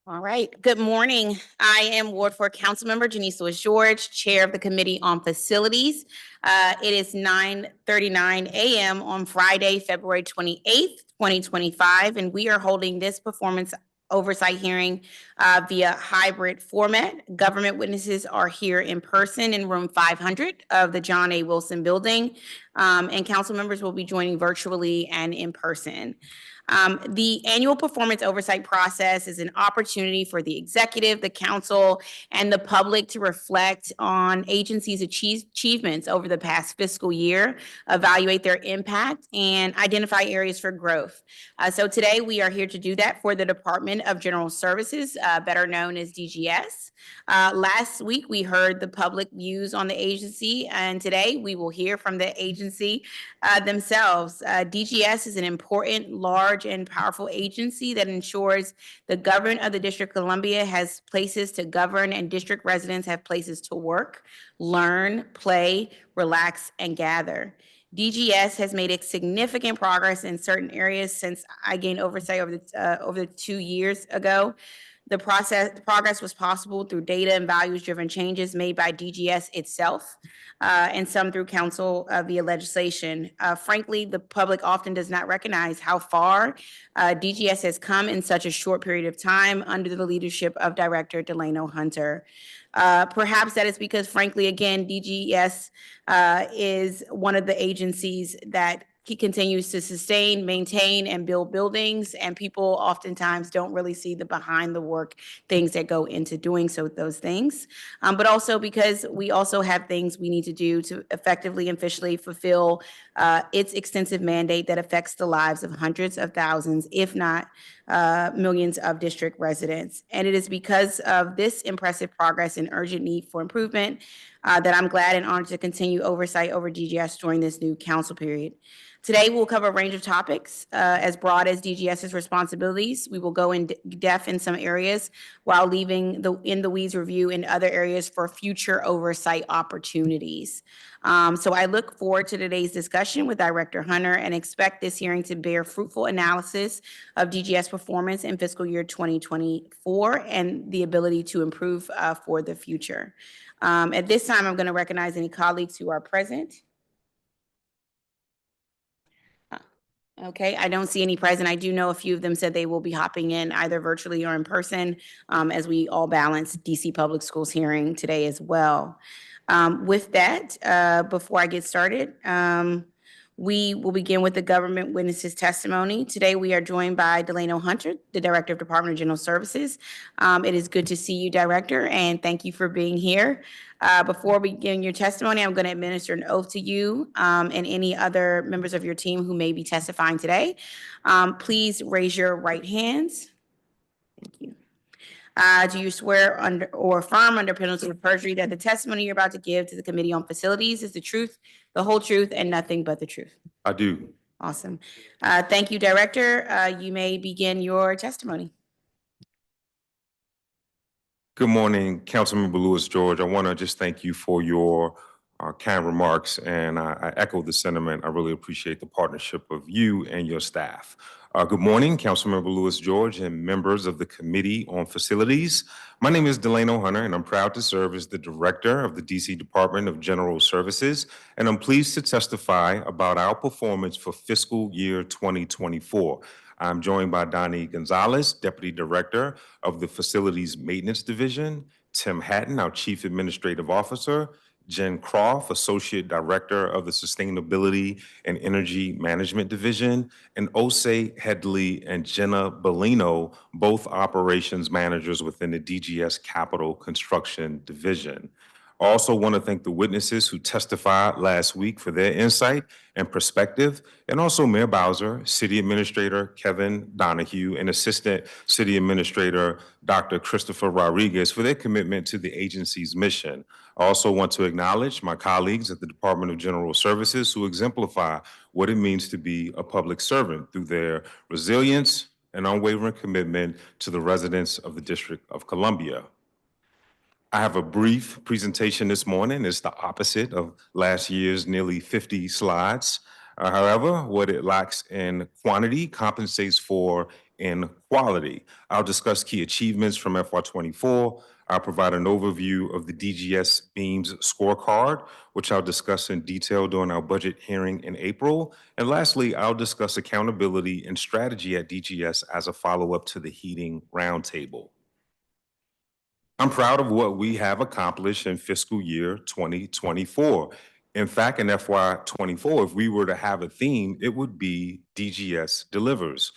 All right. Good morning. I am Ward 4 Councilmember Janeese Lewis George, Chair of the Committee on Facilities. It is 9:39 a.m. on Friday, February 28th, 2025, and we are holding this performance oversight hearing via hybrid format. Government witnesses are here in person in room 500 of the John A. Wilson building, and council members will be joining virtually and in person. The annual performance oversight process is an opportunity for the executive, the council, and the public to reflect on agencies' achievements over the past fiscal year, evaluate their impact, and identify areas for growth. So today we are here to do that for the Department of General Services, better known as DGS. Last week we heard the public views on the agency, and today we will hear from the agency themselves. DGS is an important, large, and powerful agency that ensures the government of the District of Columbia has places to govern and district residents have places to work, learn, play, relax, and gather. DGS has made significant progress in certain areas since I gained oversight over the 2 years ago. The progress was possible through data and values-driven changes made by DGS itself, and some through council via legislation. Frankly, the public often does not recognize how far DGS has come in such a short period of time under the leadership of Director Delano Hunter. Perhaps that is because, frankly, again, DGS is one of the agencies that he continues to sustain, maintain, and build buildings, and people oftentimes don't really see the behind the work things that go into doing those things. But also because we also have things we need to do to effectively and efficiently fulfill its extensive mandate that affects the lives of hundreds of thousands, if not millions of district residents. And it is because of this impressive progress and urgent need for improvement that I'm glad and honored to continue oversight over DGS during this new council period. Today, we'll cover a range of topics as broad as DGS's responsibilities. We will go in depth in some areas while leaving the in the weeds review in other areas for future oversight opportunities. So I look forward to today's discussion with Director Hunter and expect this hearing to bear fruitful analysis of DGS performance in fiscal year 2024 and the ability to improve for the future. At this time, I'm going to recognize any colleagues who are present. Okay, I don't see any present. I do know a few of them said they will be hopping in either virtually or in person as we all balance DC Public Schools hearing today as well. With that, before I get started, we will begin with the government witnesses testimony. Today, we are joined by Delano Hunter, the Director of Department of General Services. It is good to see you, Director, and thank you for being here. Before we begin your testimony, I'm going to administer an oath to you and any other members of your team who may be testifying today. Please raise your right hands. Thank you. Do you swear under or affirm under penalty of perjury that the testimony you're about to give to the Committee on Facilities is the truth, the whole truth, and nothing but the truth? I do. Awesome. Thank you, Director. You may begin your testimony. Good morning, Councilmember Lewis George. I want to just thank you for your kind remarks, and I echo the sentiment. I really appreciate the partnership of you and your staff. Good morning, Councilmember Lewis George and members of the Committee on Facilities. My name is Delano Hunter, and I'm proud to serve as the Director of the DC Department of General Services, and I'm pleased to testify about our performance for fiscal year 2024. I'm joined by Donnie Gonzalez, Deputy Director of the Facilities Maintenance Division, Tim Hatton, our Chief Administrative Officer, Jen Croft, Associate Director of the Sustainability and Energy Management Division, and Osei Headley and Jenna Bellino, both operations managers within the DGS Capital Construction Division. I also want to thank the witnesses who testified last week for their insight and perspective, and also Mayor Bowser, City Administrator Kevin Donahue, and Assistant City Administrator Dr. Christopher Rodriguez for their commitment to the agency's mission. I also want to acknowledge my colleagues at the Department of General Services who exemplify what it means to be a public servant through their resilience and unwavering commitment to the residents of the District of Columbia. I have a brief presentation this morning. It's the opposite of last year's nearly 50 slides. However, what it lacks in quantity compensates for in quality. I'll discuss key achievements from FY24. I'll provide an overview of the DGS Beams scorecard, which I'll discuss in detail during our budget hearing in April. And lastly, I'll discuss accountability and strategy at DGS as a follow-up to the heating roundtable. I'm proud of what we have accomplished in fiscal year 2024. In fact, in FY24, if we were to have a theme, it would be DGS delivers.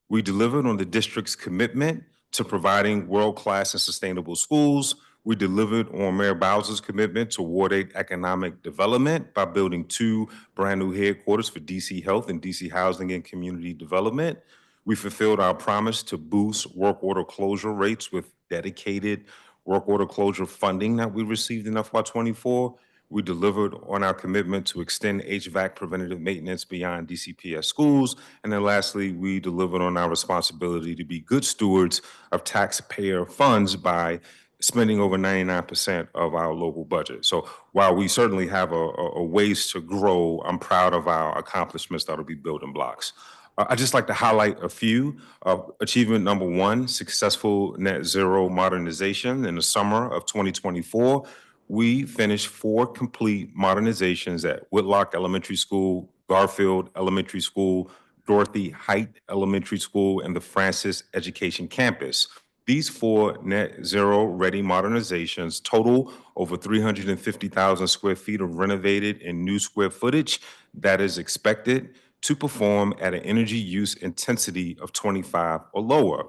We delivered on the district's commitment to providing world-class and sustainable schools. We delivered on Mayor Bowser's commitment to Ward 8 economic development by building 2 brand new headquarters for DC Health and DC Housing and Community Development. We fulfilled our promise to boost work order closure rates with dedicated work order closure funding that we received in FY24. We delivered on our commitment to extend HVAC preventative maintenance beyond DCPS schools. And then lastly, we delivered on our responsibility to be good stewards of taxpayer funds by spending over 99% of our local budget. So while we certainly have a ways to grow, I'm proud of our accomplishments that'll be building blocks. I'd just like to highlight a few. Achievement number 1, successful net zero modernization. In the summer of 2024, we finished 4 complete modernizations at Whitlock Elementary School, Garfield Elementary School, Dorothy Height Elementary School, and the Francis Education Campus. These 4 net zero ready modernizations total over 350,000 square feet of renovated and new square footage that is expected to perform at an energy use intensity of 25 or lower.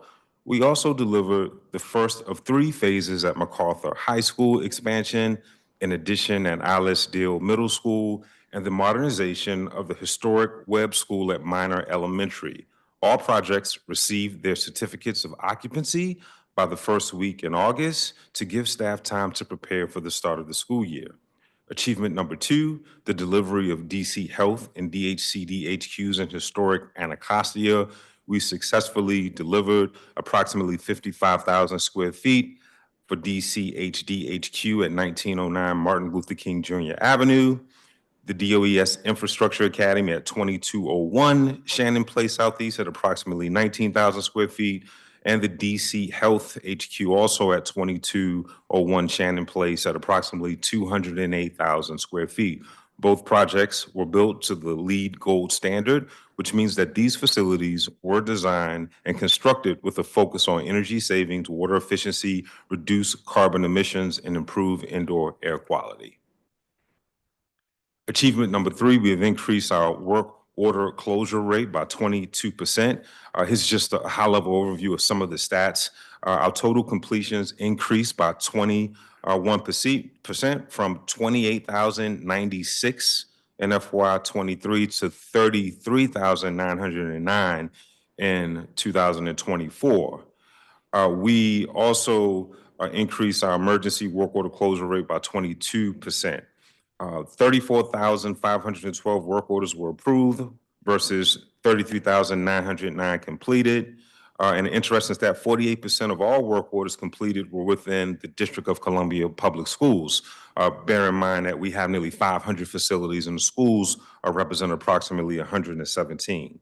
We also delivered the first of 3 phases at MacArthur High School expansion, in addition at Alice Deal Middle School, and the modernization of the historic Webb School at Minor Elementary. All projects received their certificates of occupancy by the first week in August to give staff time to prepare for the start of the school year. Achievement number 2, the delivery of DC Health and DHCD HQs in historic Anacostia. We successfully delivered approximately 55,000 square feet for DCHD HQ at 1909 Martin Luther King Jr. Avenue, the DOES Infrastructure Academy at 2201 Shannon Place Southeast at approximately 19,000 square feet, and the DC Health HQ also at 2201 Shannon Place at approximately 208,000 square feet. Both projects were built to the LEED Gold standard, which means that these facilities were designed and constructed with a focus on energy savings, water efficiency, reduce carbon emissions, and improve indoor air quality. Achievement number 3, we have increased our work order closure rate by 22%. Here's just a high-level overview of some of the stats. Our total completions increased by 21% from 28,096 in FY23 to 33,909 in 2024. We also increased our emergency work order closure rate by 22%. 34,512 work orders were approved versus 33,909 completed. And an interesting stat, 48% of all work orders completed were within the District of Columbia Public Schools. Bear in mind that we have nearly 500 facilities and the schools represent approximately 117.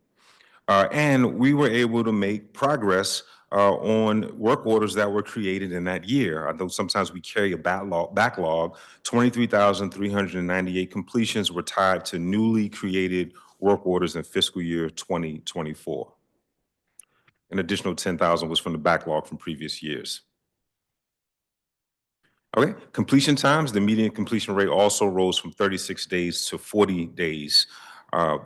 And we were able to make progress on work orders that were created in that year. Although sometimes we carry a backlog, 23,398 completions were tied to newly created work orders in fiscal year 2024. An additional 10,000 was from the backlog from previous years. Okay, completion times, the median completion rate also rose from 36 days to 40 days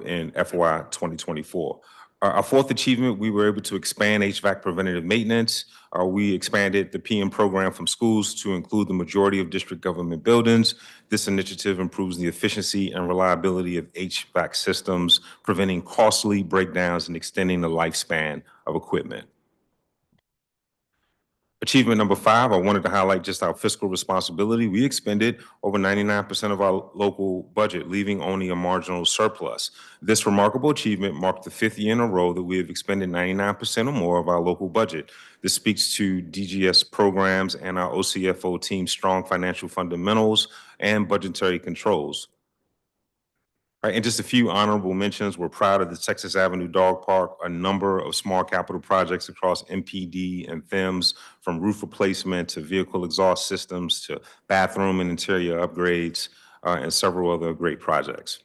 in FY 2024. Our 4th achievement, we were able to expand HVAC preventative maintenance. We expanded the PM program from schools to include the majority of district government buildings. This initiative improves the efficiency and reliability of HVAC systems, preventing costly breakdowns and extending the lifespan of equipment. Achievement number 5, I wanted to highlight just our fiscal responsibility. We expended over 99% of our local budget, leaving only a marginal surplus. This remarkable achievement marked the 5th year in a row that we have expended 99% or more of our local budget. This speaks to DGS programs and our OCFO team's strong financial fundamentals and budgetary controls. All right, and just a few honorable mentions. We're proud of the Texas Avenue Dog Park, a number of small capital projects across MPD and FEMS, from roof replacement to vehicle exhaust systems to bathroom and interior upgrades, and several other great projects.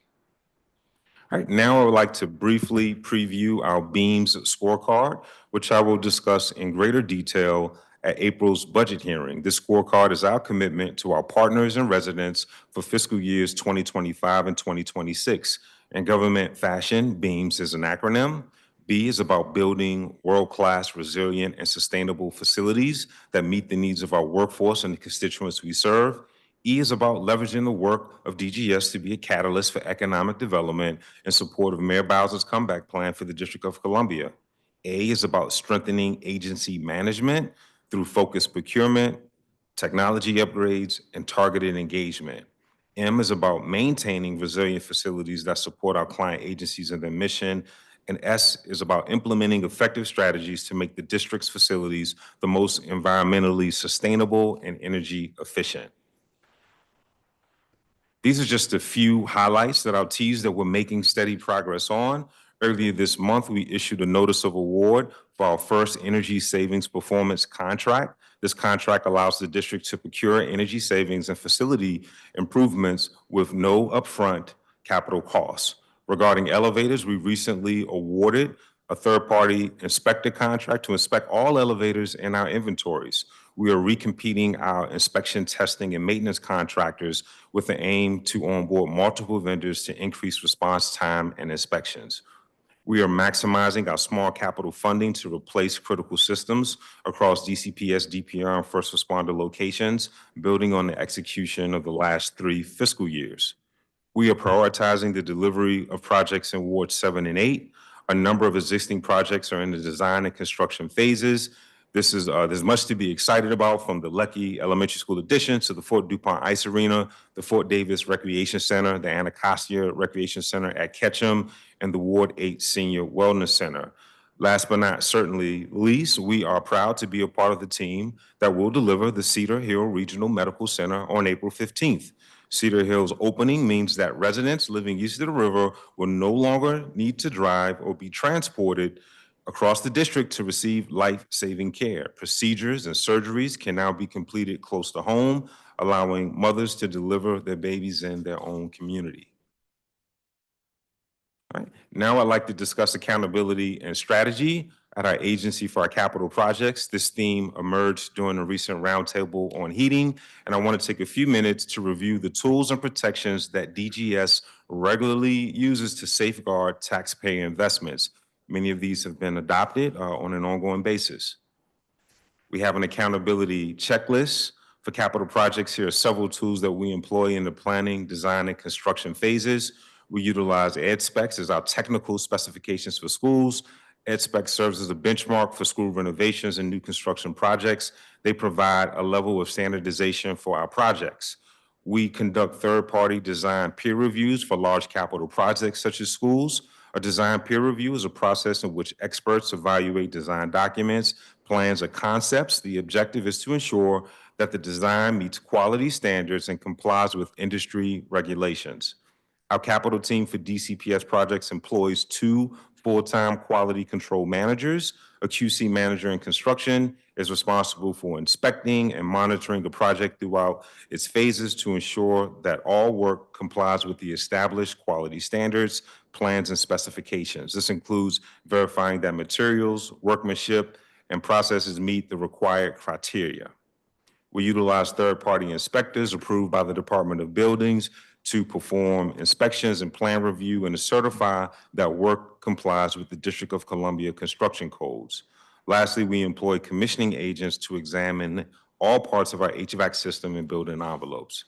All right, now I would like to briefly preview our BEAMS scorecard, which I will discuss in greater detail at April's budget hearing. This scorecard is our commitment to our partners and residents for fiscal years 2025 and 2026. In government fashion, BEAMS is an acronym. B is about building world-class, resilient, and sustainable facilities that meet the needs of our workforce and the constituents we serve. E is about leveraging the work of DGS to be a catalyst for economic development in support of Mayor Bowser's comeback plan for the District of Columbia. A is about strengthening agency management through focused procurement, technology upgrades, and targeted engagement. M is about maintaining resilient facilities that support our client agencies and their mission. And S is about implementing effective strategies to make the district's facilities the most environmentally sustainable and energy efficient. These are just a few highlights that I'll tease that we're making steady progress on. Earlier this month, we issued a notice of award for our first energy savings performance contract. This contract allows the district to procure energy savings and facility improvements with no upfront capital costs. Regarding elevators, we recently awarded a third-party inspector contract to inspect all elevators in our inventories. We are recompeting our inspection, testing, and maintenance contractors with the aim to onboard multiple vendors to increase response time and inspections. We are maximizing our small capital funding to replace critical systems across DCPS, DPR, and first responder locations, building on the execution of the last 3 fiscal years. We are prioritizing the delivery of projects in Ward 7 and 8. A number of existing projects are in the design and construction phases. There's much to be excited about, from the Lecky Elementary School addition to the Fort DuPont Ice Arena, the Fort Davis Recreation Center, the Anacostia Recreation Center at Ketchum, and the Ward 8 Senior Wellness Center. Last but not certainly least, we are proud to be a part of the team that will deliver the Cedar Hill Regional Medical Center on April 15th. Cedar Hill's opening means that residents living east of the river will no longer need to drive or be transported across the district to receive life-saving care. Procedures and surgeries can now be completed close to home, allowing mothers to deliver their babies in their own community. All right. Now I'd like to discuss accountability and strategy at our agency for our capital projects. This theme emerged during a recent roundtable on heating, and I want to take a few minutes to review the tools and protections that DGS regularly uses to safeguard taxpayer investments. Many of these have been adopted on an ongoing basis. We have an accountability checklist for capital projects. Here are several tools that we employ in the planning, design, and construction phases. We utilize EdSpecs as our technical specifications for schools. EdSpec serves as a benchmark for school renovations and new construction projects. They provide a level of standardization for our projects. We conduct third-party design peer reviews for large capital projects such as schools. A design peer review is a process in which experts evaluate design documents, plans, or concepts. The objective is to ensure that the design meets quality standards and complies with industry regulations. Our capital team for DCPS projects employs 2 full-time quality control managers. A QC manager in construction is responsible for inspecting and monitoring the project throughout its phases to ensure that all work complies with the established quality standards, plans, and specifications. This includes verifying that materials, workmanship, and processes meet the required criteria. We utilize third-party inspectors approved by the Department of Buildings to perform inspections and plan review and to certify that work complies with the District of Columbia construction codes. Lastly, we employ commissioning agents to examine all parts of our HVAC system and building envelopes.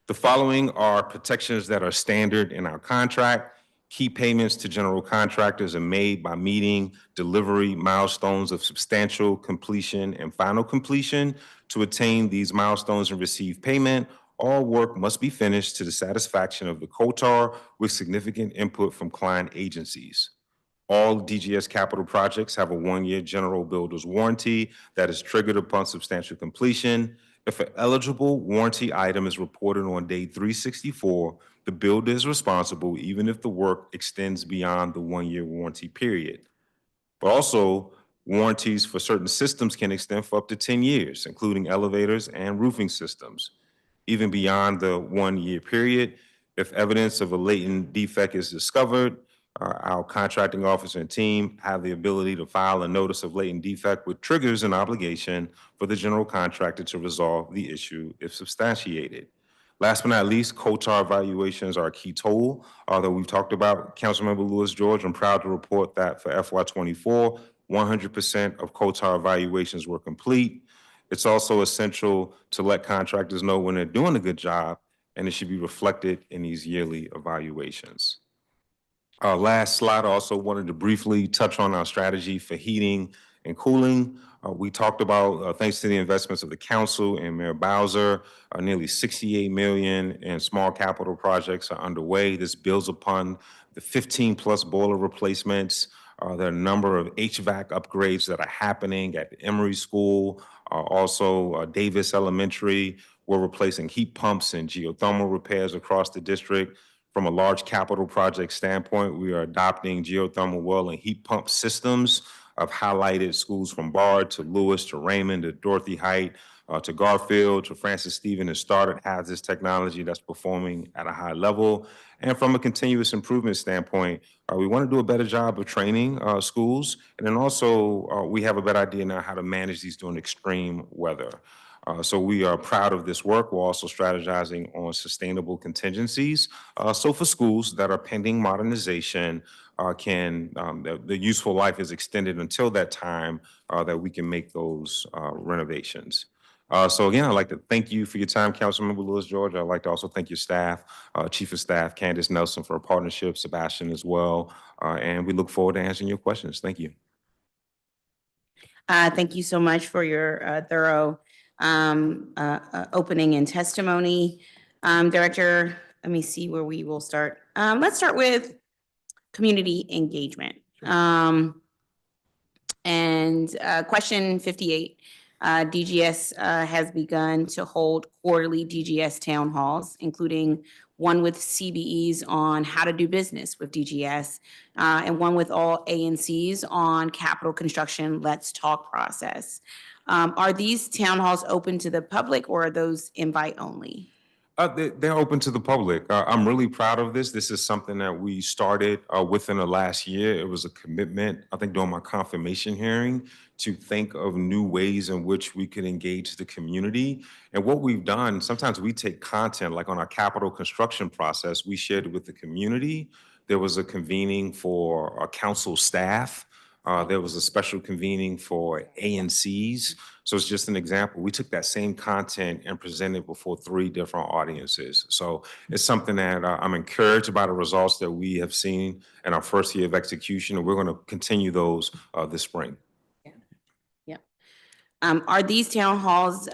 The following are protections that are standard in our contract. Key payments to general contractors are made by meeting delivery milestones of substantial completion and final completion. To attain these milestones and receive payment, all work must be finished to the satisfaction of the COTAR with significant input from client agencies. All DGS capital projects have a 1-year general builder's warranty that is triggered upon substantial completion. If an eligible warranty item is reported on day 364, the builder is responsible even if the work extends beyond the 1-year warranty period. But also, warranties for certain systems can extend for up to 10 years, including elevators and roofing systems. Even beyond the 1-year period, if evidence of a latent defect is discovered, our contracting officer and team have the ability to file a notice of latent defect, which triggers an obligation for the general contractor to resolve the issue if substantiated. Last but not least, COTAR evaluations are a key tool that we've talked about. Councilmember Lewis George, I'm proud to report that for FY24, 100% of COTAR evaluations were complete. It's also essential to let contractors know when they're doing a good job, and it should be reflected in these yearly evaluations. Last slide, I also wanted to briefly touch on our strategy for heating and cooling. We talked about, thanks to the investments of the council and Mayor Bowser, nearly $68 million in small capital projects are underway. This builds upon the 15+ boiler replacements. There are a number of HVAC upgrades that are happening at the Emory School, also Davis Elementary. We're replacing heat pumps and geothermal repairs across the district. From a large capital project standpoint, we are adopting geothermal well and heat pump systems. I've highlighted schools from Bard to Lewis to Raymond to Dorothy Height to Garfield to Francis Stephen and Stoddard has this technology that's performing at a high level. And from a continuous improvement standpoint, we want to do a better job of training schools. And then also we have a better idea now how to manage these during extreme weather. So we are proud of this work. We're also strategizing on sustainable contingencies. So for schools that are pending modernization, the useful life is extended until that time that we can make those renovations. So again, I'd like to thank you for your time, Councilmember Lewis George. I'd like to also thank your staff, Chief of Staff Candace Nelson for a partnership, Sebastian as well. And we look forward to answering your questions. Thank you. Thank you so much for your thorough opening and testimony. Director, let me see where we will start. Let's start with community engagement. Question 58. DGS has begun to hold quarterly DGS town halls, including one with CBEs on how to do business with DGS, and one with all ANCs on capital construction Let's Talk process. Are these town halls open to the public, or are those invite only? They're open to the public. I'm really proud of this. This is something that we started within the last year. It was a commitment, I think, during my confirmation hearing to think of new ways in which we could engage the community. And what we've done, sometimes we take content, like on our capital construction process, we shared it with the community. There was a convening for our council staff. There was a special convening for ANCs. So it's just an example. We took that same content and presented before 3 different audiences. So it's something that I'm encouraged by the results that we have seen in our first year of execution, and we're going to continue those this spring. Yeah. Are these town halls,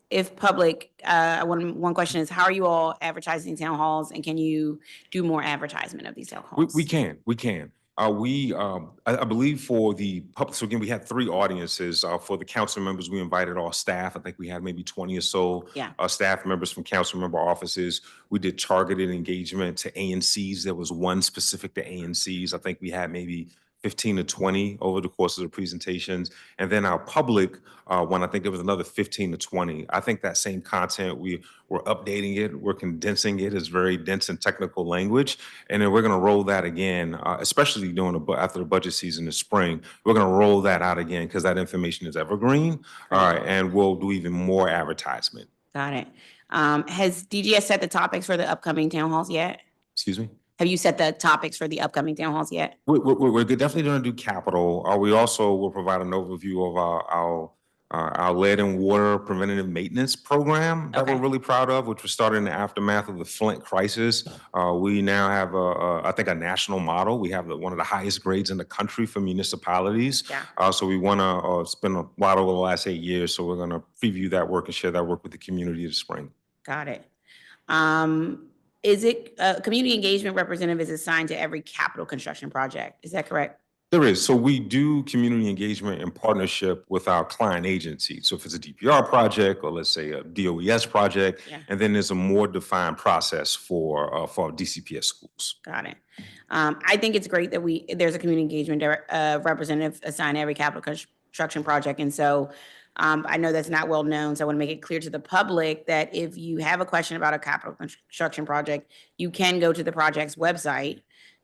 if public, one question is, how are you all advertising town halls, and can you do more advertisement of these town halls? We can. I believe for the public, so again, we had 3 audiences. For the council members, we invited all staff. I think we had maybe 20 or so staff members from council member offices. We did targeted engagement to ANCs. There was one specific to ANCs. I think we had maybe 15 to 20 over the course of the presentations. And then our public one, I think there was another 15 to 20. I think that same content, we're updating it, we're condensing it. It's very dense and technical language. And then we're gonna roll that again, especially after the budget season this spring. We're gonna roll that out again because that information is evergreen. And we'll do even more advertisement. Got it. Has DGS set the topics for the upcoming town halls yet? Excuse me? Have you set the topics for the upcoming town halls yet? We're definitely going to do capital. We also will provide an overview of our lead and water preventative maintenance program that we're really proud of, which was started in the aftermath of the Flint crisis. We now have, I think, a national model. We have one of the highest grades in the country for municipalities. So we want to spend a lot over the last 8 years. So we're going to preview that work and share that work with the community this spring. Got it. Is it community engagement representative is assigned to every capital construction project? Is that correct? There is. So we do community engagement in partnership with our client agency. So if it's a DPR project or let's say a DOES project, Yeah. and then there's a more defined process for our DCPS schools. Got it. I think it's great that there's a community engagement representative assigned to every capital construction project. And so I know that's not well known. So I want to make it clear to the public that if you have a question about a capital construction project, you can go to the project's website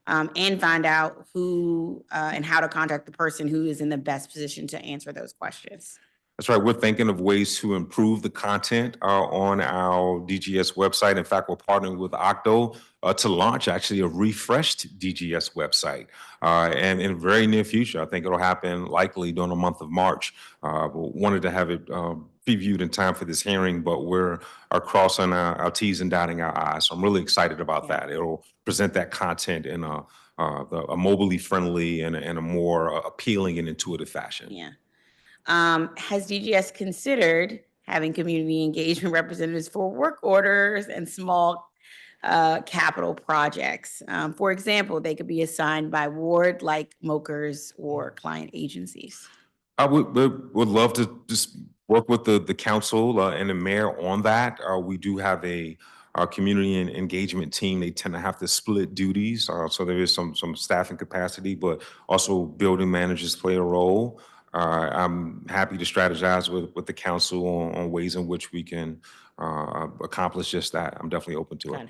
and find out who and how to contact the person who is in the best position to answer those questions. That's right. We're thinking of ways to improve the content on our DGS website. In fact, we're partnering with Octo to launch actually a refreshed DGS website. And in the very near future, I think it'll happen likely during the month of March. We wanted to have it previewed in time for this hearing, but we're crossing our T's and dotting our I's. So I'm really excited about that. It'll present that content in a mobily friendly and a more appealing and intuitive fashion. Yeah. Has DGS considered having community engagement representatives for work orders and small capital projects? For example, they could be assigned by ward like MOKers or client agencies. I would love to just work with the council and the mayor on that. We do have our community and engagement team. They tend to have to split duties, so there is some staffing capacity, but also building managers play a role. I'm happy to strategize with the council on ways in which we can accomplish just that. I'm definitely open to it.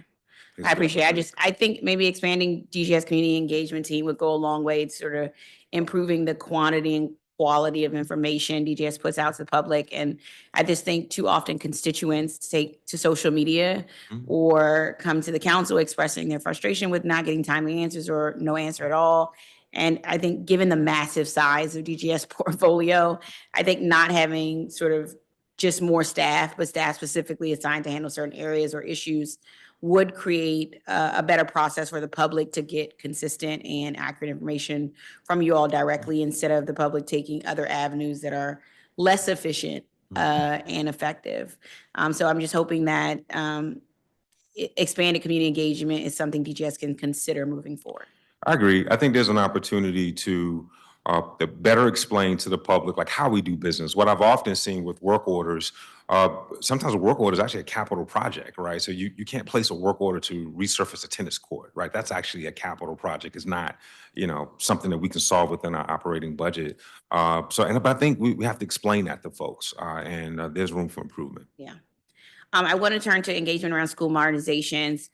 I appreciate it. I think maybe expanding DGS community engagement team would go a long way to sort of improving the quantity and quality of information DGS puts out to the public. And I just think too often constituents take to social media or come to the council expressing their frustration with not getting timely answers or no answer at all. And I think given the massive size of DGS portfolio, I think not having sort of just more staff, but staff specifically assigned to handle certain areas or issues would create a better process for the public to get consistent and accurate information from you all directly instead of the public taking other avenues that are less efficient and effective. So I'm just hoping that expanded community engagement is something DGS can consider moving forward. I agree. I think there's an opportunity to better explain to the public like how we do business. What I've often seen with work orders, sometimes a work order is actually a capital project, right? So you can't place a work order to resurface a tennis court, right? That's actually a capital project. It's not, something that we can solve within our operating budget. But I think we have to explain that to folks, and there's room for improvement. Yeah. I want to turn to engagement around school modernizations.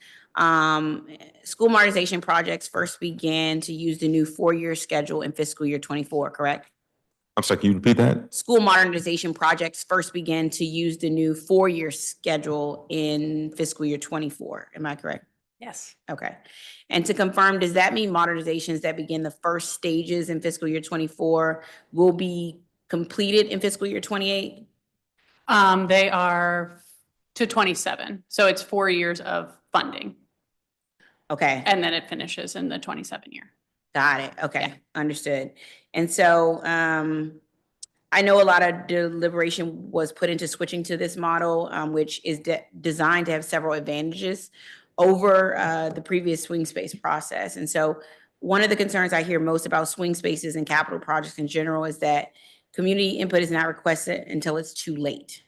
School modernization projects first began to use the new 4-year schedule in fiscal year 24, correct? I'm sorry, can you repeat that? School modernization projects first began to use the new 4-year schedule in fiscal year 24. Am I correct? Yes. Okay. And to confirm, does that mean modernizations that begin the first stages in fiscal year 24 will be completed in fiscal year 28? They are to 27. So it's 4 years of funding. Okay. And then it finishes in the 27 year. Got it. Okay. Understood. And so I know a lot of deliberation was put into switching to this model, which is designed to have several advantages over the previous swing space process. And so one of the concerns I hear most about swing spaces and capital projects in general is that community input is not requested until it's too late.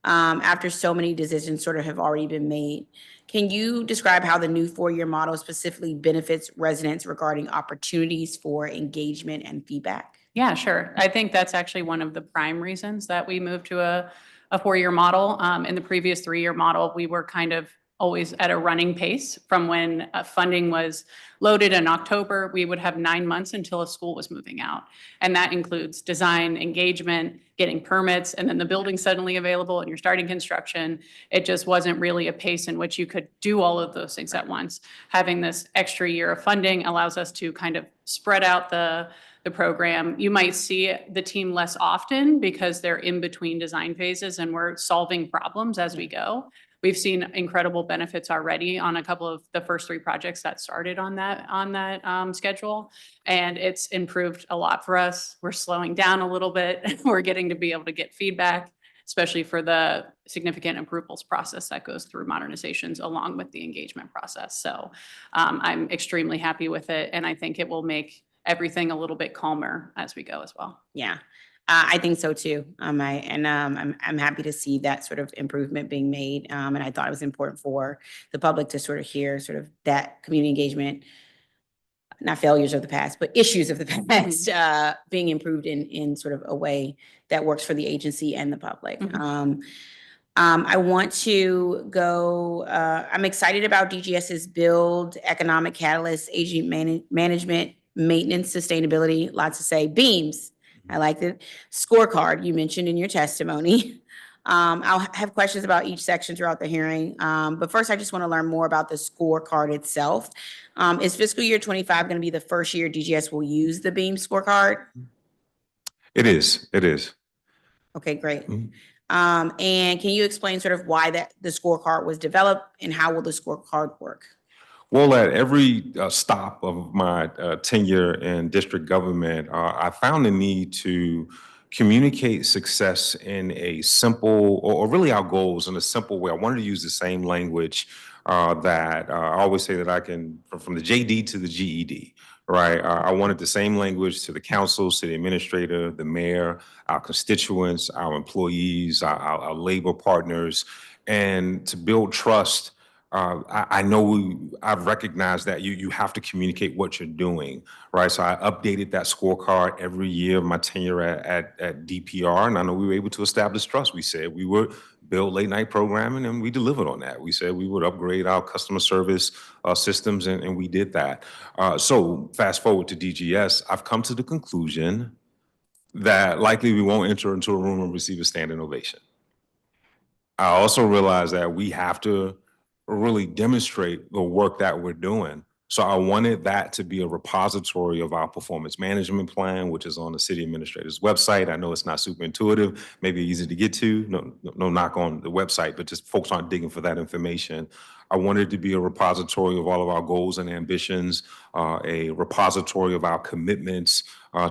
After so many decisions sort of have already been made. Can you describe how the new 4-year model specifically benefits residents regarding opportunities for engagement and feedback? Yeah, sure. I think that's actually one of the prime reasons that we moved to a 4-year model. In the previous 3-year model, we were kind of always at a running pace from when funding was loaded in October. We would have 9 months until a school was moving out. And that includes design, engagement, getting permits, and then the building suddenly available and you're starting construction. It just wasn't really a pace in which you could do all of those things at once. Having this extra year of funding allows us to kind of spread out the program. You might see the team less often because they're in between design phases and we're solving problems as we go. We've seen incredible benefits already on a couple of the first 3 projects that started on that schedule, and it's improved a lot for us. We're slowing down a little bit. We're getting to be able to get feedback, especially for the significant approvals process that goes through modernizations along with the engagement process. So I'm extremely happy with it, and I think it will make everything a little bit calmer as we go as well. Yeah, I think so too. I'm happy to see that sort of improvement being made. And I thought it was important for the public to sort of hear sort of that community engagement, not failures of the past, but issues of the past, being improved in sort of a way that works for the agency and the public. I want to go, I'm excited about DGS's build, economic catalyst, agent management, maintenance, sustainability, lots to say, beams. I like the scorecard you mentioned in your testimony. I'll have questions about each section throughout the hearing. But first, I just want to learn more about the scorecard itself. Is fiscal year 25 going to be the first year DGS will use the beam scorecard? It is. It is. Okay, great. And can you explain sort of why the scorecard was developed and how will the scorecard work? Well, at every stop of my tenure in district government, I found the need to communicate success in a simple, or really our goals in a simple way. I wanted to use the same language that I always say that I can, from the JD to the GED, right? I wanted the same language to the council, city administrator, the mayor, our constituents, our employees, our labor partners, and to build trust. I know I've recognized that you have to communicate what you're doing, right? So I updated that scorecard every year of my tenure at DPR, and I know we were able to establish trust. We said we would build late night programming, and we delivered on that. We said we would upgrade our customer service systems, and we did that. So fast forward to DGS, I've come to the conclusion that likely we won't enter into a room and receive a standing ovation. I also realize that we have to really demonstrate the work that we're doing. So I wanted that to be a repository of our performance management plan, which is on the city administrator's website. I know it's not super intuitive, maybe easy to get to. No knock on the website, but just folks aren't digging for that information. I wanted it to be a repository of all of our goals and ambitions, a repository of our commitments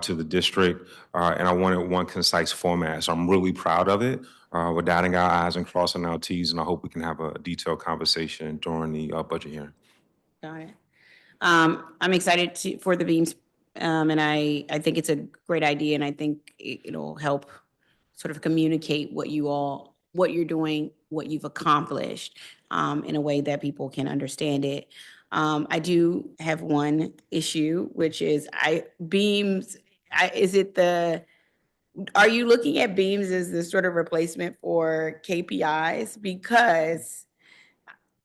to the district, and I wanted one concise format. So I'm really proud of it. We're dotting our I's and crossing our T's, and I hope we can have a detailed conversation during the budget hearing. Got it. I'm excited for the beams, and I think it's a great idea, and I think it'll help sort of communicate what you're doing, what you've accomplished, in a way that people can understand it. I do have one issue, which is beams. Are you looking at beams as the sort of replacement for KPIs? Because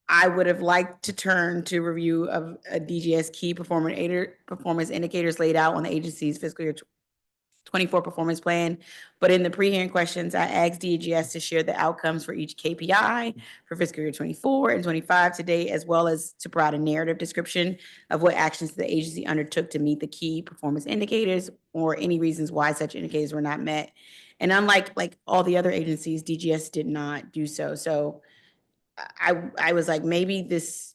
I would have liked to turn to review of a DGS key performance indicators laid out on the agency's fiscal year 24 performance plan. But in the pre-hearing questions, I asked DGS to share the outcomes for each KPI for fiscal year 24 and 25 today, as well as to provide a narrative description of what actions the agency undertook to meet the key performance indicators or any reasons why such indicators were not met. And unlike all the other agencies, DGS did not do so. So I was like, maybe this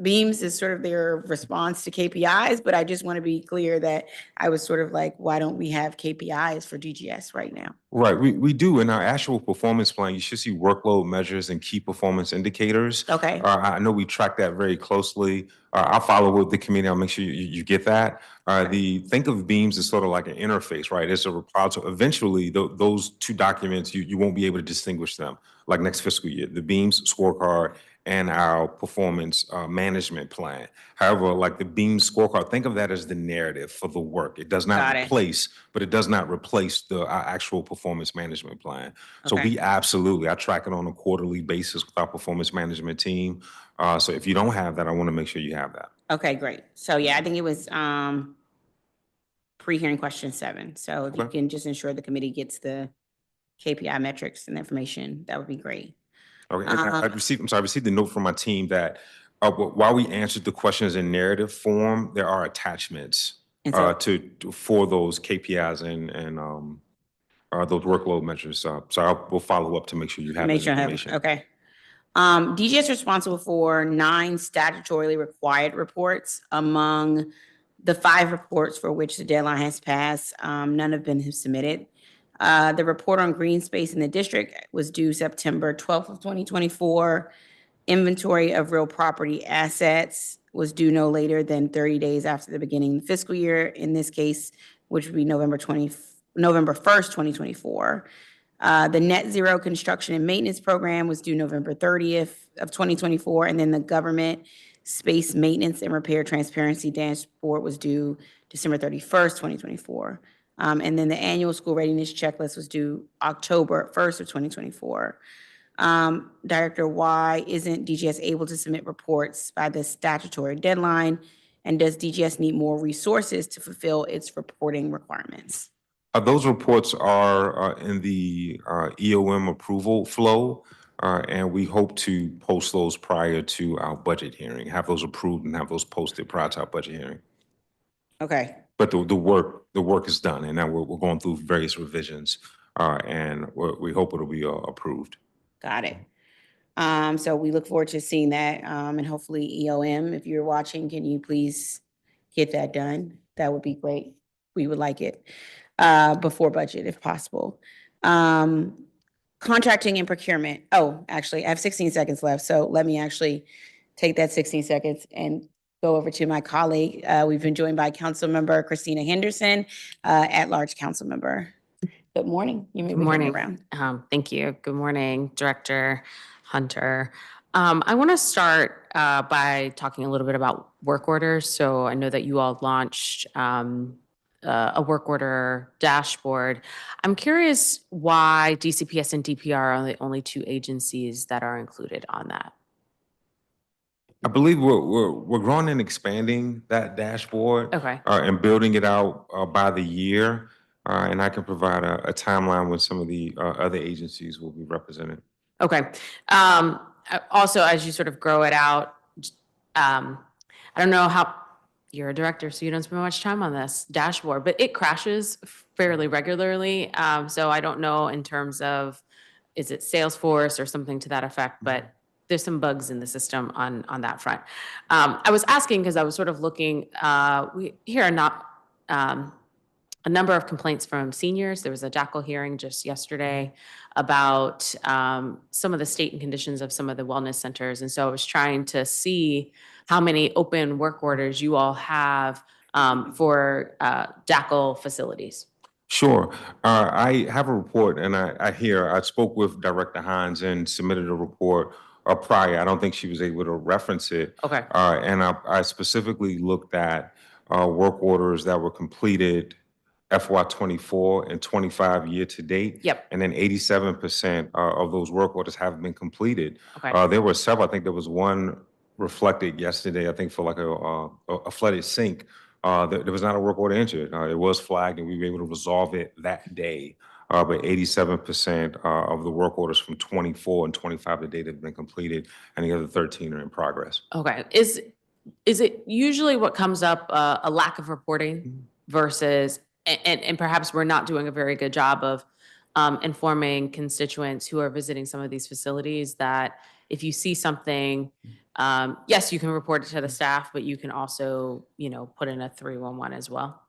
beams is sort of their response to KPIs, but I just want to be clear that I was sort of like, why don't we have KPIs for DGS right now? Right, we do. In our actual performance plan, you should see workload measures and key performance indicators. Okay. I know we track that very closely. I'll follow with the committee. I'll make sure you get that. Think of beams as sort of like an interface, right? It's a repository. Eventually, those two documents, you won't be able to distinguish them. Like next fiscal year, the beams scorecard and our performance management plan. However, like the beam scorecard, think of that as the narrative for the work. It does not replace, but it does not replace our actual performance management plan. So we absolutely, I track it on a quarterly basis with our performance management team. So if you don't have that, I want to make sure you have that. Okay, great. So yeah, I think it was pre-hearing question 7. So if you can just ensure the committee gets the KPI metrics and information, that would be great. Okay, and I received the note from my team that while we answered the questions in narrative form, there are attachments for those KPIs and those workload measures. So we'll follow up to make sure you have that information. Okay. DGS is responsible for 9 statutorily required reports. Among the 5 reports for which the deadline has passed, none have been submitted. The report on green space in the district was due September 12th of 2024. Inventory of real property assets was due no later than 30 days after the beginning of the fiscal year, in this case, which would be November 1st, 2024. The net zero construction and maintenance program was due November 30th of 2024, and then the government space maintenance and repair transparency dashboard was due December 31st, 2024. And then the annual school readiness checklist was due October 1st of 2024. Director, why isn't DGS able to submit reports by the statutory deadline? And does DGS need more resources to fulfill its reporting requirements? Those reports are in the EOM approval flow, and we hope to post those prior to our budget hearing, have those approved and have those posted prior to our budget hearing. Okay, But the work is done, and now we're going through various revisions, and we hope it'll be approved. got it. So we look forward to seeing that, and hopefully EOM, if you're watching, can you please get that done? That would be great. We would like it before budget if possible. Contracting and procurement. Oh, actually, I have 16 seconds left, so let me actually take that 16 seconds and go over to my colleague. We've been joined by Councilmember Christina Henderson, at-large councilmember. Good morning. You may Good begin morning. your round. Thank you. Good morning, Director Hunter. I want to start by talking a little bit about work orders. So I know that you all launched a work order dashboard. I'm curious why DCPS and DPR are the only two agencies that are included on that. I believe we're growing and expanding that dashboard. Okay. And building it out by the year. And I can provide a timeline when some of the other agencies will be represented. Okay. Also, as you sort of grow it out, I don't know how, you're a director, so you don't spend much time on this dashboard, but it crashes fairly regularly. So I don't know in terms of, is it Salesforce or something to that effect, but there's some bugs in the system on that front. I was asking because I was sort of looking, we hear a number of complaints from seniors. There was a DACL hearing just yesterday about some of the state and conditions of some of the wellness centers. And so I was trying to see how many open work orders you all have for DACL facilities. Sure. I have a report, and I spoke with Director Hines and submitted a report prior. I don't think she was able to reference it. Okay. And I specifically looked at work orders that were completed FY24 and 25 year to date. Yep. And then 87% of those work orders have been completed. Okay. There were several. I think there was one reflected yesterday, I think for like a flooded sink. There was not a work order entered. It was flagged and we were able to resolve it that day. But 87% of the work orders from 24 and 25 to date have been completed, and the other 13 are in progress. Okay. Is it usually what comes up a lack of reporting versus, and perhaps we're not doing a very good job of informing constituents who are visiting some of these facilities that if you see something, yes, you can report it to the staff, but you can also, put in a 311 as well.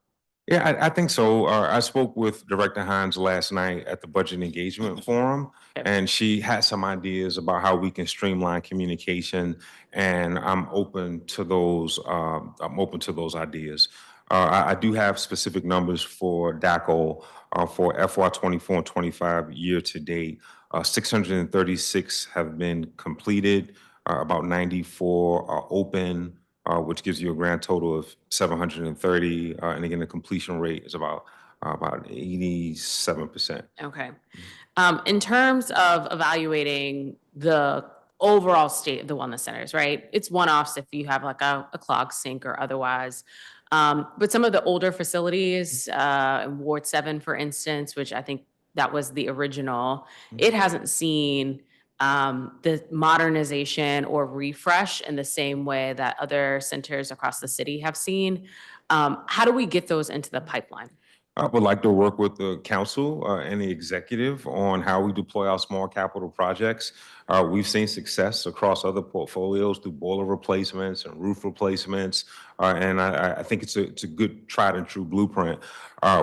Yeah, I think so. I spoke with Director Hines last night at the Budget Engagement Forum, and she had some ideas about how we can streamline communication, and I'm open to those. I'm open to those ideas. I do have specific numbers for DACL for FY24 and 25 year to date. 636 have been completed. About 94 are open. Which gives you a grand total of 730. And again, the completion rate is about 87%. Okay. In terms of evaluating the overall state of the wellness centers, right? It's one-offs if you have like a clogged sink or otherwise. But some of the older facilities, Ward 7, for instance, which I think that was the original, it hasn't seen the modernization or refresh in the same way that other centers across the city have seen. How do we get those into the pipeline? I would like to work with the council and the executive on how we deploy our small capital projects. We've seen success across other portfolios through boiler replacements and roof replacements. And I think it's a good tried and true blueprint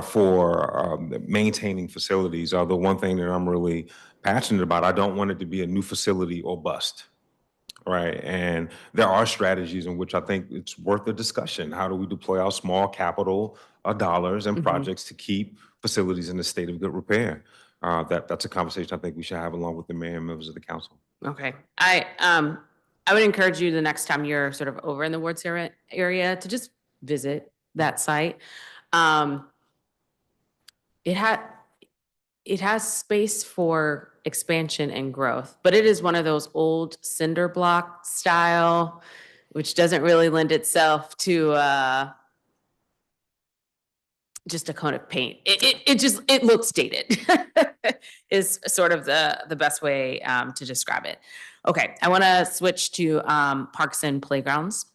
for maintaining facilities. The one thing that I'm really passionate about, I don't want it to be a new facility or bust. right? And there are strategies in which I think it's worth a discussion. How do we deploy our small capital dollars and projects to keep facilities in a state of good repair? That's a conversation I think we should have along with the mayor and members of the council. Okay. I would encourage you the next time you're sort of over in the Wards area to just visit that site. It has space for expansion and growth, but it is one of those old cinder block style, which doesn't really lend itself to just a coat of paint. It looks dated is sort of the best way to describe it. Okay, I want to switch to parks and playgrounds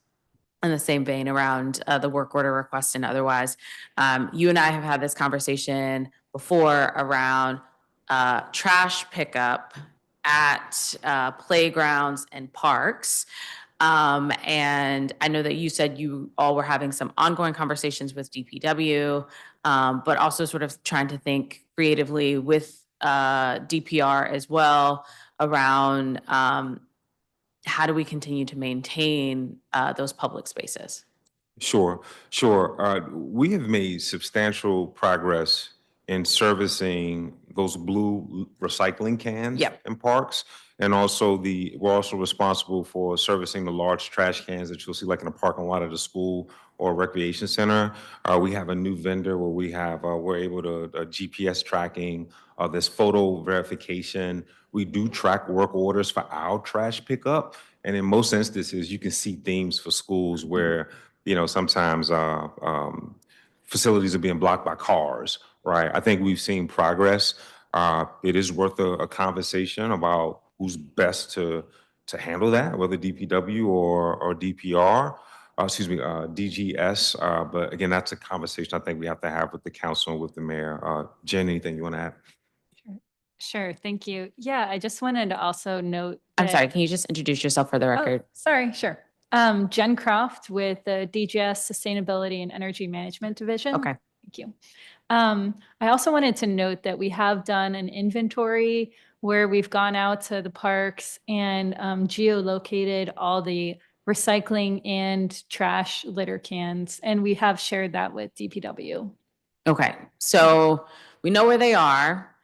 in the same vein around the work order request and otherwise. You and I have had this conversation before around trash pickup at playgrounds and parks. And I know that you said you all were having some ongoing conversations with DPW, but also sort of trying to think creatively with DPR as well around how do we continue to maintain those public spaces? Sure. We have made substantial progress in servicing those blue recycling cans Yep. in parks. And also we're also responsible for servicing the large trash cans that you'll see like in a parking lot at a school or recreation center. We have a new vendor where we're able to GPS tracking, there's photo verification. We do track work orders for our trash pickup. And in most instances, you can see themes for schools where, sometimes facilities are being blocked by cars, right? I think we've seen progress. It is worth a conversation about who's best to handle that, whether DPW or DPR, DGS. But again, that's a conversation I think we have to have with the council and with the mayor. Jen, anything you want to add? Sure. Thank you. Yeah, I just wanted to also note. I'm that- sorry, can you just introduce yourself for the Oh, record? sorry, sure. Jen Croft with the DGS Sustainability and Energy Management Division. Okay. Thank you. I also wanted to note that we have done an inventory where we've gone out to the parks and geolocated all the recycling and trash litter cans, and we have shared that with DPW. Okay, so we know where they are.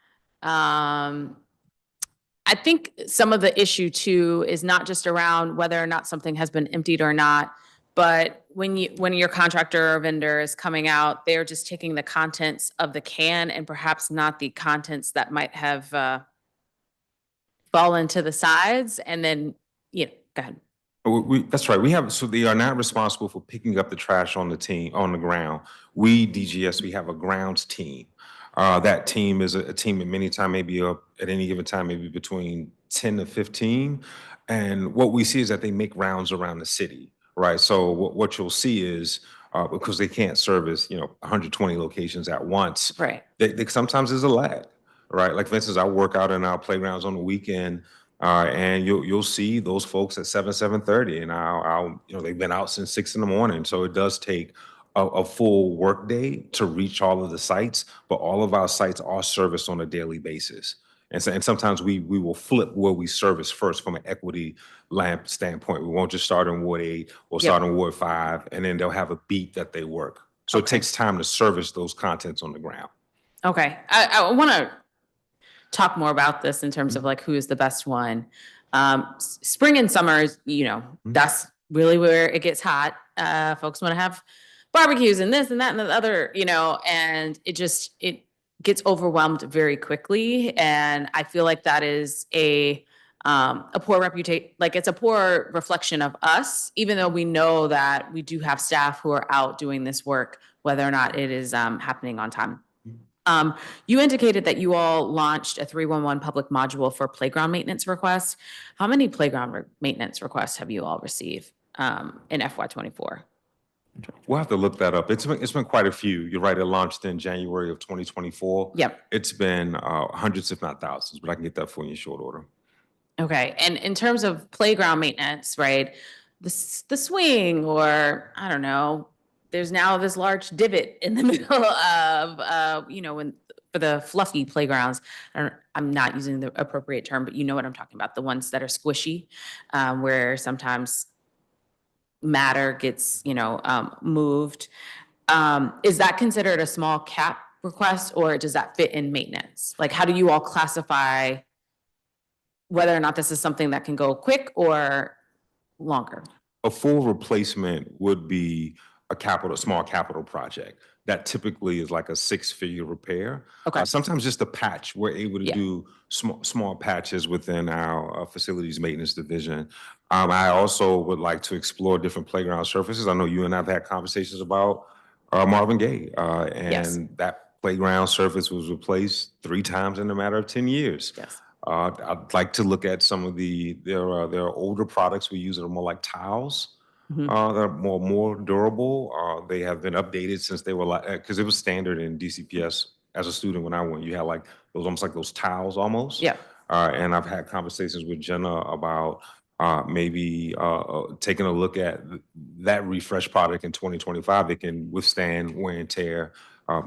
I think some of the issue too is not just around whether or not something has been emptied or not, but when your contractor or vendor is coming out, they're just taking the contents of the can and perhaps not the contents that might have fallen to the sides, and then, go ahead. That's right. So they are not responsible for picking up the trash on the ground. We, DGS, we have a grounds team. That team is a team at many times, maybe at any given time, maybe between 10 to 15. And what we see is that they make rounds around the city, right? So what you'll see is, because they can't service, 120 locations at once. Right. Sometimes there's a lag, right? Like for instance, I work out in our playgrounds on the weekend, and you'll see those folks at 7:30, and they've been out since 6 a.m. So it does take a full work day to reach all of the sites, but all of our sites are serviced on a daily basis. And sometimes we will flip where we service first from an equity lamp standpoint. We won't just start in Ward 8 or start in Ward 5, and then they'll have a beat that they work. So it takes time to service those contents on the ground. Okay, I want to talk more about this in terms of like who is the best one. Spring and summer is, that's really where it gets hot. Folks want to have barbecues and this and that and the other, and it gets overwhelmed very quickly. And I feel like that is a poor reputation, like it's a poor reflection of us, even though we know that we do have staff who are out doing this work, whether or not it is happening on time. You indicated that you all launched a 311 public module for playground maintenance requests. How many playground maintenance requests have you all received in FY24? We'll have to look that up. It's been quite a few. You're right. It launched in January of 2024. Yep. It's been hundreds, if not thousands, but I can get that for you in short order. Okay. And in terms of playground maintenance, right, the swing, or I don't know, there's now this large divot in the middle of, for the fluffy playgrounds. I'm not using the appropriate term, but you know what I'm talking about, the ones that are squishy, where sometimes matter gets, moved. Is that considered a small cap request, or does that fit in maintenance? Like, how do you all classify whether or not this is something that can go quick or longer? A full replacement would be a small capital project. That typically is like a six-figure repair. Okay. Sometimes just a patch. We're able to Yeah. do small patches within our facilities maintenance division. I also would like to explore different playground surfaces. I know you and I have had conversations about Marvin Gaye, Yes. and that playground surface was replaced 3 times in a matter of 10 years. Yes. I'd like to look at some of there are older products we use that are more like tiles. Mhm. That are more durable. They have been updated since they were because it was standard in DCPS as a student when I went. You had like those almost like those tiles almost. Yeah. And I've had conversations with Jenna about maybe taking a look at that refresh product in 2025. It can withstand wear and tear,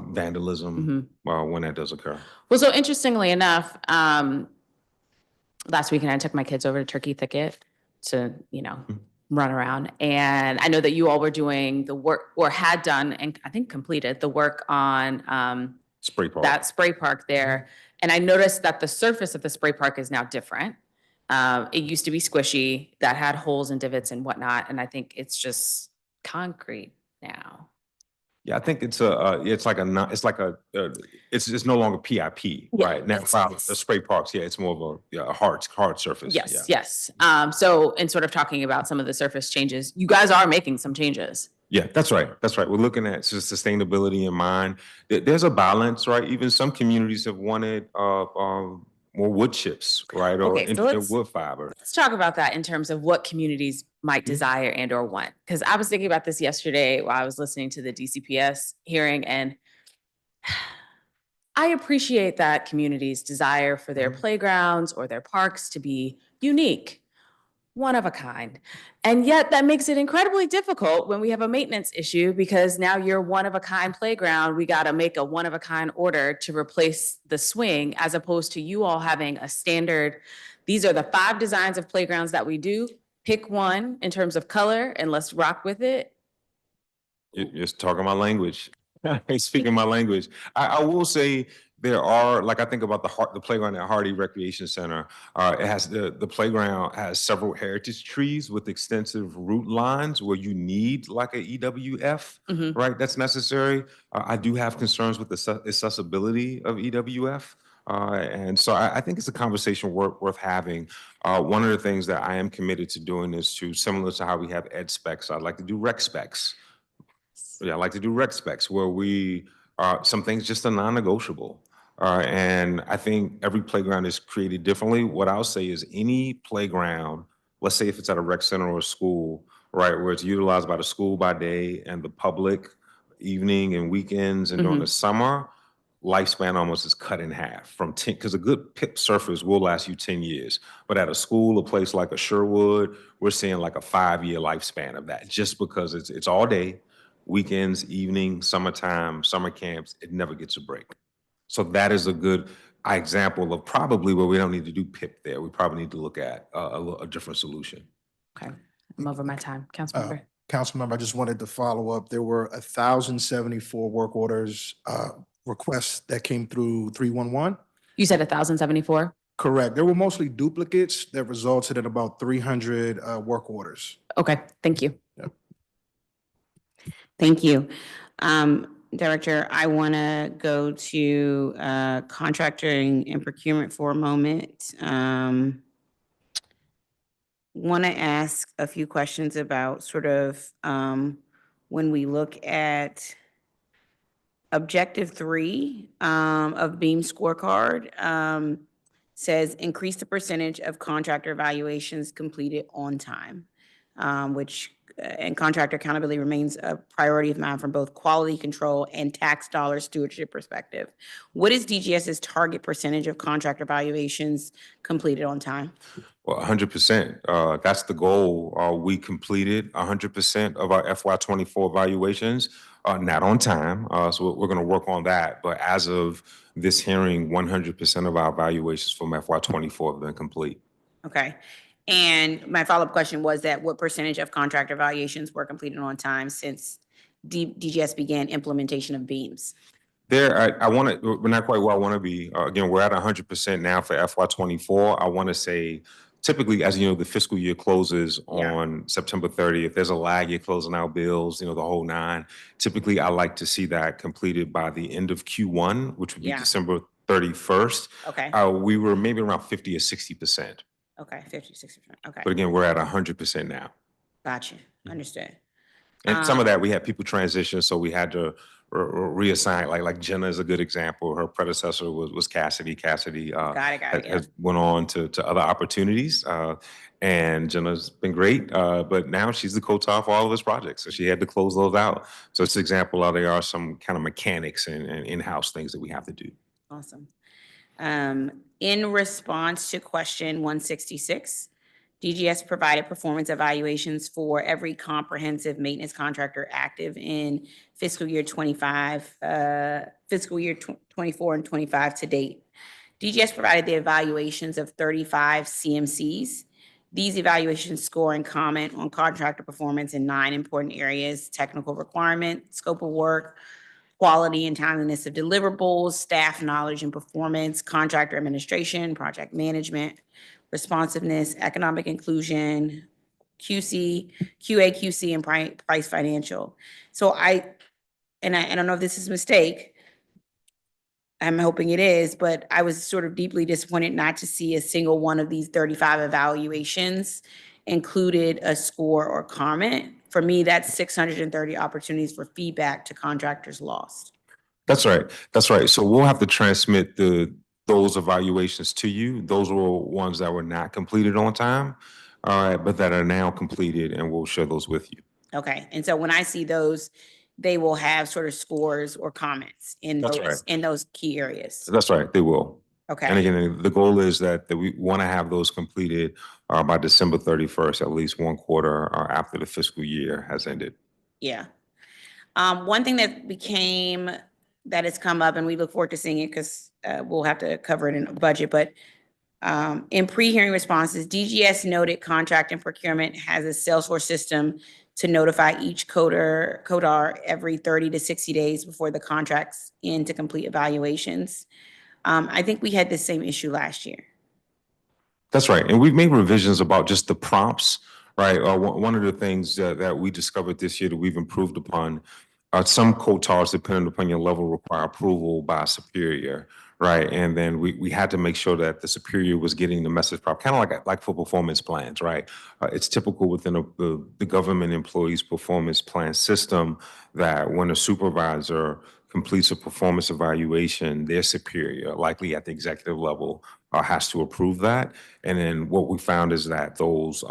vandalism when that does occur. Well, so interestingly enough, last weekend I took my kids over to Turkey Thicket to, run around. And I know that you all were doing the work, or had done, and I think completed the work on Spray park. that spray park there. And I noticed that the surface of the spray park is now different. It used to be squishy, that had holes and divots and whatnot. And I think it's just concrete now. Yeah, I think it's it's no longer PIP, Yeah, right? Now, the spray parks, it's more of a hard surface. Yes, yes. So in sort of talking about some of the surface changes, you guys are making some changes. Yeah, that's right. That's right. We're looking at sustainability in mind. There's a balance, right? Even some communities have wanted more wood chips, right? Or Okay, so wood fiber. Let's talk about that in terms of what communities might desire and or want. Because I was thinking about this yesterday while I was listening to the DCPS hearing, and I appreciate that communities desire for their playgrounds or their parks to be unique, one of a kind. And yet that makes it incredibly difficult when we have a maintenance issue, because now your one of a kind playground, we got to make a one of a kind order to replace the swing, as opposed to you all having a standard. These are the 5 designs of playgrounds that we do. Pick one in terms of color and let's rock with it. You're talking my language. Speaking my language. I will say there are, like, I think about the playground at Hardy Recreation Center. It has the playground has several heritage trees with extensive root lines where you need like a EWF, right? That's necessary. I do have concerns with the accessibility of EWF. And so I think it's a conversation worth having. One of the things that I am committed to doing is similar to how we have ed specs, I'd like to do rec specs. Yeah, I like to do rec specs where some things just are non-negotiable. And I think every playground is created differently. What I'll say is any playground, let's say if it's at a rec center or a school, right, where it's utilized by the school by day and the public evening and weekends and during the summer, lifespan almost is cut in half from 10, because a good PIP surface will last you 10 years. But at a school, a place like a Sherwood, we're seeing like a 5-year lifespan of that, just because it's all day, weekends, evening, summertime, summer camps, it never gets a break. So that is a good example of probably where we don't need to do PIP there. We probably need to look at a different solution. Okay, I'm over my time. Councilmember. Councilmember, I just wanted to follow up. There were 1,074 work orders requests that came through 311. You said 1,074? Correct. There were mostly duplicates that resulted in about 300 work orders. Okay, thank you. Yep. Thank you. Director, I want to go to contracting and procurement for a moment. Want to ask a few questions about sort of when we look at objective 3 of Beam scorecard, says increase the percentage of contractor evaluations completed on time, which and contractor accountability remains a priority of mine from both quality control and tax dollar stewardship perspective. What is DGS's target percentage of contractor evaluations completed on time? Well, 100%. That's the goal. We completed 100% of our FY24 evaluations, not on time. So we're going to work on that. But as of this hearing, 100% of our evaluations from FY24 have been complete. Okay. And my follow-up question was that what percentage of contractor evaluations were completed on time since DGS began implementation of beams? I want to, we're not quite where I want to be. Again, we're at 100% now for FY24. I want to say, typically, as you know, the fiscal year closes on September 30th. There's a lag, you're closing out bills, the whole nine. Typically, I like to see that completed by the end of Q1, which would be December 31st. Okay. We were maybe around 50 or 60%. Okay, 50, 60%. Okay. But again, we're at 100% now. Gotcha. Understood. And some of that, we had people transition, so we had to reassign, like Jenna is a good example. Her predecessor was Cassidy. Cassidy Got it. has went on to other opportunities, and Jenna's been great, but now she's the co-top for all of this projects, so she had to close those out. So it's an example of there are some kind of mechanics and in-house things that we have to do. Awesome. In response to question 166, DGS provided performance evaluations for every comprehensive maintenance contractor active in fiscal year 25, fiscal year 24 and 25 to date. DGS provided the evaluations of 35 CMCs. These evaluations score and comment on contractor performance in 9 important areas: technical requirement, scope of work, quality and timeliness of deliverables, staff knowledge and performance, contractor administration, project management, responsiveness, economic inclusion, QC, QA, QC, and price financial. So I don't know if this is a mistake. I'm hoping it is, but I was sort of deeply disappointed not to see a single one of these 35 evaluations included a score or comment. For me, that's 630 opportunities for feedback to contractors lost. That's right. That's right. So we'll have to transmit those evaluations to you. Those were ones that were not completed on time, but that are now completed, and we'll share those with you. Okay. And so when I see those, they will have sort of scores or comments in those key areas. That's right. They will. Okay. And again, the goal is that we want to have those completed by December 31st, at least one quarter after the fiscal year has ended. Yeah. One thing that has come up, and we look forward to seeing it because we'll have to cover it in a budget, but in pre-hearing responses, DGS noted contract and procurement has a Salesforce system to notify each codar every 30 to 60 days before the contract's end to complete evaluations. I think we had the same issue last year. That's right. And we've made revisions about just the prompts, right? One of the things that we discovered this year that we've improved upon, some COTARs, depending upon your level, require approval by a superior, right? And then we had to make sure that the superior was getting the message proper, kind of like for performance plans, right? It's typical within the government employees' performance plan system that when a supervisor completes a performance evaluation, their superior, likely at the executive level, has to approve that. And then what we found is that those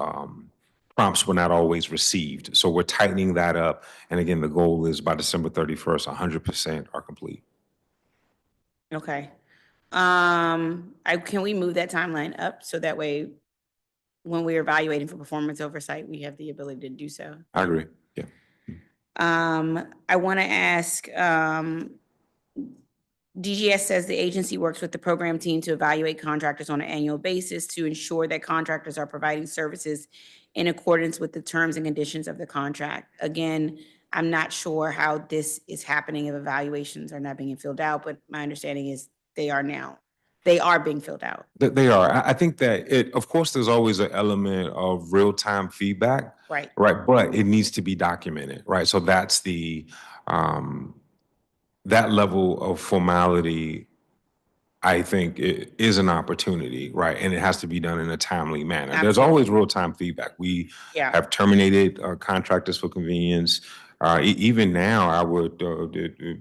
prompts were not always received. So we're tightening that up. And again, the goal is by December 31st, 100% are complete. Okay. Can we move that timeline up so that way when we're evaluating for performance oversight, we have the ability to do so? I agree. Yeah. I want to ask, DGS says the agency works with the program team to evaluate contractors on an annual basis to ensure that contractors are providing services in accordance with the terms and conditions of the contract. Again, I'm not sure how this is happening if evaluations are not being filled out, but my understanding is they are being filled out. They are. I think that of course, there's always an element of real-time feedback. Right. Right. But it needs to be documented. Right. So that's that level of formality, I think, it is an opportunity, right? And it has to be done in a timely manner. Absolutely. There's always real-time feedback. We have terminated contractors for convenience. Even now, I would,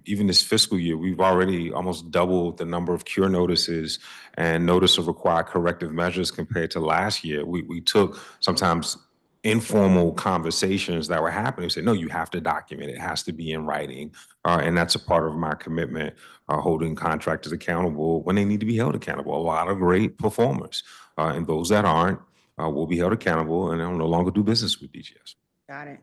even this fiscal year, we've already almost doubled the number of cure notices and notice of required corrective measures compared to last year. We took sometimes informal conversations that were happening. Said, no, you have to document it. It has to be in writing. And that's a part of my commitment, holding contractors accountable when they need to be held accountable. A lot of great performers, and those that aren't will be held accountable and they'll no longer do business with DGS. Got it.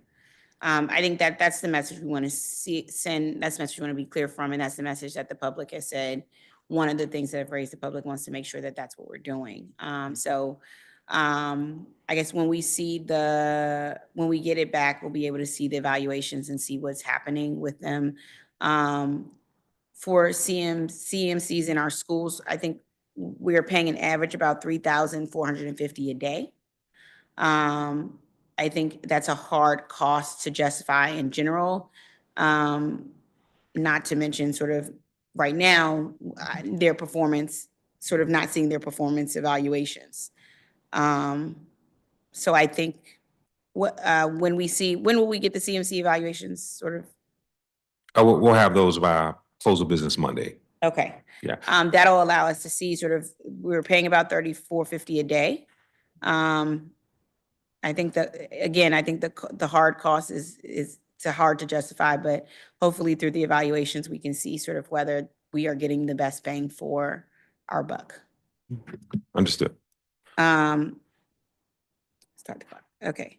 I think that that's the message we want to send. That's the message we want to be clear from, and that's the message that the public has said. One of the things that have raised the public wants to make sure that that's what we're doing. I guess when we get it back, we'll be able to see the evaluations and see what's happening with them. For CMCs in our schools, I think we are paying an average about $3,450 a day. I think that's a hard cost to justify in general. Not to mention sort of right now, their performance, sort of not seeing their performance evaluations. So I think when will we get the CMC evaluations sort of? We'll have those by close of business Monday. Okay. Yeah. That'll allow us to see sort of, we're paying about $3,450 a day. I think that, again, I think the hard cost is hard to justify, but hopefully through the evaluations, we can see sort of whether we are getting the best bang for our buck. Understood. Start the clock. Okay.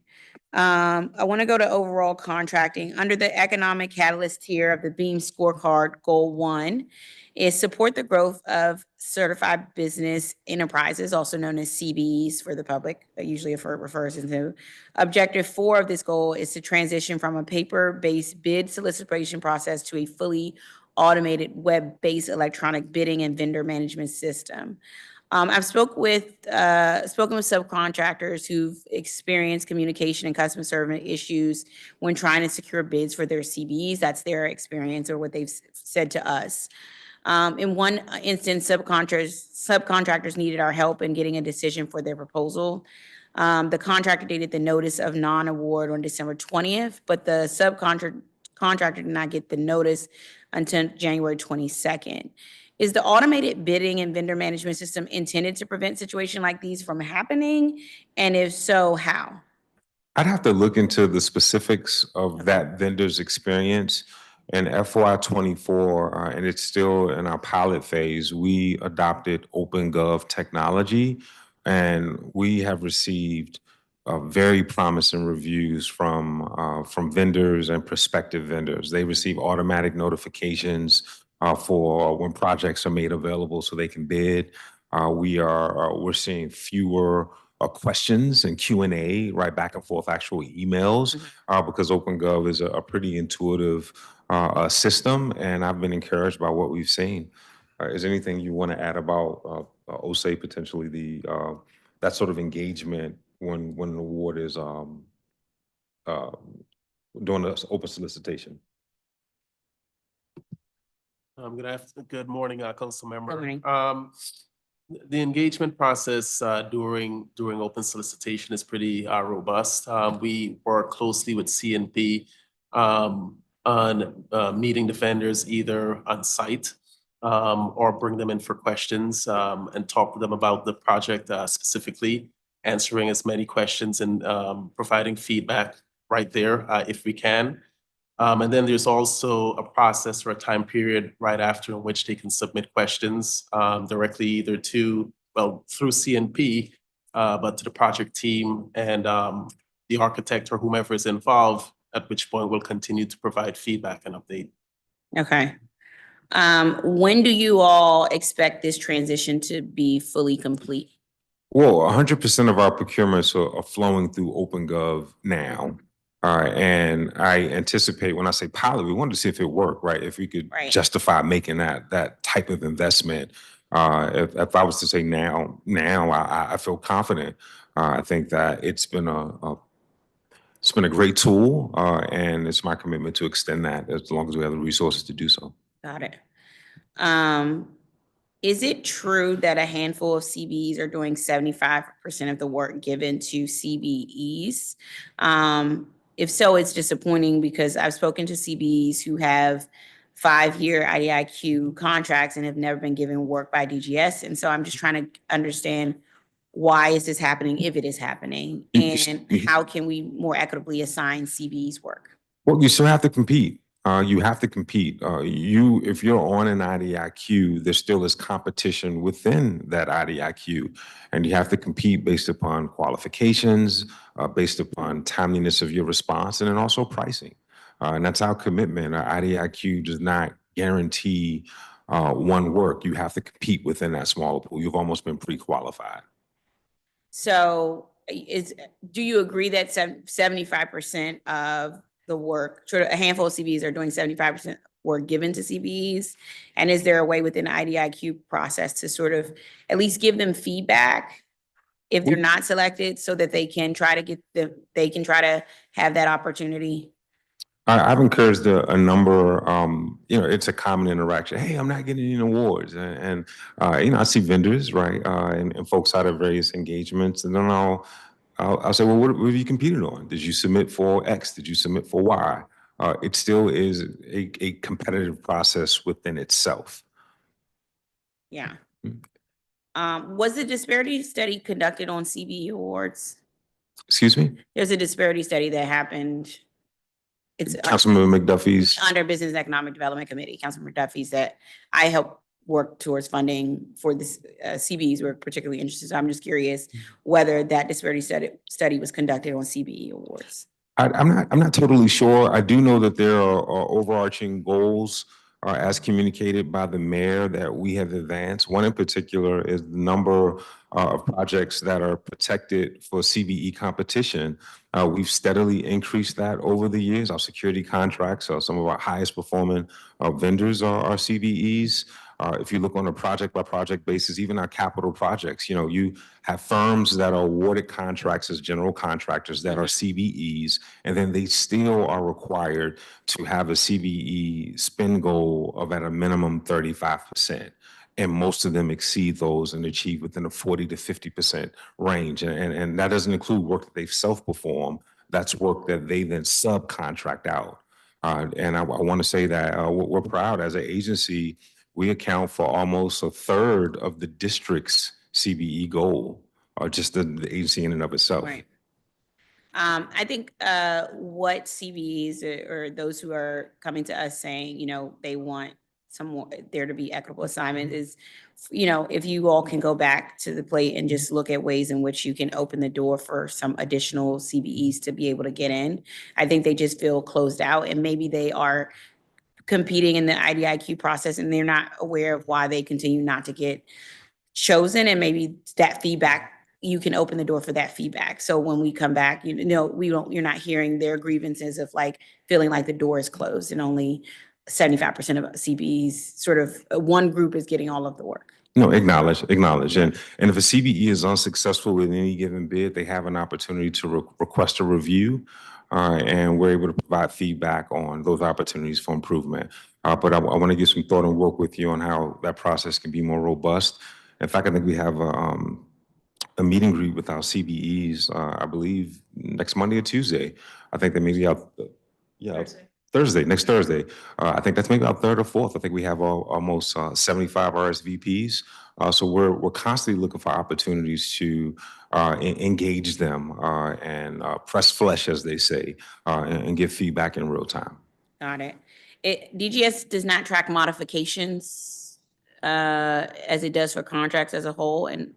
I want to go to overall contracting. Under the economic catalyst tier of the Beam scorecard, goal 1 is support the growth of certified business enterprises, also known as CBEs for the public, usually refers into. Objective 4 of this goal is to transition from a paper-based bid solicitation process to a fully automated web-based electronic bidding and vendor management system. I've spoken with subcontractors who've experienced communication and customer service issues when trying to secure bids for their CBEs. That's their experience or what they've said to us. In one instance, subcontractors needed our help in getting a decision for their proposal. The contractor dated the notice of non-award on December 20th, but the subcontractor did not get the notice until January 22nd. Is the automated bidding and vendor management system intended to prevent situations like these from happening? And if so, how? I'd have to look into the specifics of that vendor's experience. In FY24, and it's still in our pilot phase, we adopted OpenGov technology, and we have received very promising reviews from vendors and prospective vendors. They receive automatic notifications for when projects are made available so they can bid. We're seeing fewer questions and Q&A, right, back and forth, actual emails, because OpenGov is a pretty intuitive system, and I've been encouraged by what we've seen. Is there anything you want to add about OSA, potentially that sort of engagement when an award is doing an open solicitation? Good morning, Councilmember. Good morning. The engagement process during open solicitation is pretty robust. We work closely with CNP on meeting the vendors either on site or bring them in for questions and talk to them about the project specifically, answering as many questions and providing feedback right there if we can. And then there's also a process or a time period right after in which they can submit questions directly either through CNP, but to the project team and the architect or whomever is involved, at which point we'll continue to provide feedback and update. Okay. When do you all expect this transition to be fully complete? Well, 100% of our procurements are flowing through OpenGov now. And I anticipate when I say pilot, we wanted to see if it worked, right? If we could justify making that type of investment. If I was to say now I feel confident. I think that it's been a great tool, and it's my commitment to extend that as long as we have the resources to do so. Got it. Is it true that a handful of CBEs are doing 75% of the work given to CBEs? If so, it's disappointing because I've spoken to CBEs who have 5-year IDIQ contracts and have never been given work by DGS. And so I'm just trying to understand why is this happening if it is happening? Yes. And how can we more equitably assign CBE's work? Well, you still have to compete. You have to compete. If you're on an IDIQ, there still is competition within that IDIQ, and you have to compete based upon qualifications, based upon timeliness of your response, and then also pricing. And that's our commitment. Our IDIQ does not guarantee one work. You have to compete within that smaller pool. You've almost been pre-qualified. So do you agree that 75% of the work, sort of a handful of CBEs are doing 75% work given to CBEs? And is there a way within the IDIQ process to sort of at least give them feedback if they're not selected so that they can try to have that opportunity? I've encouraged a number, it's a common interaction. Hey, I'm not getting any awards. And I see vendors, right, and folks out of various engagements. And then I'll say, well, what have you competed on? Did you submit for X? Did you submit for Y? It still is a competitive process within itself. Yeah. Mm. Was the disparity study conducted on CBE awards? Excuse me? There's a disparity study that happened. It's Councilmember McDuffie's. under Business and Economic Development Committee, Councilmember Duffy's, that I help work towards funding for this. CBEs were particularly interested. So I'm just curious whether that disparity study was conducted on CBE awards. I'm not totally sure. I do know that there are overarching goals as communicated by the mayor that we have advanced. One in particular is the number of projects that are protected for CBE competition. We've steadily increased that over the years. Our security contracts are some of our highest performing vendors are CBEs. If you look on a project by project basis, even our capital projects, you have firms that are awarded contracts as general contractors that are CBEs, and then they still are required to have a CBE spend goal of at a minimum 35%. And most of them exceed those and achieve within a 40 to 50% range. And that doesn't include work that they've self-performed. That's work that they then subcontract out. And I want to say that we're proud as an agency. We account for almost a third of the district's CBE goal, or just the agency in and of itself. Right. I think what CBEs or those who are coming to us saying, they want there to be equitable assignment is, if you all can go back to the plate and just look at ways in which you can open the door for some additional CBEs to be able to get in. I think they just feel closed out, and maybe they are competing in the IDIQ process and they're not aware of why they continue not to get chosen. And maybe that feedback, you can open the door for that feedback. So when we come back, you're not hearing their grievances of feeling like the door is closed and only 75% of CBEs, sort of one group is getting all of the work. No, acknowledge. And if a CBE is unsuccessful with any given bid, they have an opportunity to request a review, and we're able to provide feedback on those opportunities for improvement. But I want to give some thought and work with you on how that process can be more robust. In fact, I think we have a meet and greet with our CBEs, I believe next Monday or Tuesday. I think they may be out, next Thursday. I think that's maybe our third or fourth. I think we have almost 75 RSVPs. So we're constantly looking for opportunities to engage them and press flesh, as they say, and give feedback in real time. Got it. DGS does not track modifications as it does for contracts as a whole. And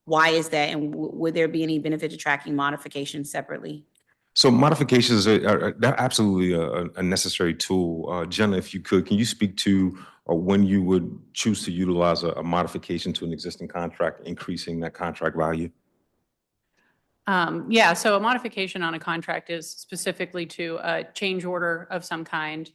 why is that? And would there be any benefit to tracking modifications separately? So modifications are absolutely a necessary tool. Jenna, if you could, can you speak to when you would choose to utilize a modification to an existing contract, increasing that contract value? So a modification on a contract is specifically to a change order of some kind.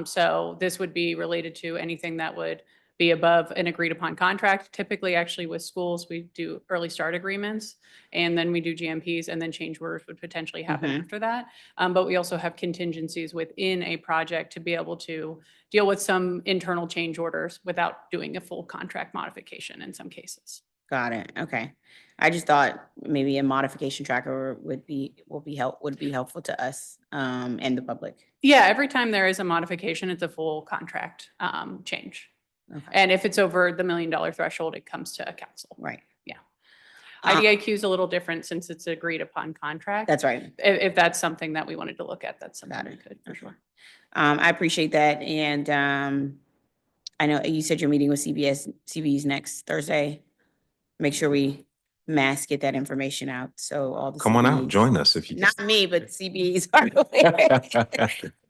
So this would be related to anything that would be above an agreed upon contract. Typically, actually with schools, we do early start agreements, and then we do GMPs, and then change orders would potentially happen after that. But we also have contingencies within a project to be able to deal with some internal change orders without doing a full contract modification in some cases. Got it. Okay. I just thought maybe a modification tracker would be helpful to us and the public. Yeah, every time there is a modification, it's a full contract change. Okay. And if it's over the $1 million threshold, it comes to a council. Right. Yeah. Uh, IDIQ is a little different since it's agreed upon contract. That's right. If that's something that we wanted to look at, that's something Got we it. could, for sure. I appreciate that. And I know you said you're meeting with CBEs next Thursday. Make sure we get that information out. So all the Come on out, CBEs join us if you Not me, but CBEs are aware.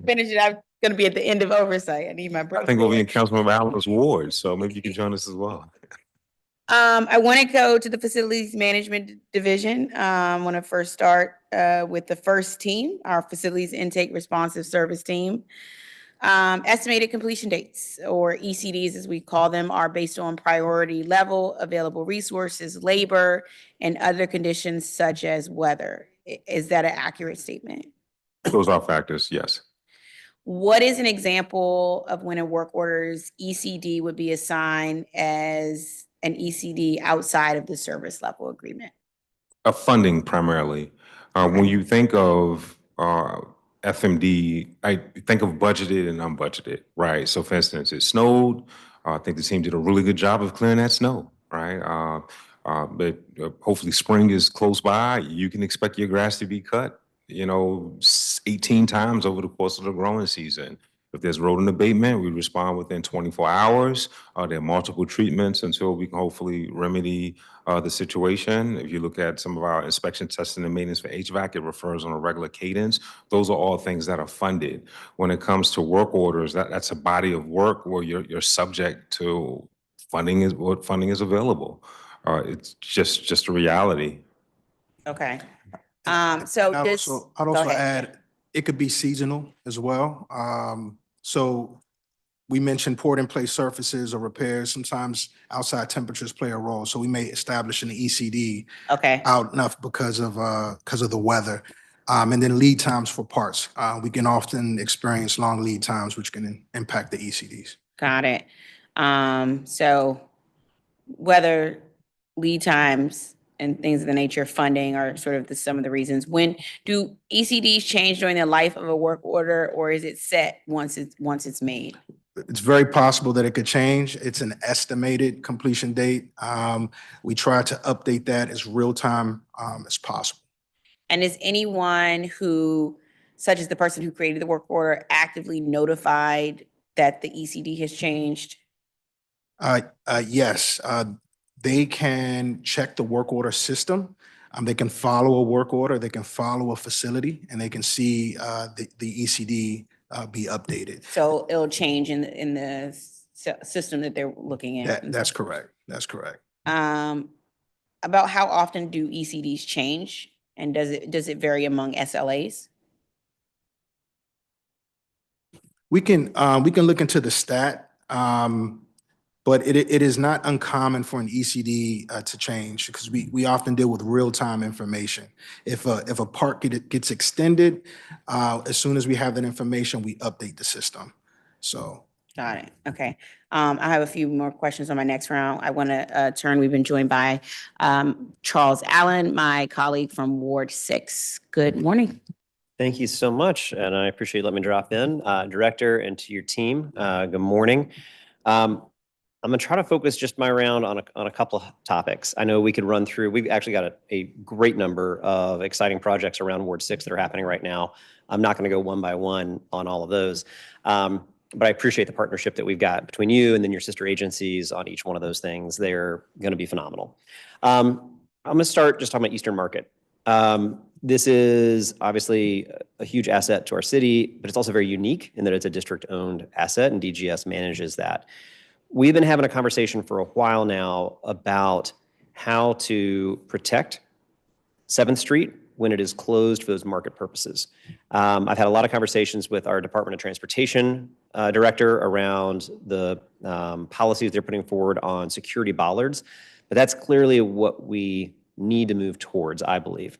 Finish it. I'm gonna be at the end of oversight. I need my I break. think we'll be in Councilmember Allen's ward, so maybe you can join us as well. I want to go to the Facilities Management Division. Want to first start with the first team, our Facilities Intake Responsive Service Team. Estimated completion dates, or ECDs as we call them, are based on priority level, available resources, labor, and other conditions such as weather. Is that an accurate statement? Those are factors, yes. What is an example of when a work order's ECD would be assigned as an ECD outside of the service level agreement? Funding primarily. When you think of FMD, I think of budgeted and unbudgeted, right? So for instance, it snowed. I think the team did a really good job of clearing that snow, right? But hopefully spring is close by. You can expect your grass to be cut, 18 times over the course of the growing season. If there's rodent abatement, we respond within 24 hours. There are multiple treatments until we can hopefully remedy the situation. If you look at some of our inspection, testing, and maintenance for HVAC, it refers on a regular cadence. Those are all things that are funded. When it comes to work orders, that's a body of work where you're subject to funding is what funding is available. It's just a reality. Okay. So I'd this. I'd go also ahead. add, it could be seasonal as well. So we mentioned poured in place surfaces or repairs. Sometimes outside temperatures play a role. So we may establish an ECD Okay. out enough because of the weather. And then lead times for parts. We can often experience long lead times, which can impact the ECDs. Got it. So whether lead times and things of the nature of funding are sort of some of the reasons. When do ECDs change during the life of a work order, or is it set once it's made? It's very possible that it could change. It's an estimated completion date. We try to update that as real time as possible. And is anyone who, such as the person who created the work order, actively notified that the ECD has changed? Yes, they can check the work order system. They can follow a work order, they can follow a facility, and they can see the ECD be updated. So it'll change in the system that they're looking at? That's correct. That's correct. About how often do ECDs change? And does it vary among SLAs? We can look into the stat, but it is not uncommon for an ECD to change because we often deal with real-time information. If a part gets extended, as soon as we have that information, we update the system. So. Got it. Okay. I have a few more questions on my next round. I want to turn, we've been joined by Charles Allen, my colleague from Ward 6. Good morning. Thank you so much, and I appreciate you letting me drop in. Director, and to your team, good morning. I'm gonna try to focus just my round on a couple of topics. I know we could run through, we've actually got a great number of exciting projects around Ward 6 that are happening right now. I'm not gonna go one by one on all of those. But I appreciate the partnership that we've got between you and then your sister agencies on each one of those things. They're gonna be phenomenal. I'm gonna start just talking about Eastern Market. This is obviously a huge asset to our city, but it's also very unique in that it's a district-owned asset and DGS manages that. We've been having a conversation for a while now about how to protect 7th Street when it is closed for those market purposes. I've had a lot of conversations with our Department of Transportation director around the policies they're putting forward on security bollards, but that's clearly what we need to move towards, I believe.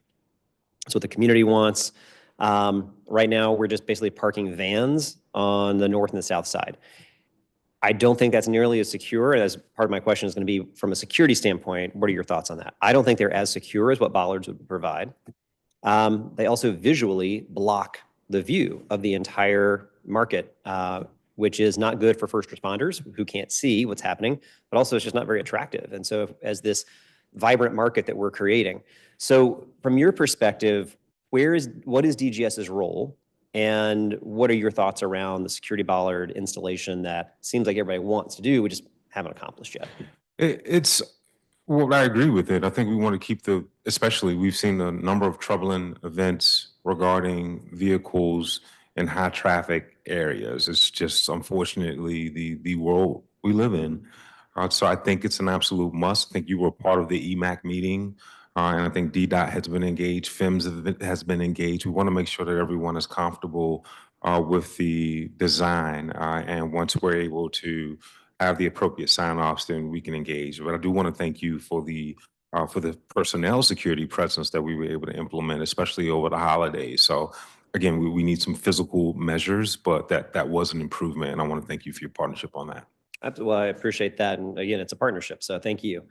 That's what the community wants. Right now, we're just basically parking vans on the north and the south side. I don't think that's nearly as secure. As part of my question is going to be from a security standpoint, what are your thoughts on that? I don't think they're as secure as what bollards would provide. They also visually block the view of the entire market which is not good for first responders who can't see what's happening, but also it's just not very attractive. And so as this vibrant market that we're creating. So from your perspective, what is DGS's role? And what are your thoughts around the security bollard installation that seems like everybody wants to do, we just haven't accomplished yet? Well, I agree with it. I think we want to keep especially we've seen a number of troubling events regarding vehicles in high traffic areas. It's just unfortunately the world we live in. So I think it's an absolute must. I think you were part of the EMAC meeting, and I think DDOT has been engaged, FIMS has been engaged. We want to make sure that everyone is comfortable with the design, and once we're able to have the appropriate sign-offs, then we can engage. But I do want to thank you for the personnel security presence that we were able to implement, especially over the holidays. So again, we need some physical measures, but that was an improvement, and I want to thank you for your partnership on that. Well, I appreciate that. And again, it's a partnership, so thank you.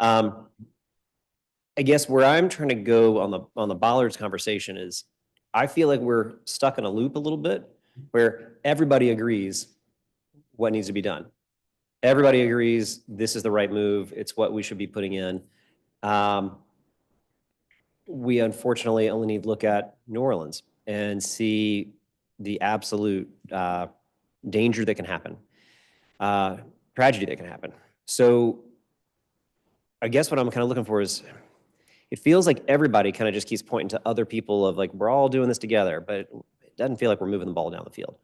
I guess where I'm trying to go on the bollards conversation is I feel like we're stuck in a loop a little bit where everybody agrees what needs to be done. Everybody agrees this is the right move. It's what we should be putting in. We unfortunately only need to look at New Orleans and see the absolute danger that can happen, tragedy that can happen. So I guess what I'm kind of looking for is, it feels like everybody kind of just keeps pointing to other people of like, we're all doing this together, but it doesn't feel like we're moving the ball down the field.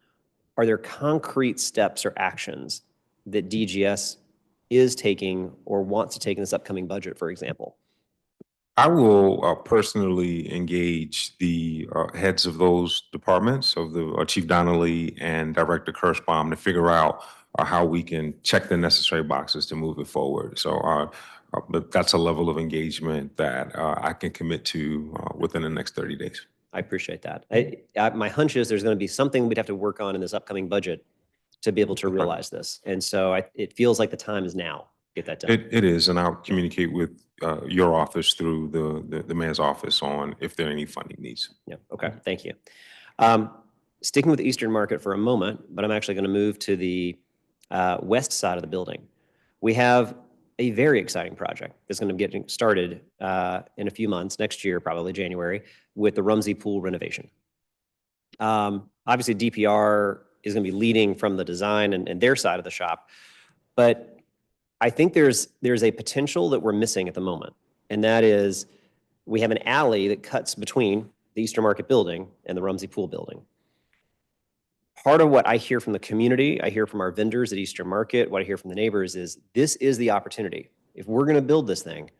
Are there concrete steps or actions that DGS is taking or wants to take in this upcoming budget, for example? I will personally engage the heads of those departments, of the Chief Donnelly and Director Kirschbaum, to figure out how we can check the necessary boxes to move it forward. So but that's a level of engagement that I can commit to within the next 30 days. I appreciate that. My hunch is there's going to be something we'd have to work on in this upcoming budget to be able to realize this. And so it feels like the time is now to get that done. It is, and I'll communicate with your office through the mayor's office on if there are any funding needs. Yeah, okay, thank you. Sticking with the Eastern Market for a moment, but I'm actually going to move to the west side of the building. We have a very exciting project that's going to be getting started in a few months, next year, probably January, with the Rumsey Pool renovation. Obviously, DPR is going to be leading from the design and their side of the shop, but I think there's a potential that we're missing at the moment, and that is we have an alley that cuts between the Eastern Market building and the Rumsey Pool building. Part of what I hear from the community, I hear from our vendors at Eastern Market, what I hear from the neighbors is this is the opportunity. If we're going to build this thing,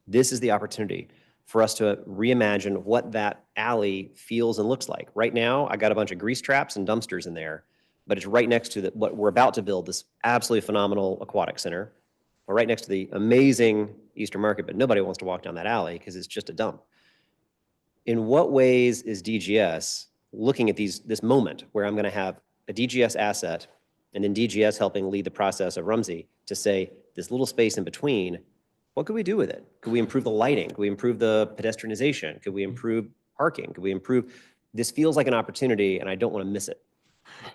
this is the opportunity for us to reimagine what that alley feels and looks like. Right now, I got a bunch of grease traps and dumpsters in there, but it's right next to what we're about to build, this absolutely phenomenal aquatic center. We're right next to the amazing Eastern Market, but nobody wants to walk down that alley because it's just a dump. In what ways is DGS looking at this moment where I'm going to have a DGS asset and then DGS helping lead the process of Rumsey to say this little space in between, what could we do with it? Could we improve the lighting? Could we improve the pedestrianization? Could we improve parking? Could we improve? This feels like an opportunity and I don't want to miss it.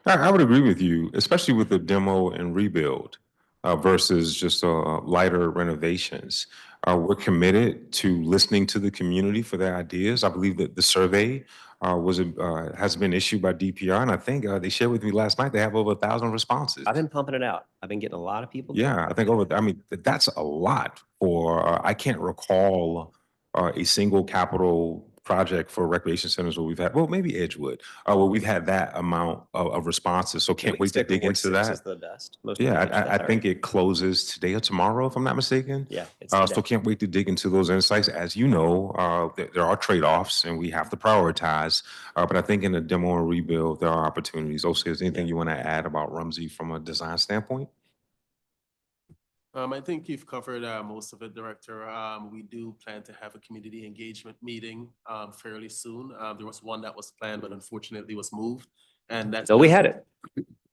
I would agree with you, especially with the demo and rebuild versus just lighter renovations. We're committed to listening to the community for their ideas. I believe that the survey has been issued by DPR, and I think they shared with me last night they have over 1,000 responses. I've been pumping it out. I've been getting a lot of people. Yeah, I think that's a lot for, I can't recall a single capital project for recreation centers where we've had, well, maybe Edgewood, where we've had that amount of responses. So can't wait to dig into that. Is the best. Yeah, I think it closes today or tomorrow, if I'm not mistaken. Yeah. So can't wait to dig into those insights. As you know, there are trade-offs and we have to prioritize. But I think in the demo and rebuild, there are opportunities. Also, is anything you want to add about Rumsey from a design standpoint? I think you've covered most of it, Director. We do plan to have a community engagement meeting fairly soon. There was one that was planned, but unfortunately was moved. And that's— So we had it.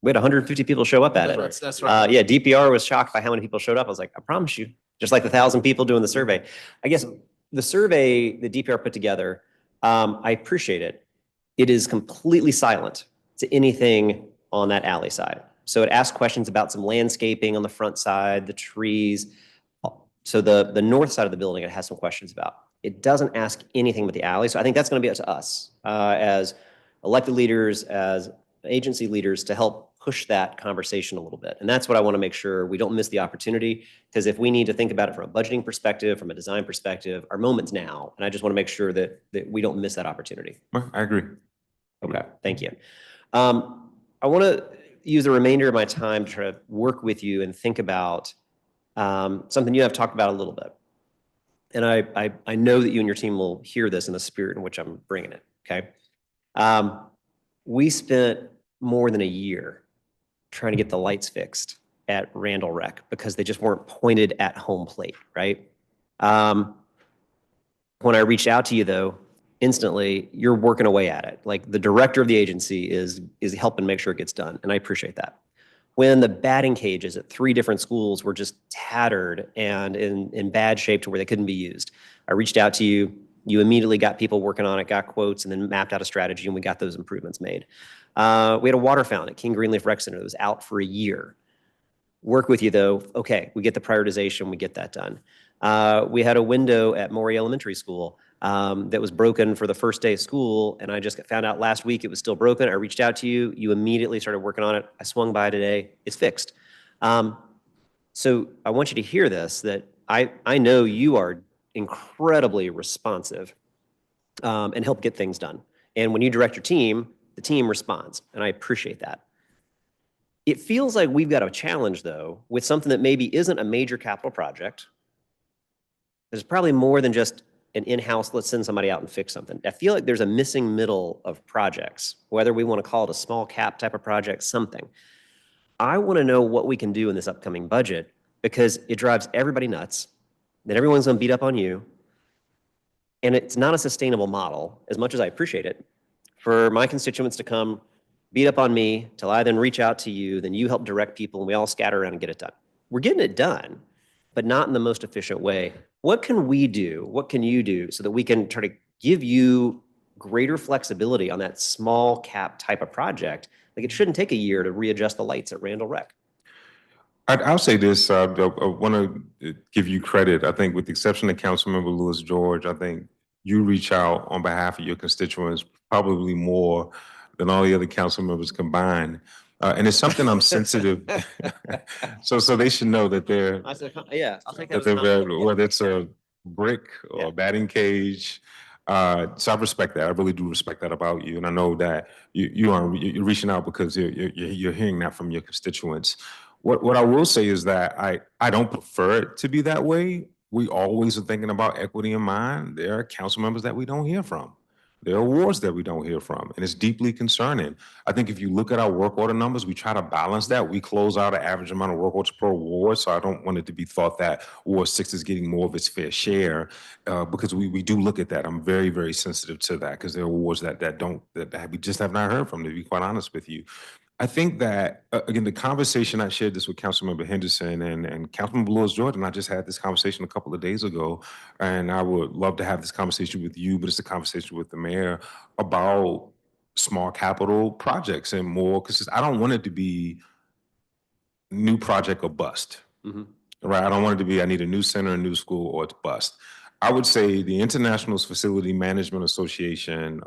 We had 150 people show up at it. That's right. Yeah, DPR was shocked by how many people showed up. I was like, I promise you, just like the 1,000 people doing the survey. I guess the survey that DPR put together, I appreciate it. It is completely silent to anything on that alley side. So it asks questions about some landscaping on the front side, the trees. So the north side of the building, it has some questions about. It doesn't ask anything about the alley. So I think that's going to be up to us as elected leaders, as agency leaders, to help push that conversation a little bit. And that's what I want to make sure we don't miss the opportunity, because if we need to think about it from a budgeting perspective, from a design perspective, our moment's now. And I just want to make sure that we don't miss that opportunity. Well, I agree. Okay, thank you. I want to use the remainder of my time to try to work with you and think about something you have talked about a little bit. And I know that you and your team will hear this in the spirit in which I'm bringing it, okay? We spent more than a year trying to get the lights fixed at Randall Rec because they just weren't pointed at home plate, right? When I reached out to you, though, instantly, you're working away at it. Like, the director of the agency is helping make sure it gets done, and I appreciate that. When the batting cages at 3 different schools were just tattered and in bad shape to where they couldn't be used, I reached out to you. You immediately got people working on it, got quotes, and then mapped out a strategy, and we got those improvements made. We had a water fountain at King Greenleaf Rec Center that was out for a year. Work with you, though. Okay, we get the prioritization, we get that done. We had a window at Maury Elementary School that was broken for the first day of school, and I just found out last week it was still broken. I reached out to you. You immediately started working on it. I swung by today. It's fixed. So I want you to hear this, that I know you are incredibly responsive and help get things done. And when you direct your team, the team responds, and I appreciate that. It feels like we've got a challenge, though, with something that maybe isn't a major capital project. There's probably more than just an in-house, let's send somebody out and fix something. I feel like there's a missing middle of projects, whether we want to call it a small cap type of project, something. I want to know what we can do in this upcoming budget, because it drives everybody nuts. Then everyone's going to beat up on you. And it's not a sustainable model, as much as I appreciate it, for my constituents to come beat up on me till I then reach out to you, then you help direct people, and we all scatter around and get it done. We're getting it done, but not in the most efficient way. What can we do? What can you do so that we can try to give you greater flexibility on that small cap type of project? Like, it shouldn't take a year to readjust the lights at Randall Rec. I'll say this, I want to give you credit. I think, with the exception of Councilmember Lewis George, I think you reach out on behalf of your constituents probably more than all the other council members combined. And it's something I'm sensitive. So they should know that they're, Yeah, I'll take that. that they're, whether it's a brick or a batting cage. So I respect that. I really do respect that about you. And I know that you're reaching out because you're hearing that from your constituents. What I will say is that I don't prefer it to be that way. We always are thinking about equity in mind. There are council members that we don't hear from. There are wards that we don't hear from, and it's deeply concerning. I think if you look at our work order numbers, we try to balance that. We close out an average amount of work orders per ward, so I don't want it to be thought that Ward 6 is getting more of its fair share, because we do look at that. I'm very, very sensitive to that, because there are wards that we just have not heard from, to be quite honest with you. I think that, again, the conversation, I shared this with Councilmember Henderson and Councilmember Lewis George, and I just had this conversation a couple of days ago, and I would love to have this conversation with you, but it's a conversation with the mayor about small capital projects and more, because I don't want it to be new project or bust, right? I don't want it to be, I need a new center, a new school, or it's bust. I would say the International Facility Management Association,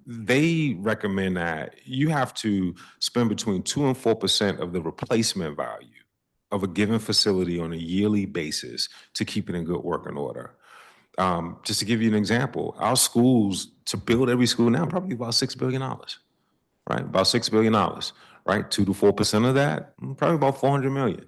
they recommend that you have to spend between 2% and 4% of the replacement value of a given facility on a yearly basis to keep it in good working order. Just to give you an example, our schools, to build every school now, probably about $6 billion, right? About $6 billion, right? 2 to 4% of that, probably about $400 million.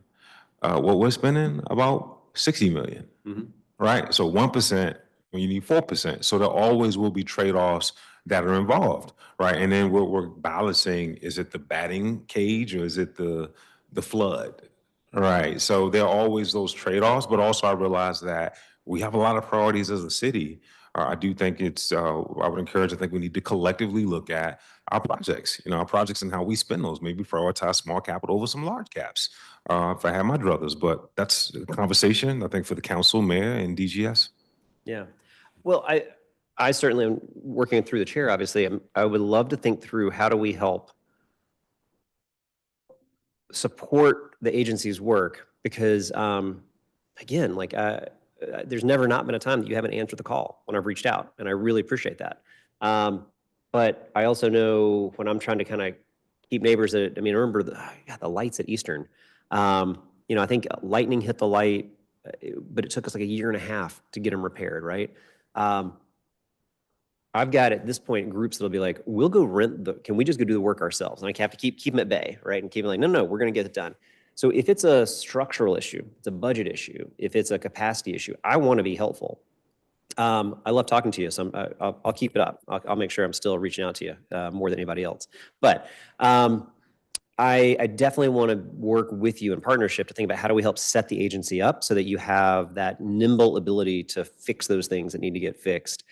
What we're spending, about $60 million. Right? So 1%, when you need 4%. So there always will be trade-offs that are involved, right? And then we're balancing, is it the batting cage or is it the flood, right? So there are always those trade-offs, but also I realize that we have a lot of priorities as a city. I do think it's, I would encourage, I think we need to collectively look at our projects, our projects and how we spend those, maybe prioritize small capital over some large caps, if I had my druthers. But that's a conversation, I think, for the council, mayor, and DGS. Yeah. Well, I certainly am working through the chair, obviously. I would love to think through, how do we help support the agency's work because, again, there's never not been a time that you haven't answered the call when I've reached out, and I really appreciate that. But I also know when I'm trying to kind of keep neighbors that, I mean, I remember the lights at Eastern. I think lightning hit the light, but it took us like a year and a half to get them repaired, right? I've got at this point groups that'll be like, we'll go can we just go do the work ourselves? And I have to keep them at bay, right? And keep them like, no, we're going to get it done. So if it's a structural issue, it's a budget issue, if it's a capacity issue, I want to be helpful. I love talking to you, so I'll keep it up. I'll make sure I'm still reaching out to you more than anybody else. But I definitely want to work with you in partnership to think about how do we help set the agency up so that you have that nimble ability to fix those things that need to get fixed.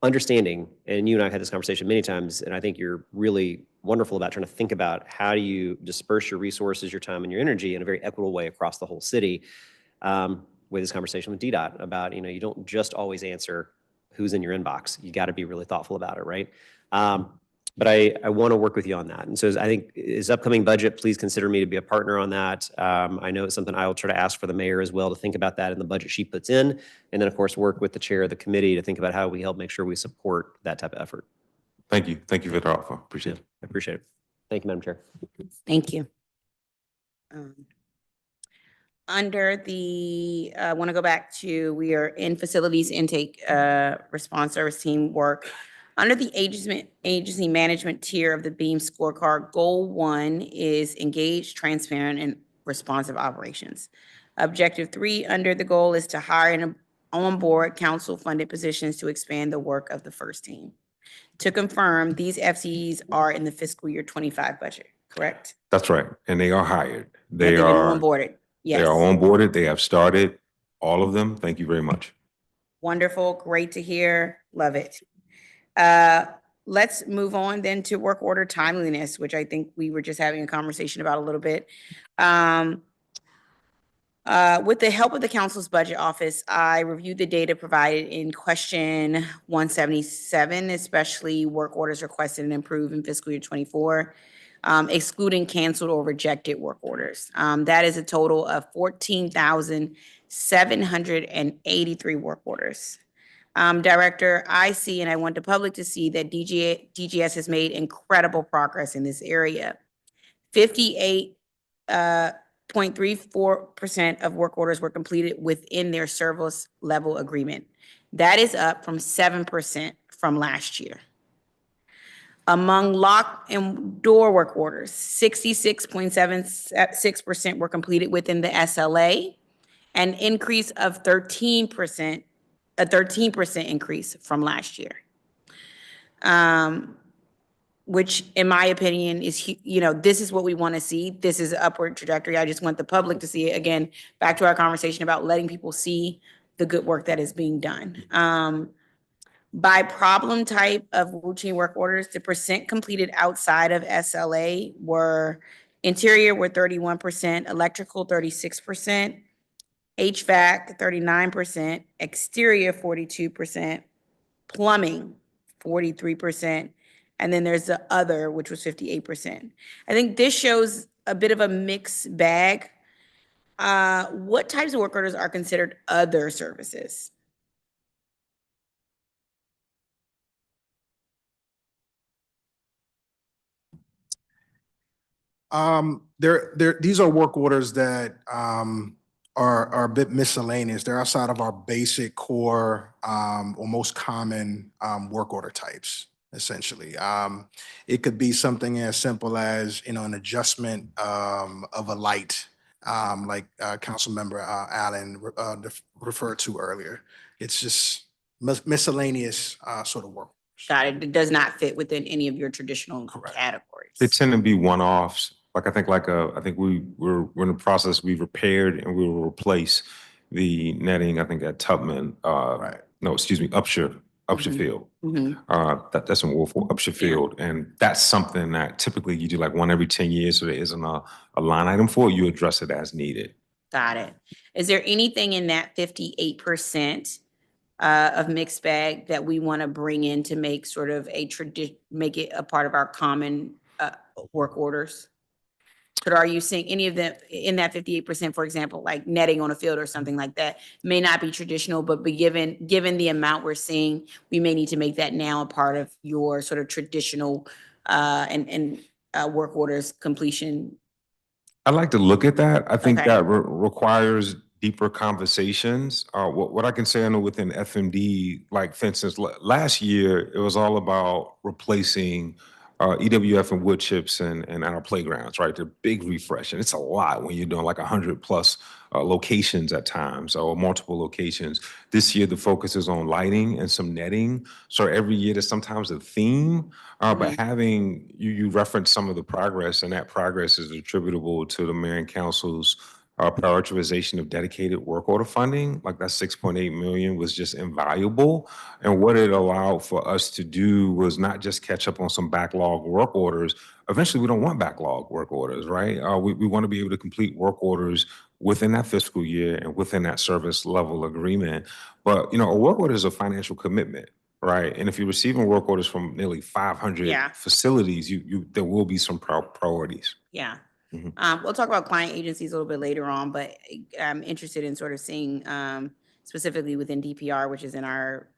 Understanding, and you and I have had this conversation many times, and I think you're really wonderful about trying to think about how do you disperse your resources, your time, and your energy in a very equitable way across the whole city. With this conversation with DDOT about, you don't just always answer who's in your inbox. You got to be really thoughtful about it, right? But I want to work with you on that. And so I think his upcoming budget, please consider me to be a partner on that. I know it's something I will try to ask for the mayor as well to think about that in the budget she puts in. And then, of course, work with the chair of the committee to think about how we help make sure we support that type of effort. Thank you. Thank you for the offer. Appreciate it. I appreciate it. Thank you, Madam Chair. Thank you. Under the, I want to go back to, we are in facilities intake response service team work. Under the agency management tier of the BEAM scorecard, goal 1 is engaged, transparent, and responsive operations. Objective 3 under the goal is to hire and onboard council-funded positions to expand the work of the first team. To confirm, these FCEs are in the fiscal year 25 budget, correct? That's right. And they are hired. They They've been are onboarded. They Yes. are onboarded. They have started, all of them. Thank you very much. Wonderful. Great to hear. Love it. Let's move on then to work order timeliness, which I think we were just having a conversation about a little bit. With the help of the council's budget office, I reviewed the data provided in question 177, especially work orders requested and approved in fiscal year 24, excluding canceled or rejected work orders. That is a total of 14,783 work orders. Director, I see, and I want the public to see that DGS has made incredible progress in this area. 58.34% of work orders were completed within their service level agreement. That is up from 7% from last year. Among lock and door work orders, 66.76% were completed within the SLA, an increase of 13%, a 13% increase from last year. Which in my opinion is, this is what we want to see. This is an upward trajectory. I just want the public to see it. Again, back to our conversation about letting people see the good work that is being done. By problem type of routine work orders, the percent completed outside of SLA were interior were 31%, electrical 36%, HVAC 39%, exterior 42%, plumbing 43%, and then there's the other, which was 58%. I think this shows a bit of a mixed bag. What types of work orders are considered other services? These are work orders that are a bit miscellaneous. They're outside of our basic core or most common work order types, essentially. It could be something as simple as, an adjustment of a light, like Councilmember Allen referred to earlier. It's just miscellane's sort of work. Got it. It does not fit within any of your traditional Correct. categories. They tend to be one-offs. I think we're in the process, we've repaired and we will replace the netting, I think at Tubman, Right. no, excuse me, Upshur Field. Mhm. That's in Wolf, Upshur Field. And that's something that typically you do like one every 10 years. So there isn't a line item for it. You address it as needed. Got it. Is there anything in that 58% of mixed bag that we want to bring in to make sort of make it a part of our common work orders? But are you seeing any of them in that 58%, for example, like netting on a field or something like that, may not be traditional, but given the amount we're seeing, we may need to make that now a part of your sort of traditional and work orders completion. I'd like to look at that. I think Okay. that requires deeper conversations. What I can say, I know within FMD, like for instance, last year, it was all about replacing EWF and wood chips and our playgrounds, right? The big refresh. And it's a lot when you're doing like 100+ locations at times or multiple locations. This year, the focus is on lighting and some netting. So every year, there's sometimes a theme. But having, you referenced some of the progress, and that progress is attributable to the mayor and council's prioritization of dedicated work order funding. Like that 6.8 million was just invaluable. And what it allowed for us to do was not just catch up on some backlog work orders. Eventually, we don't want backlog work orders, right? We want to be able to complete work orders within that fiscal year and within that service level agreement. But, a work order is a financial commitment. Right. And if you're receiving work orders from nearly 500 Yeah. facilities, there will be some priorities. Yeah. Mhm. We'll talk about client agencies a little bit later on, but I'm interested in sort of seeing specifically within DPR, which is in our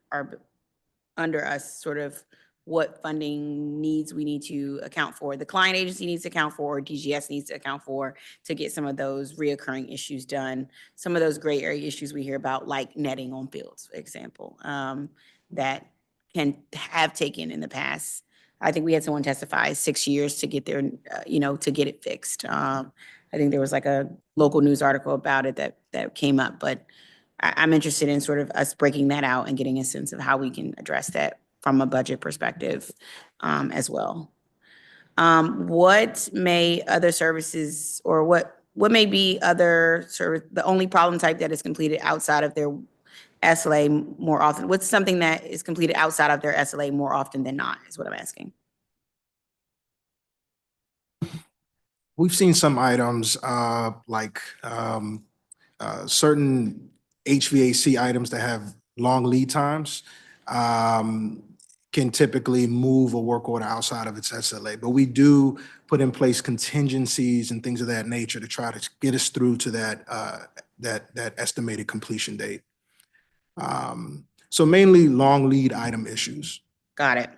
under us, sort of what funding needs we need to account for. The client agency needs to account for, or DGS needs to account for, to get some of those reoccurring issues done. Some of those gray area issues we hear about, like netting on fields, for example, that can have taken in the past. I think we had someone testify 6 years to get their, to get it fixed. I think there was like a local news article about it that came up, but I'm interested in sort of us breaking that out and getting a sense of how we can address that from a budget perspective as well. What may other services, or what may be other service, the only problem type that is completed outside of their SLA more often? What's something that is completed outside of their SLA more often than not, is what I'm asking. We've seen some items like certain HVAC items that have long lead times can typically move a work order outside of its SLA. But we do put in place contingencies and things of that nature to try to get us through to that estimated completion date. So mainly long lead item issues. Got it.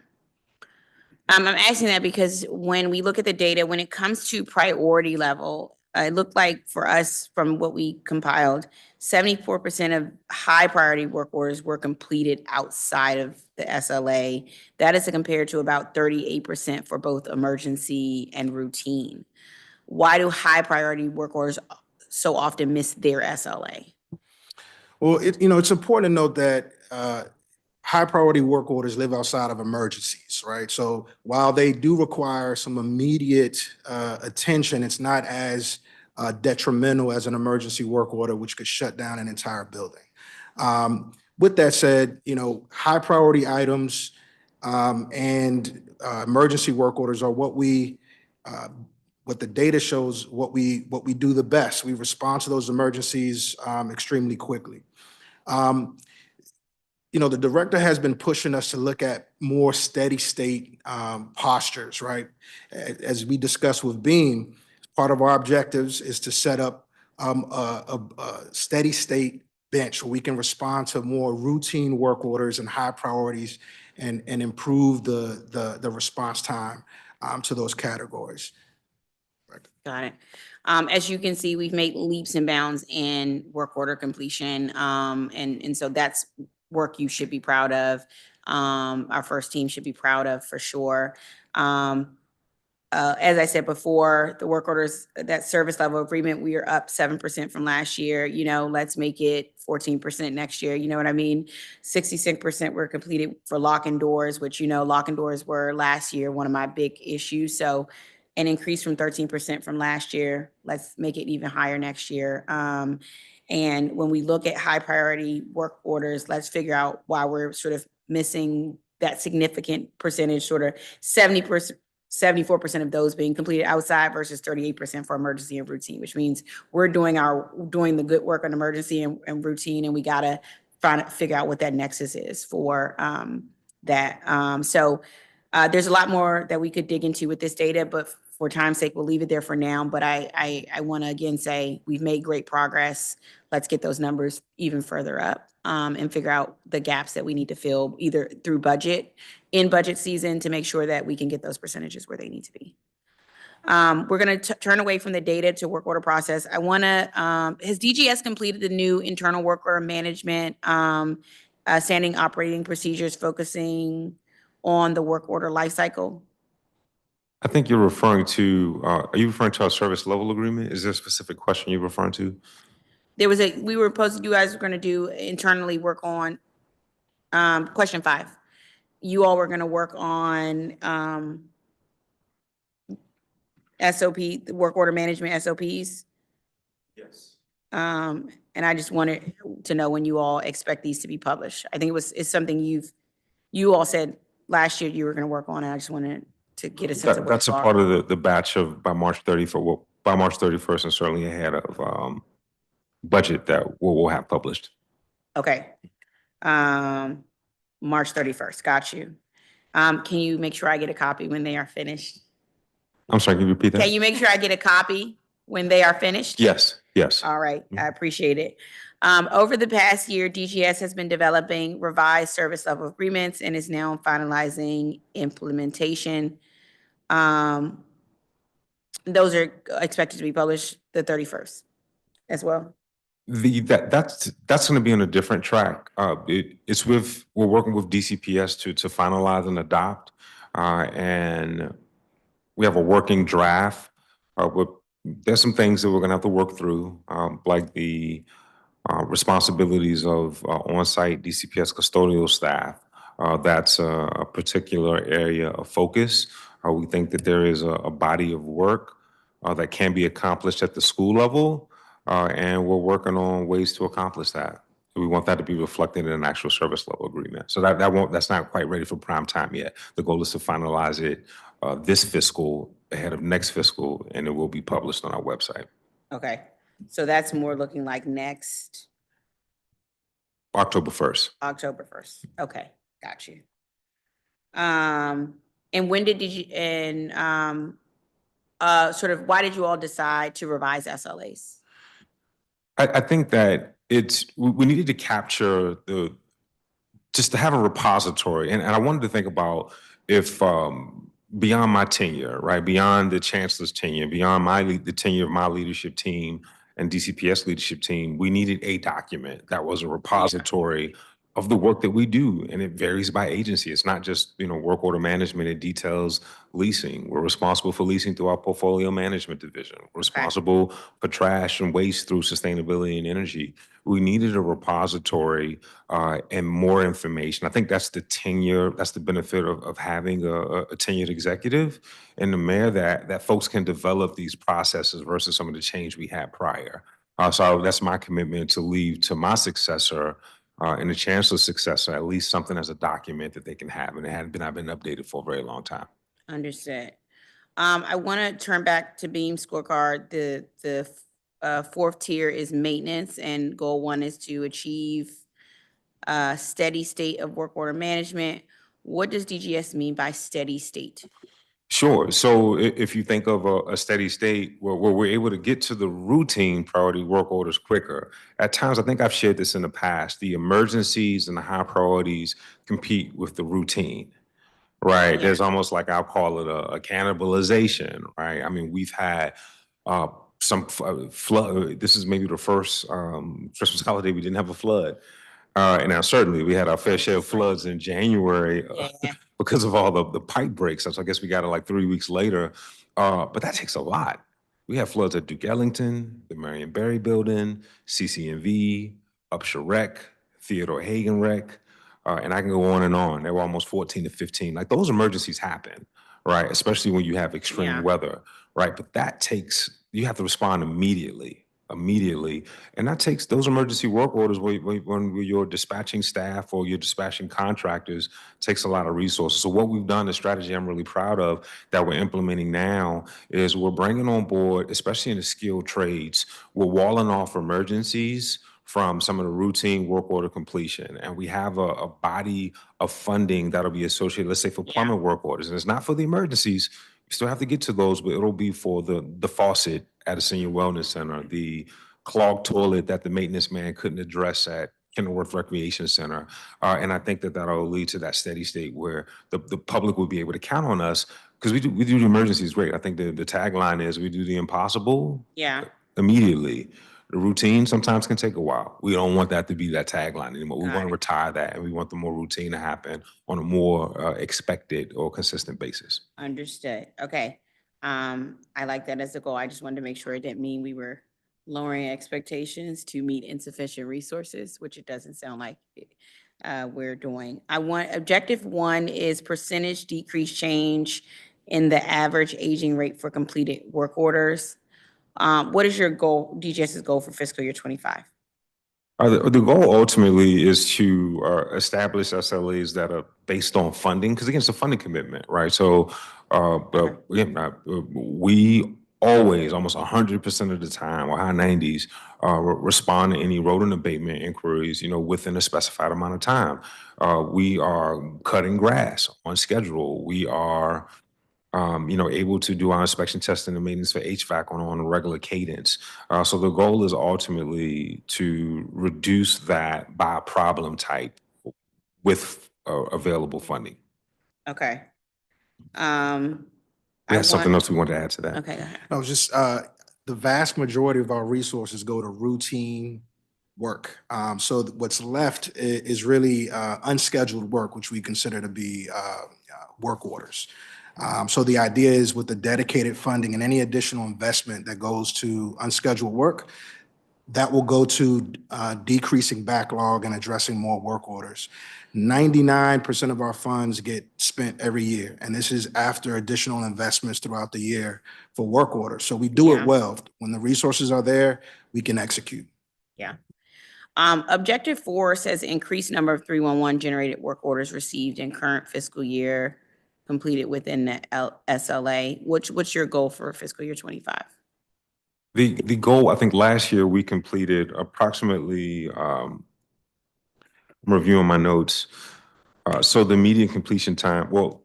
I'm asking that because when we look at the data, when it comes to priority level, it looked like for us, from what we compiled, 74% of high priority work orders were completed outside of the SLA. That is compared to about 38% for both emergency and routine. Why do high priority work orders so often miss their SLA? Well, it's important to note that high priority work orders live outside of emergencies, right? So while they do require some immediate attention, it's not as detrimental as an emergency work order, which could shut down an entire building. With that said, high priority items and emergency work orders are what the data shows what we do the best. We respond to those emergencies extremely quickly. The director has been pushing us to look at more steady state postures, right? As we discussed with Beam, part of our objectives is to set up a steady state bench where we can respond to more routine work orders and high priorities and improve the response time to those categories. Got it. As you can see, we've made leaps and bounds in work order completion. And so that's work you should be proud of. Our first team should be proud of, for sure. As I said before, the work orders, that service level agreement, we are up 7% from last year. Let's make it 14% next year. You know what I mean? 66% were completed for locking doors, which, locking doors were last year one of my big issues. So an increase from 13% from last year. Let's make it even higher next year. And when we look at high priority work orders, let's figure out why we're sort of missing that significant percentage, sort of 74% of those being completed outside versus 38% for emergency and routine, which means we're doing the good work on emergency and routine, and we gotta figure out what that nexus is for that. There's a lot more that we could dig into with this data, but for time's sake, we'll leave it there for now. But I want to again say we've made great progress. Let's get those numbers even further up and figure out the gaps that we need to fill either through in budget season to make sure that we can get those percentages where they need to be. We're going to turn away from the data to work order process. I want to, has DGS completed the new internal work order management standing operating procedures focusing on the work order lifecycle? I think you're referring to, are you referring to our service level agreement? Is there a specific question you're referring to? There was we were supposed to, you guys were going to do internally work on, question 5. You all were going to work on SOP, the work order management SOPs. Yes. And I just wanted to know when you all expect these to be published. I think it's something you all said last year you were going to work on, and I just wanted to get a sense of where That's a you are. part of the batch of by March 31st, and certainly ahead of budget that we'll have published. Okay. March 31st. Got you. Can you make sure I get a copy when they are finished? I'm sorry, can you repeat that? Can you make sure I get a copy when they are finished? Yes, yes. All right, I appreciate it. Over the past year, DGS has been developing revised service level agreements and is now finalizing implementation. Those are expected to be published the 31st as well. That's going to be on a different track. We're working with DCPS to finalize and adopt, and we have a working draft. There's some things that we're going to have to work through, like the responsibilities of on-site DCPS custodial staff. That's a particular area of focus. We think that there is a body of work that can be accomplished at the school level, and we're working on ways to accomplish that. We want that to be reflected in an actual service level agreement. So that's not quite ready for prime time yet. The goal is to finalize it this fiscal ahead of next fiscal, and it will be published on our website. Okay, so that's more looking like next October 1st. October 1st. Okay, got you. And when did you, and sort of why did you all decide to revise SLAs? I think that we needed to capture just to have a repository. And I wanted to think about if beyond my tenure, right, beyond the chancellor's tenure, beyond the tenure of my leadership team and DCPS leadership team, we needed a document that was a repository of the work that we do, and it varies by agency. It's not just, work order management. It details leasing. We're responsible for leasing through our portfolio management division. We're responsible for trash and waste through sustainability and energy. We needed a repository and more information. I think that's the tenure, that's the benefit of having a tenured executive and the mayor, that folks can develop these processes versus some of the change we had prior. So that's my commitment to leave to my successor and the chancellor's successor, at least something as a document that they can have, and I've been updated for a very long time. Understood. I want to turn back to Beam scorecard. The 4th tier is maintenance, and goal 1 is to achieve a steady state of work order management. What does DGS mean by steady state? Sure. So if you think of a steady state where we're able to get to the routine priority work orders quicker, at times, I think I've shared this in the past, the emergencies and the high priorities compete with the routine, right? Yeah. There's almost like, I'll call it a cannibalization, right? I mean, we've had some flood. This is maybe the first Christmas holiday we didn't have a flood. And now certainly we had our fair share of floods in January because of all the pipe breaks. So I guess we got it like 3 weeks later. But that takes a lot. We had floods at Duke Ellington, the Marion Barry Building, CCNV, Upshur Rec, Theodore Hagen Rec, and I can go on and on. There were almost 14 to 15. Like, those emergencies happen, right? Especially when you have extreme weather, right? But you have to respond immediately. And that takes those emergency work orders when you're dispatching staff or you're dispatching contractors, takes a lot of resources. So what we've done, the strategy I'm really proud of that we're implementing now, is we're bringing on board, especially in the skilled trades, we're walling off emergencies, from some of the routine work order completion. And we have a body of funding that'll be associated, let's say for plumbing work orders. And it's not for the emergencies. You still have to get to those, but it'll be for the faucet at a senior wellness center, the clogged toilet that the maintenance man couldn't address at Kenilworth Recreation Center. And I think that that'll lead to that steady state where the public will be able to count on us, because we do the emergencies great. I think the tagline is we do the impossible Yeah, immediately. The routine sometimes can take a while. We don't want that to be that tagline anymore. We Got want to it. retire that, and we want the more routine to happen on a more expected or consistent basis. understood. Okay. I like that as a goal. I just wanted to make sure it didn't mean we were lowering expectations to meet insufficient resources, which it doesn't sound like we're doing. Objective 1 is percentage decrease change in the average aging rate for completed work orders. What is your goal, DGS's goal for fiscal year 25? The goal ultimately is to establish SLAs that are based on funding, because again, it's a funding commitment, right? So we always, almost 100% of the time, or high 90s, respond to any road and abatement inquiries, within a specified amount of time. We are cutting grass on schedule. We are able to do our inspection testing and maintenance for HVAC on a regular cadence. So the goal is ultimately to reduce that by problem type with available funding. Okay. That's something else we want to add to that. Okay, go ahead. No, just the vast majority of our resources go to routine work. So what's left is really unscheduled work, which we consider to be work orders. So the idea is with the dedicated funding and any additional investment that goes to unscheduled work, that will go to decreasing backlog and addressing more work orders. 99% of our funds get spent every year, and this is after additional investments throughout the year for work orders. So we do Yeah. it well. When the resources are there, we can execute. Yeah. Objective 4 says increased number of 311 generated work orders received in current fiscal year completed within the SLA. What's your goal for fiscal year 25? The goal, I think last year we completed approximately, I'm reviewing my notes. So the median completion time, of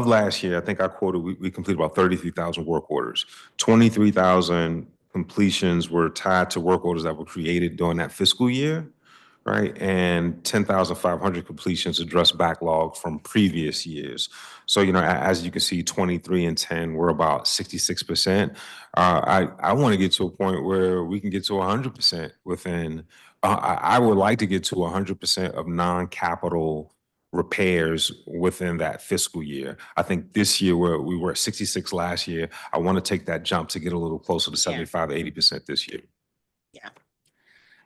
last year, I think I quoted, we completed about 33,000 work orders. 23,000 completions were tied to work orders that were created during that fiscal year, right? And 10,500 completions addressed backlog from previous years. So, as you can see, 23 and 10 were about 66%. I want to get to a point where we can get to 100% within, I would like to get to 100% of non-capital repairs within that fiscal year. I think this year we were at 66 last year. I want to take that jump to get a little closer to 75 to 80% this year. Yeah.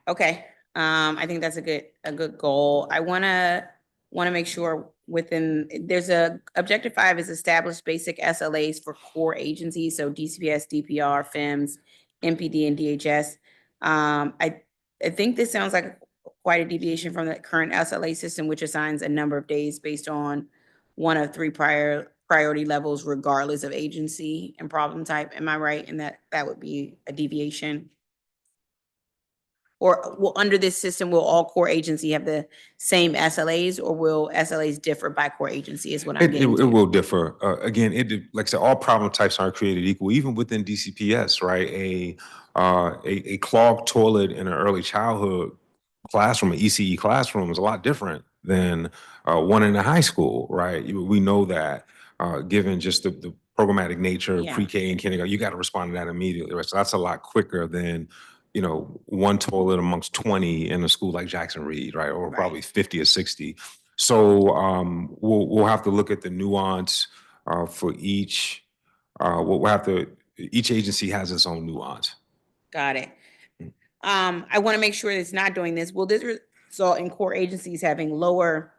Okay. I think that's a good goal. I want to make sure there's objective 5 is establish basic SLAs for core agencies. So DCPS, DPR, FEMS, MPD, and DHS. I think this sounds like quite a deviation from the current SLA system, which assigns a number of days based on one of 3 priority levels, regardless of agency and problem type. Am I right? And that would be a deviation? Or under this system, will all core agency have the same SLAs, or will SLAs differ by core agency is what I'm getting It to? will differ. Again, like I said, all problem types aren't created equal, even within DCPS, right? A clogged toilet in an early childhood classroom, an ECE classroom, is a lot different than one in a high school, right? We know that, given just the programmatic nature of Yeah. pre-K and kindergarten, you got to respond to that immediately, right? So that's a lot quicker than one toilet amongst 20 in a school like Jackson Reed, right? Or probably 50 or 60. So we'll have to look at the nuance for each. Each agency has its own nuance. Got it. I want to make sure it's not doing this. Will this result in core agencies having lower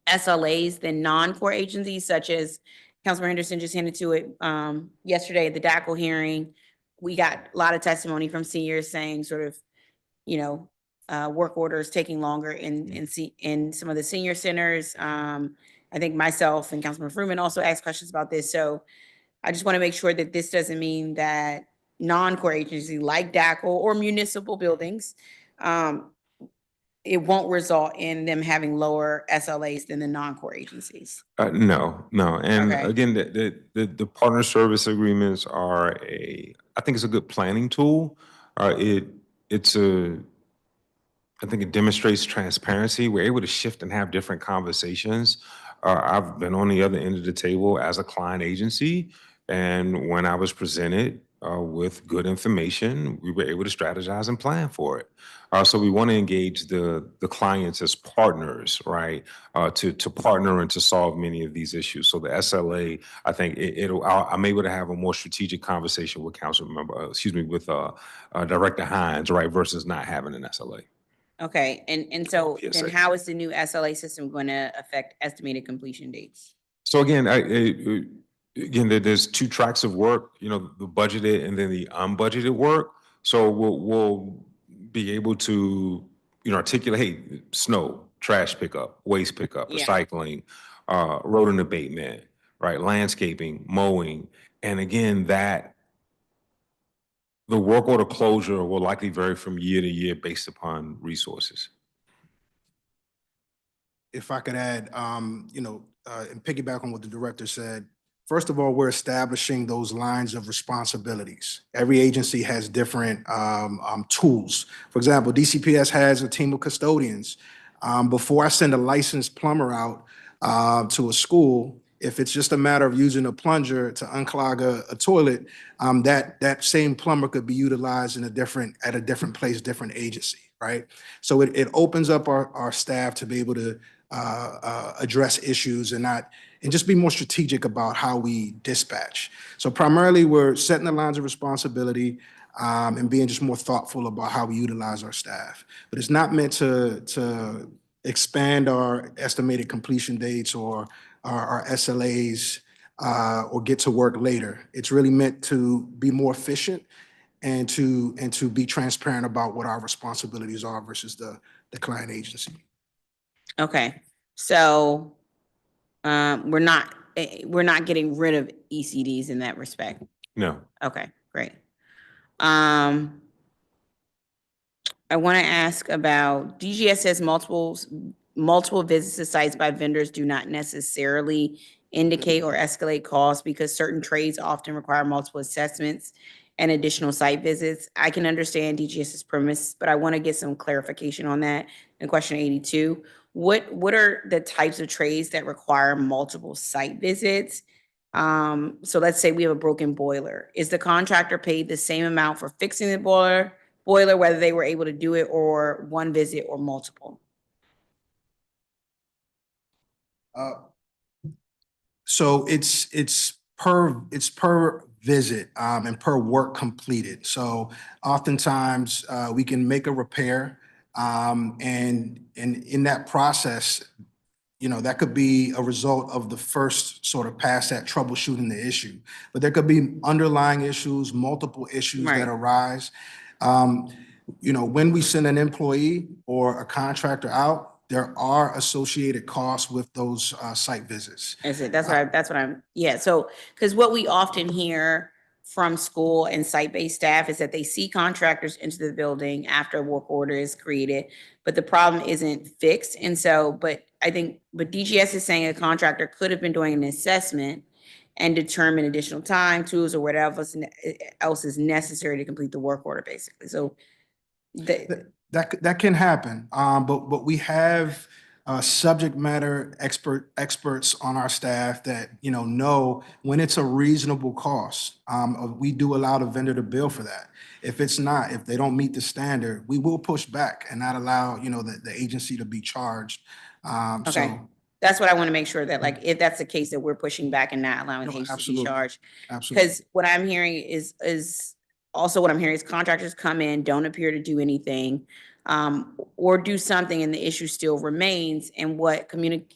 SLAs than non-core agencies, such as Councilmember Henderson just handed to it yesterday at the DACL hearing? We got a lot of testimony from seniors saying sort of, work orders taking longer in some of the senior centers. I think myself and Councilmember Fruman also asked questions about this. So I just want to make sure that this doesn't mean that, non-core agency like DACL or municipal buildings, it won't result in them having lower SLAs than the non-core agencies. No. And Okay. again, the partner service agreements are I think it's a good planning tool. It's I think it demonstrates transparency. We're able to shift and have different conversations. I've been on the other end of the table as a client agency, and when I was presented with good information, we were able to strategize and plan for it. So we want to engage the clients as partners, right? To partner and to solve many of these issues. So the SLA, I think I'm able to have a more strategic conversation with with Director Hines, right, versus not having an SLA. Okay, and so then PSA. how is the new SLA system going to affect estimated completion dates? So again, again, there's two tracks of work, the budgeted and then the unbudgeted work. So we'll be able to, articulate, hey, snow, trash pickup, waste pickup, Yeah. recycling, rodent abatement, right, landscaping, mowing. And again, the work order closure will likely vary from year to year based upon resources. If I could add, and piggyback on what the director said, first of all, we're establishing those lines of responsibilities. Every agency has different tools. For example, DCPS has a team of custodians. Before I send a licensed plumber out to a school, if it's just a matter of using a plunger to unclog a toilet, that same plumber could be utilized at a different place, different agency, right? So it opens up our staff to be able to address issues and just be more strategic about how we dispatch. So primarily, we're setting the lines of responsibility and being just more thoughtful about how we utilize our staff. But it's not meant to expand our estimated completion dates or our SLAs or get to work later. It's really meant to be more efficient and to be transparent about what our responsibilities are versus the client agency. Okay, so we're not getting rid of ECDs in that respect. No. Okay, great. I want to ask about DGS says multiple visits to sites by vendors do not necessarily indicate or escalate costs because certain trades often require multiple assessments and additional site visits. I can understand DGS's premise, but I want to get some clarification on that. In question 82, what are the types of trades that require multiple site visits? So let's say we have a broken boiler. Is the contractor paid the same amount for fixing the boiler, whether they were able to do it or one visit or multiple? So it's per visit and per work completed. So oftentimes we can make a repair and in that process, that could be a result of the first sort of pass at troubleshooting the issue. But there could be underlying issues, multiple issues Right. that arise. When we send an employee or a contractor out, there are associated costs with those site visits. Yeah. So, because what we often hear from school and site-based staff is that they see contractors into the building after a work order is created, but the problem isn't fixed. And so, but DGS is saying a contractor could have been doing an assessment and determine additional time, tools, or whatever else is necessary to complete the work order, basically. So that can happen, but we have subject matter experts on our staff that know when it's a reasonable cost. We do allow the vendor to bill for that. If they don't meet the standard, we will push back and not allow the agency to be charged. Okay. So that's what I want to make sure that, like, if that's the case, that we're pushing back and not allowing the agency to be absolutely. charged. Absolutely. Because what I'm hearing is contractors come in, don't appear to do anything, or do something, and the issue still remains. And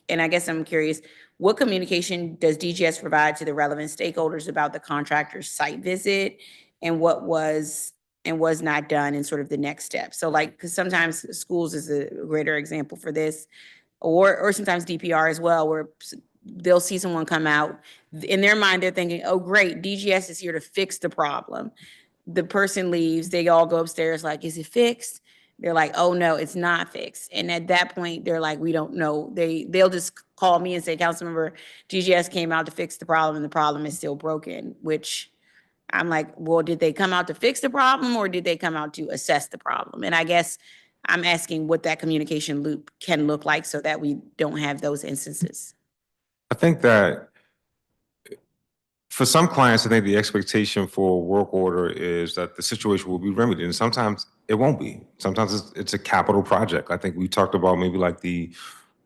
and I guess I'm curious, what communication does DGS provide to the relevant stakeholders about the contractor's site visit and what was and was not done and sort of the next step? So, like, because sometimes schools is a greater example for this, or sometimes DPR as well, where they'll see someone come out. In their mind, they're thinking, oh, great, DGS is here to fix the problem. the person leaves, they all go upstairs like, is it fixed? They're like, oh no, it's not fixed. And at that point, they're like, we don't know. They'll just call me and say, Councilmember DGS came out to fix the problem and the problem is still broken, which I'm like, well, did they come out to fix the problem or did they come out to assess the problem? And I guess I'm asking what that communication loop can look like so that we don't have those instances. I think that for some clients, I think the expectation for a work order is that the situation will be remedied, and sometimes it won't be. Sometimes it's a capital project. I think we talked about maybe like the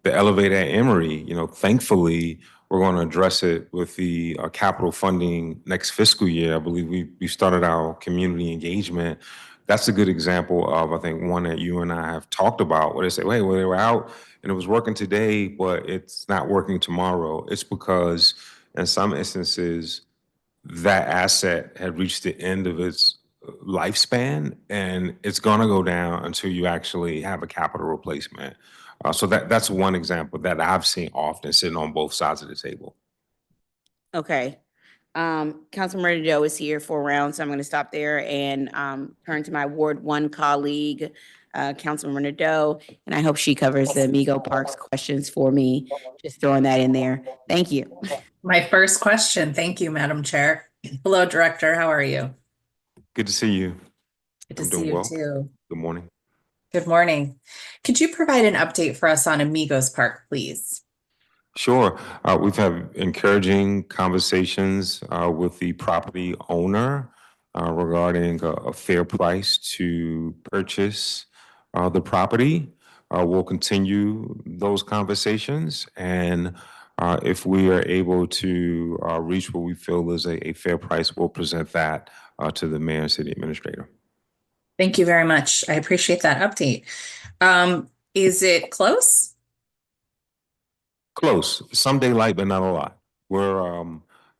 elevator at Emory. You know, thankfully, we're going to address it with the capital funding next fiscal year. I believe we started our community engagement. That's a good example of, I think, one that you and I have talked about, where they say, hey, well, they were out and it was working today, but it's not working tomorrow. It's because in some instances, that asset had reached the end of its lifespan and it's going to go down until you actually have a capital replacement. So that's one example that I've seen often sitting on both sides of the table. Okay. Councilmember Joe is here for a round, so I'm going to stop there and turn to my Ward 1 colleague, Councilmember Nadeau, and I hope she covers the Amigo Parks questions for me. Just throwing that in there. Thank you. My first question. Thank you, Madam Chair. Hello, Director. How are you? Good to see you. Good to I'm see doing you well. too. Good morning. Good morning. Could you provide an update for us on Amigos Park, please? Sure. We've had encouraging conversations with the property owner regarding a fair price to purchase the property. We'll continue those conversations, and if we are able to reach what we feel is a fair price, we'll present that to the mayor and city administrator. Thank you very much. I appreciate that update. Is it close? Close. Some daylight, but not a lot.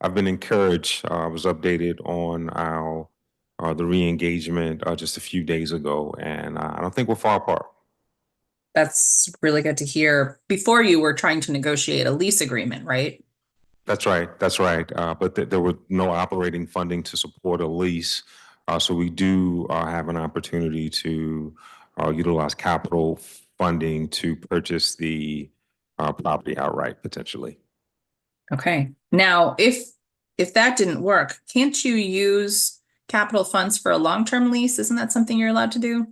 I've been encouraged. I was updated on our the re-engagement just a few days ago, and I don't think we're far apart. That's really good to hear. Before you were trying to negotiate a lease agreement, right? That's right. That's right. But there were no operating funding to support a lease, so we do have an opportunity to utilize capital funding to purchase the property outright potentially. Okay. Now, if that didn't work, can't you use capital funds for a long-term lease? Isn't that something you're allowed to do?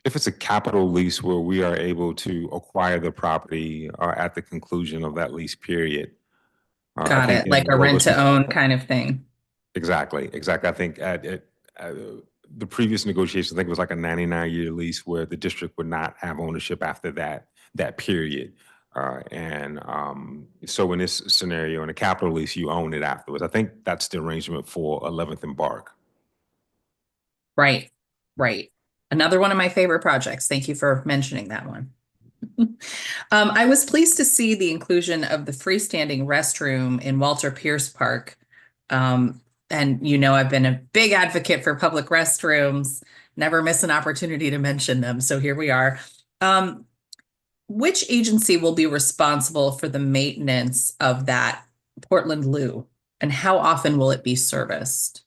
If it's a capital lease where we are able to acquire the property at the conclusion of that lease period. Got it. Like a rent-to-own kind of thing. Exactly. I think at the previous negotiations, I think it was like a 99-year lease where the district would not have ownership after that period. So in this scenario, in a capital lease, you own it afterwards. I think that's the arrangement for 11th and Bark. Right. Another one of my favorite projects. Thank you for mentioning that one. I was pleased to see the inclusion of the freestanding restroom in Walter Pierce Park. And I've been a big advocate for public restrooms, never miss an opportunity to mention them. So here we are. Which agency will be responsible for the maintenance of that Portland Loo, and how often will it be serviced?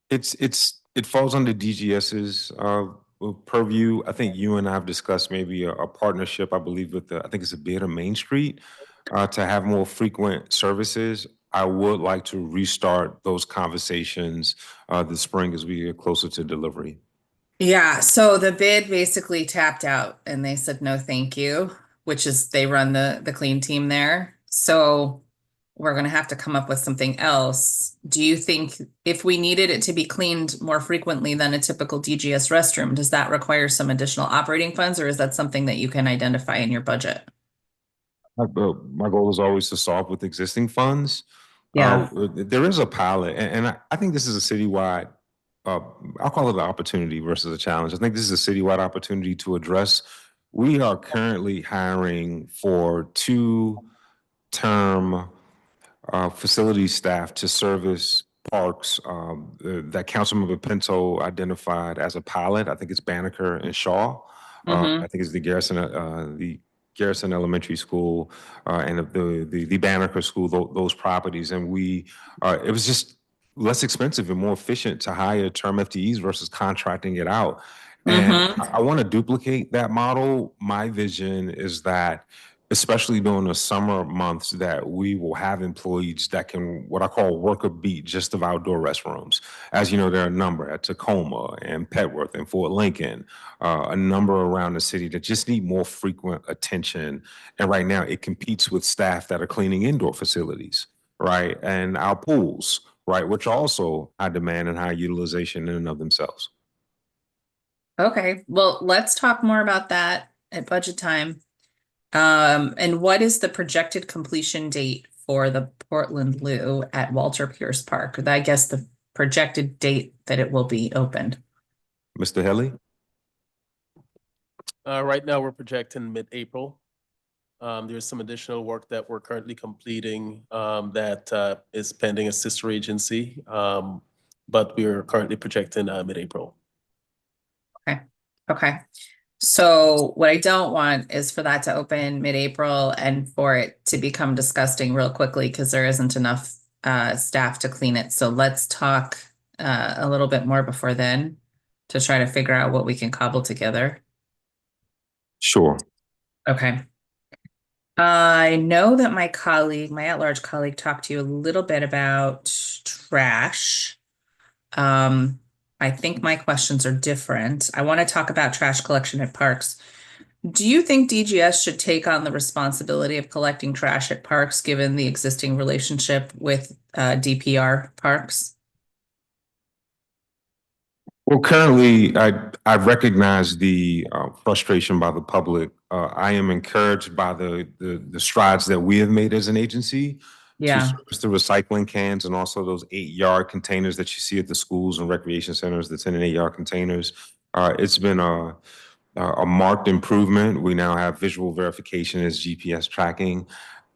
It falls under DGS's purview. I think you and I have discussed maybe a partnership, I believe, with I think it's a bid on Main Street to have more frequent services. I would like to restart those conversations this spring as we get closer to delivery. Yeah, so the bid basically tapped out and they said no thank you, which is they run the clean team there. So we're going to have to come up with something else. Do you think if we needed it to be cleaned more frequently than a typical DGS restroom, does that require some additional operating funds, or is that something that you can identify in your budget? My goal is always to solve with existing funds. Yeah. There is a pilot, and I think this is a citywide, I'll call it an opportunity versus a challenge. I think this is a citywide opportunity to address. We are currently hiring for 2-term facility staff to service parks that Councilmember Pinto identified as a pilot. I think it's Banneker and Shaw. I think it's the Garrison Elementary School and the Banneker School, those properties. And it was just less expensive and more efficient to hire term FTEs versus contracting it out. And I want to duplicate that model. My vision is that, especially during the summer months, that we will have employees that can, what I call, work a beat just of outdoor restrooms. As you know, there are a number at Tacoma and Petworth and Fort Lincoln, a number around the city that just need more frequent attention. And right now it competes with staff that are cleaning indoor facilities, right? And our pools, right, which are also high demand and high utilization in and of themselves. Okay, well, let's talk more about that at budget time. And what is the projected completion date for the Portland Loo at Walter Pierce Park? I guess the projected date that it will be opened. Mr. Helly? Right now, we're projecting mid-April. There's some additional work that we're currently completing that is pending a sister agency, but we're currently projecting mid-April. Okay. So what I don't want is for that to open mid-April and for it to become disgusting real quickly because there isn't enough staff to clean it. So let's talk a little bit more before then to try to figure out what we can cobble together. Sure. Okay. I know that my colleague, my at-large colleague, talked to you a little bit about trash. I think my questions are different. I want to talk about trash collection at parks. Do you think DGS should take on the responsibility of collecting trash at parks, given the existing relationship with DPR parks? Well, currently, I recognize the frustration by the public. I am encouraged by the strides that we have made as an agency to Yeah. service the recycling cans and also those 8-yard containers that you see at the schools and recreation centers, the 10 and 8-yard containers. It's been a marked improvement. We now have visual verification as GPS tracking.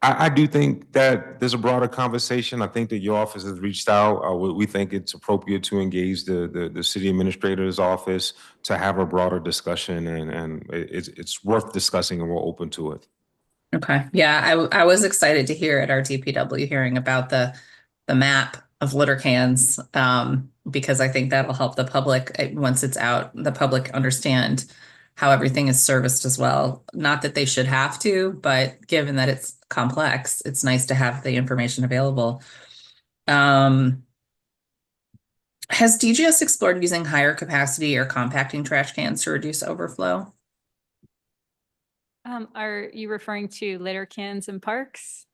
I do think that there's a broader conversation. I think that your office has reached out. We think it's appropriate to engage the city administrator's office to have a broader discussion, and it's worth discussing, and we're open to it. Okay. Yeah, I was excited to hear at our DPW hearing about the map of litter cans, because I think that'll help the public once it's out, the public understand how everything is serviced as well. Not that they should have to, but given that it's complex, it's nice to have the information available. Has DGS explored using higher capacity or compacting trash cans to reduce overflow? Are you referring to litter cans in parks?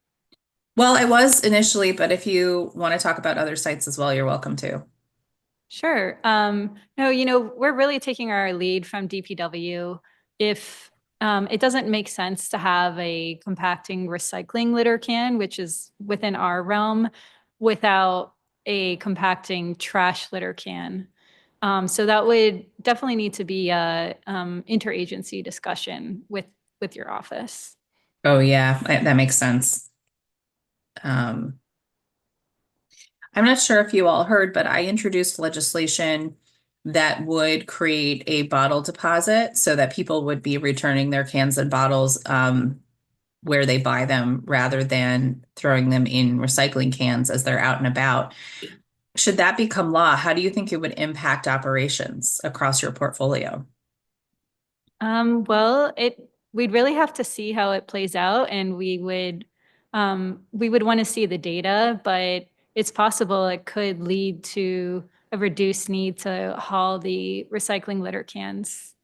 Well, I was initially, but if you want to talk about other sites as well, you're welcome to. Sure. No, we're really taking our lead from DPW. If it doesn't make sense to have a compacting recycling litter can, which is within our realm, without a compacting trash litter can. So that would definitely need to be a interagency discussion with your office. Oh, yeah, that makes sense. I'm not sure if you all heard, but I introduced legislation that would create a bottle deposit so that people would be returning their cans and bottles where they buy them rather than throwing them in recycling cans as they're out and about. Should that become law, how do you think it would impact operations across your portfolio? Well, we'd really have to see how it plays out, and we would want to see the data, but it's possible it could lead to a reduced need to haul the recycling litter cans.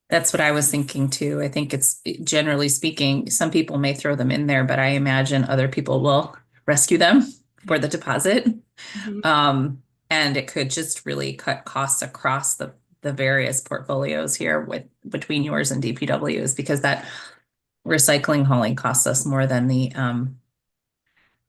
That's what I was thinking too. I think it's, generally speaking, some people may throw them in there, but I imagine other people will rescue them for the deposit. Mhm. And it could just really cut costs across the various portfolios here between yours and DPW's, because that recycling hauling costs us more than the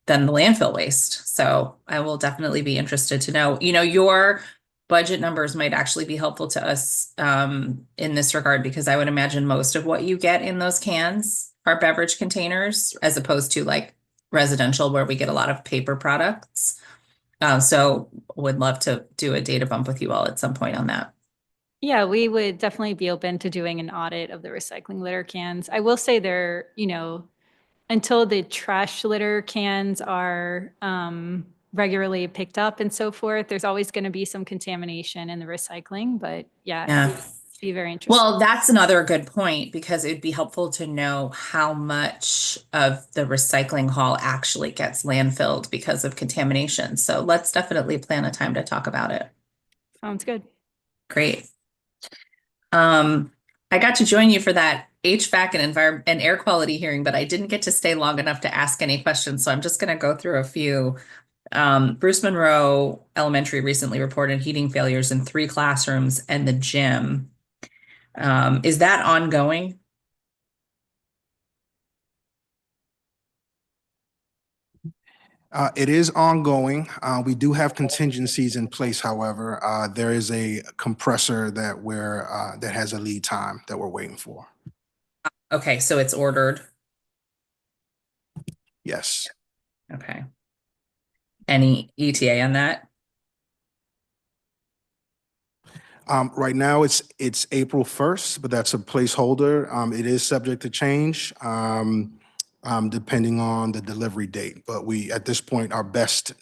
landfill waste. So I will definitely be interested to know, your budget numbers might actually be helpful to us in this regard, because I would imagine most of what you get in those cans are beverage containers, as opposed to like residential where we get a lot of paper products. So would love to do a data bump with you all at some point on that. Yeah, we would definitely be open to doing an audit of the recycling litter cans. I will say until the trash litter cans are regularly picked up and so forth. There's always going to be some contamination in the recycling, but Yeah. it'd be very interesting. Well, that's another good point because it'd be helpful to know how much of the recycling haul actually gets landfilled because of contamination. So let's definitely plan a time to talk about it. Sounds good. Great. I got to join you for that HVAC and air quality hearing, but I didn't get to stay long enough to ask any questions. So I'm just going to go through a few. Bruce Monroe Elementary recently reported heating failures in 3 classrooms and the gym. Is that ongoing? It is ongoing. We do have contingencies in place, however. There is a compressor that has a lead time that we're waiting for. Okay, so it's ordered. Yes. Okay. Any ETA on that? Right now, it's April 1st, but that's a placeholder. It is subject to change depending on the delivery date. But at this point, our best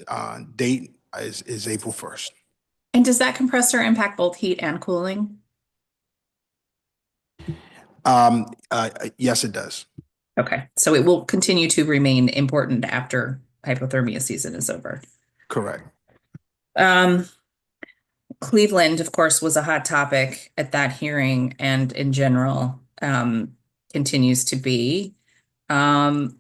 date is April 1st. And does that compressor impact both heat and cooling? Yes, it does. Okay, so it will continue to remain important after hypothermia season is over. Correct. Cleveland, of course, was a hot topic at that hearing and in general continues to be. The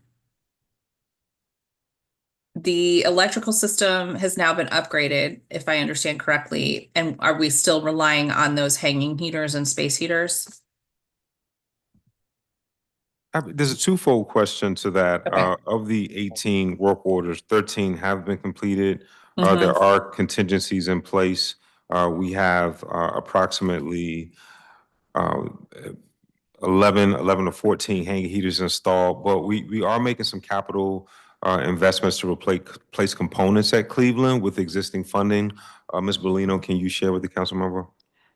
electrical system has now been upgraded, if I understand correctly. And are we still relying on those hanging heaters and space heaters? There's a twofold question to that. Okay. Of the 18 work orders, 13 have been completed. Mhm. There are contingencies in place. We have approximately 11 to 14 hanging heaters installed, but we are making some capital investments to replace components at Cleveland with existing funding. Ms. Bellino, can you share with the council member?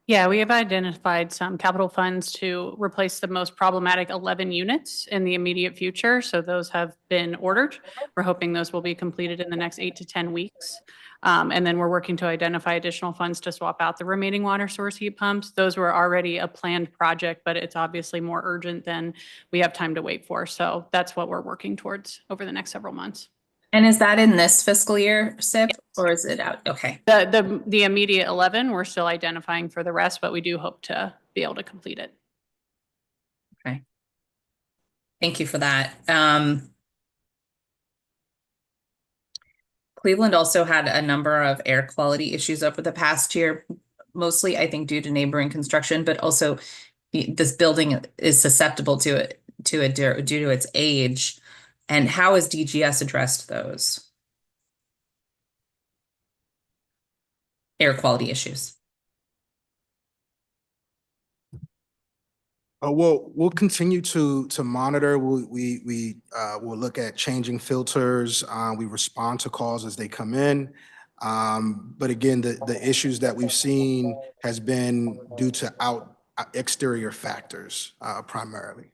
Yeah, we have identified some capital funds to replace the most problematic 11 units in the immediate future. So those have been ordered. We're hoping those will be completed in the next 8 to 10 weeks. And then we're working to identify additional funds to swap out the remaining water source heat pumps. Those were already a planned project, but it's obviously more urgent than we have time to wait for. So that's what we're working towards over the next several months. And is that in this fiscal year, SIP, or is it out? Okay. The immediate 11, we're still identifying for the rest, but we do hope to be able to complete it. Okay. Thank you for that. Cleveland also had a number of air quality issues over the past year, mostly I think due to neighboring construction, but also this building is susceptible to it due to its age. And how has DGS addressed those air quality issues? We'll continue to monitor. We'll look at changing filters. We respond to calls as they come in. But again, the issues that we've seen has been due to exterior factors primarily.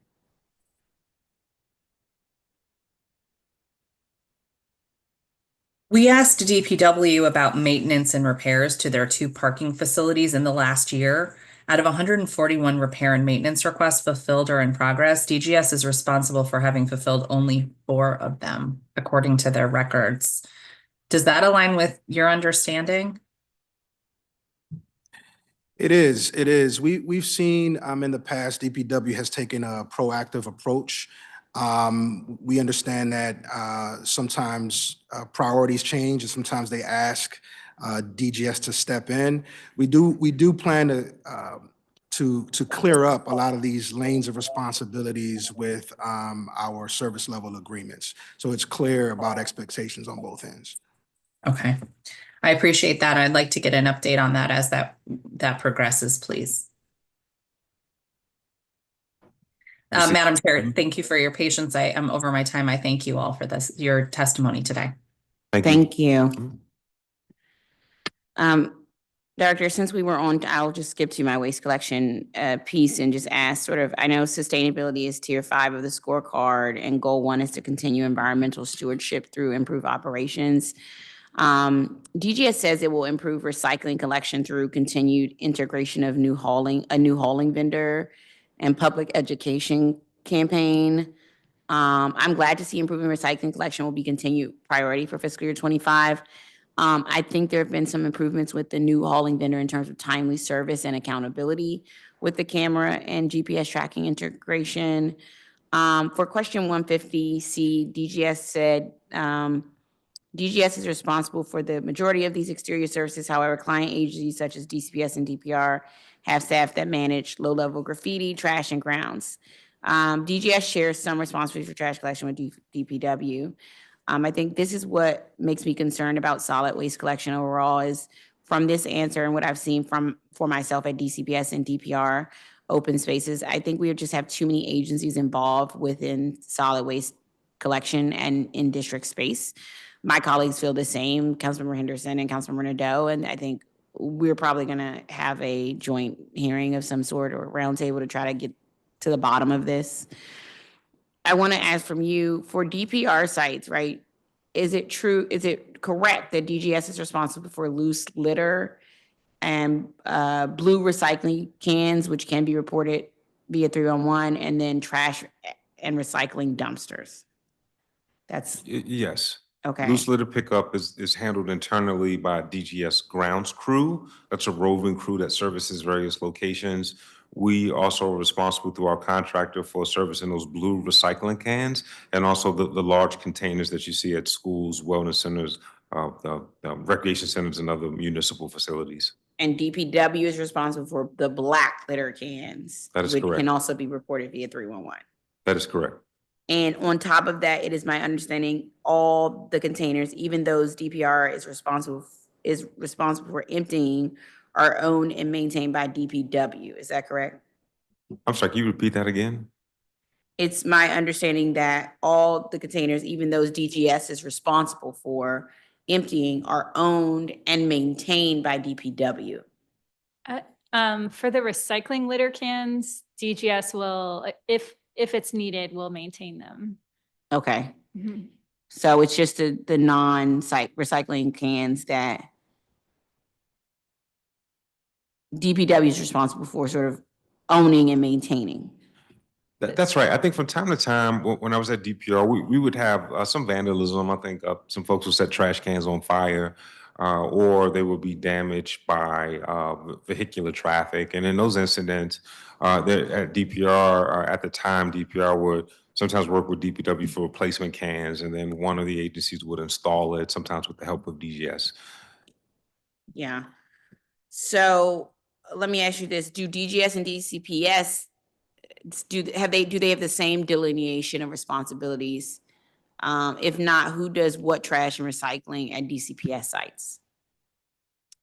We asked DPW about maintenance and repairs to their 2 parking facilities in the last year. Out of 141 repair and maintenance requests fulfilled or in progress, DGS is responsible for having fulfilled only 4 of them, according to their records. Does that align with your understanding? It is. We've seen in the past, DPW has taken a proactive approach. We understand that sometimes priorities change and sometimes they ask DGS to step in. We do plan to clear up a lot of these lanes of responsibilities with our service level agreements. So it's clear about expectations on both ends. Okay. I appreciate that. I'd like to get an update on that as that progresses, please. Madam Chair, thank you for your patience. I am over my time. I thank you all for your testimony today. Thank you. Director, since we were on, I'll just skip to my waste collection piece and just ask I know sustainability is tier 5 of the scorecard and goal 1 is to continue environmental stewardship through improved operations. DGS says it will improve recycling collection through continued integration of a new hauling vendor and public education campaign. I'm glad to see improving recycling collection will be continued priority for fiscal year 25. I think there have been some improvements with the new hauling vendor in terms of timely service and accountability with the camera and GPS tracking integration. For question 150C, DGS said, DGS is responsible for the majority of these exterior services. However, client agencies such as DCPS and DPR have staff that manage low-level graffiti, trash, and grounds. DGS shares some responsibility for trash collection with DPW. I think this is what makes me concerned about solid waste collection overall is from this answer and what I've seen for myself at DCPS and DPR open spaces. I think we just have too many agencies involved within solid waste collection and in district space. My colleagues feel the same, Councilmember Henderson and Councilmember Nadeau, and I think we're probably gonna have a joint hearing of some sort or roundtable to try to get to the bottom of this. I wanna ask from you, for DPR sites, right, is it correct that DGS is responsible for loose litter and blue recycling cans, which can be reported via 311, and then trash and recycling dumpsters? That's, Yes. okay. Loose litter pickup is handled internally by DGS grounds crew. That's a roving crew that services various locations. We also are responsible through our contractor for servicing those blue recycling cans and also the large containers that you see at schools, wellness centers, the recreation centers and other municipal facilities. And DPW is responsible for the black litter cans. That is which correct. can also be reported via 311. That is correct. And on top of that, it is my understanding all the containers, even those DPR is responsible for emptying, are owned and maintained by DPW. Is that correct? I'm sorry, can you repeat that again? It's my understanding that all the containers, even those DGS is responsible for emptying, are owned and maintained by DPW. For the recycling litter cans, DGS will, if it's needed, will maintain them. Okay. Mhm. So it's just the non-site recycling cans that DPW is responsible for sort of owning and maintaining. That's right. I think from time to time, when I was at DPR, we would have some vandalism. I think some folks would set trash cans on fire, or they would be damaged by vehicular traffic. And in those incidents, at DPR, at the time, DPR would sometimes work with DPW for replacement cans, and then one of the agencies would install it, sometimes with the help of DGS. Yeah. So let me ask you this: do DGS and DCPS do they have the same delineation of responsibilities? If not, who does what trash and recycling at DCPS sites?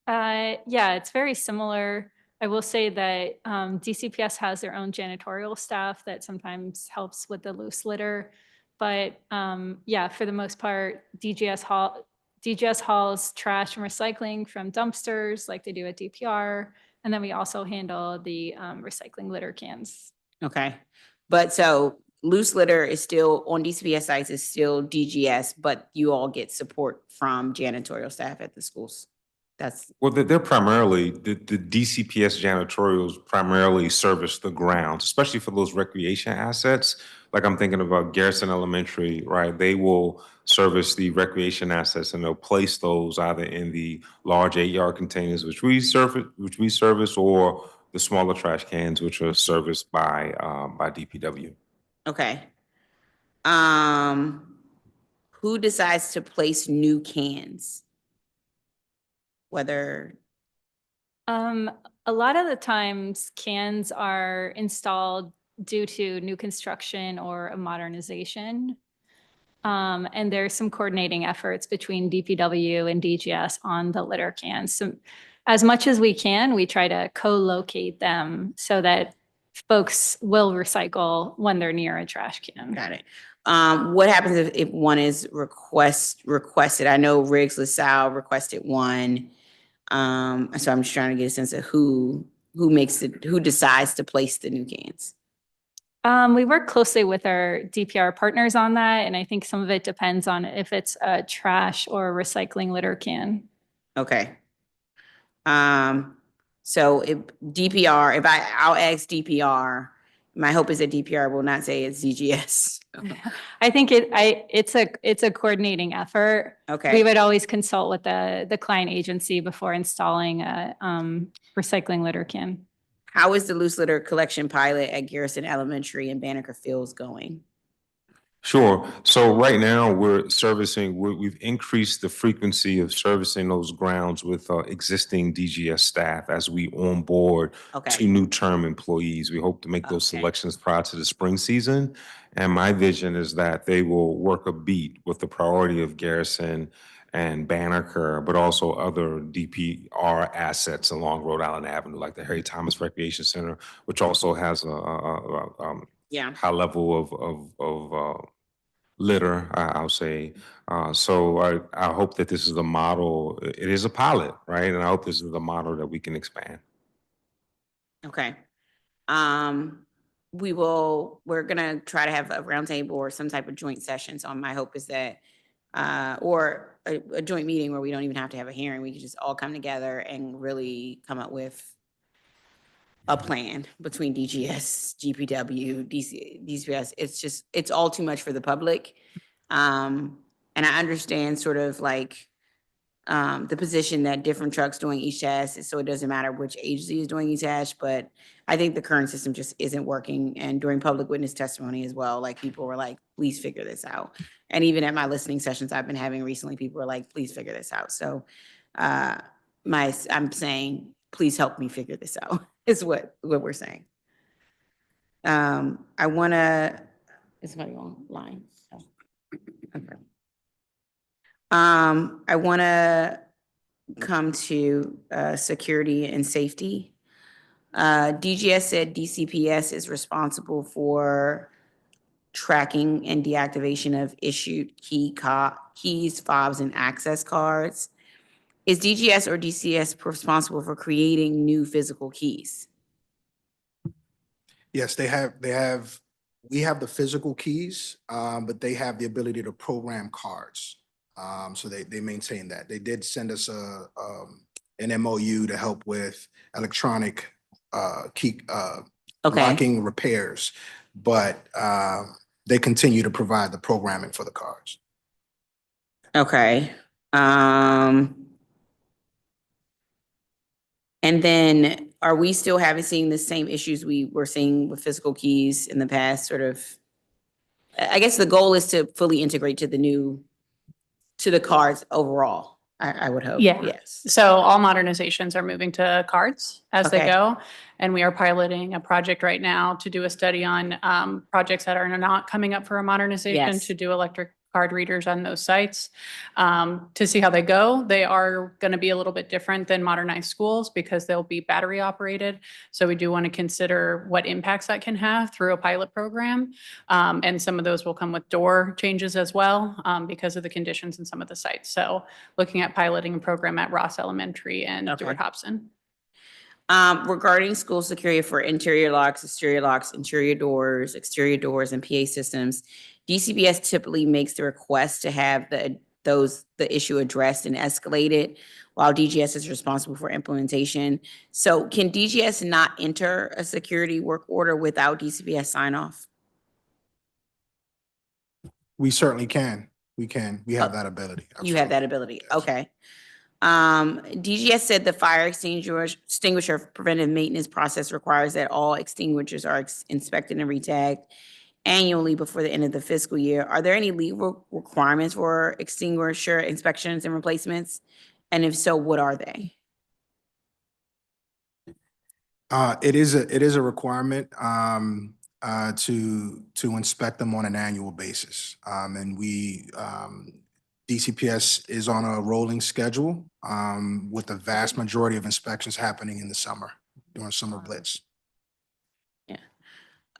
Yeah, it's very similar. I will say that DCPS has their own janitorial staff that sometimes helps with the loose litter. But yeah, for the most part, DGS hauls trash and recycling from dumpsters like they do at DPR. And then we also handle the recycling litter cans. Okay. But so loose litter is still on DCPS sites is still DGS, but you all get support from janitorial staff at the schools. Well, they're primarily, the DCPS janitorials primarily service the grounds, especially for those recreation assets. Like I'm thinking about Garrison Elementary, right? They will service the recreation assets and they'll place those either in the large 8-yard containers, which we service, or the smaller trash cans, which are serviced by DPW. Okay. Who decides to place new cans? Whether a lot of the times cans are installed due to new construction or a modernization. And there's some coordinating efforts between DPW and DGS on the litter cans. So as much as we can, we try to co-locate them so that folks will recycle when they're near a trash can. got it. What happens if one is requested? I know Riggs LaSalle requested one. So I'm just trying to get a sense of who decides to place the new cans. We work closely with our DPR partners on that, and I think some of it depends on if it's a trash or a recycling litter can. Okay. So if DPR, I'll ask DPR, my hope is that DPR will not say it's DGS. I think it's a coordinating effort. We Okay, would always consult with the client agency before installing a recycling litter can. how is the loose litter collection pilot at Garrison Elementary and Banneker Fields going? Sure. So right now, we've increased the frequency of servicing those grounds with existing DGS staff as we onboard Okay. 2 new term employees. We hope to make those Okay. selections prior to the spring season. And my vision is that they will work a beat with the priority of Garrison and Banneker, but also other DPR assets along Rhode Island Avenue, like the Harry Thomas Recreation Center, which also has a Yeah, high level of litter, I'll say. So I hope that this is a model. It is a pilot, right? And I hope this is a model that we can expand. okay. We're gonna try to have a roundtable or some type of joint session. So my hope is that, or a joint meeting where we don't even have to have a hearing. We can just all come together and really come up with a plan between DGS, GPW, DCS. It's all too much for the public. And I understand sort of like the position that different trucks doing each task, so it doesn't matter which agency is doing each task, but I think the current system just isn't working. And during public witness testimony as well, like people were like, please figure this out. And even at my listening sessions I've been having recently, people were like, please figure this out. So I'm saying, please help me figure this out, is what we're saying. I wanna, is somebody online? Oh, okay. I wanna come to security and safety. DGS said DCPS is responsible for tracking and deactivation of issued keys, fobs, and access cards. Is DGS or DCS responsible for creating new physical keys? Yes, we have the physical keys, but they have the ability to program cards. So they maintain that. They did send us an MOU to help with electronic key locking repairs, but they continue to provide the programming for the cards. Okay. And then are we still seeing the same issues we were seeing with physical keys in the past, sort of? I guess the goal is to fully integrate to the cards overall, I would hope. Yeah. Yes. So all modernizations are moving to cards as they Okay. go. And we are piloting a project right now to do a study on projects that are not coming up for a modernization, Yes. to do electric card readers on those sites, to see how they go. They are going to be a little bit different than modernized schools because they'll be battery operated. So we do want to consider what impacts that can have through a pilot program. And some of those will come with door changes as well because of the conditions in some of the sites. So looking at piloting a program at Ross Elementary and Okay. Stewart Hobson. Regarding school security for interior locks, interior doors, exterior doors, and PA systems, DCBS typically makes the request to have the issue addressed and escalated, while DGS is responsible for implementation. So can DGS not enter a security work order without DCBS sign off? We certainly can. We have that ability. You have that ability. Okay. DGS said the fire extinguisher preventive maintenance process requires that all extinguishers are inspected and retagged annually before the end of the fiscal year. Are there any legal requirements for extinguisher inspections and replacements? And if so, what are they? It is a requirement to inspect them on an annual basis. And DCPS is on a rolling schedule with the vast majority of inspections happening in the summer, during summer blitz.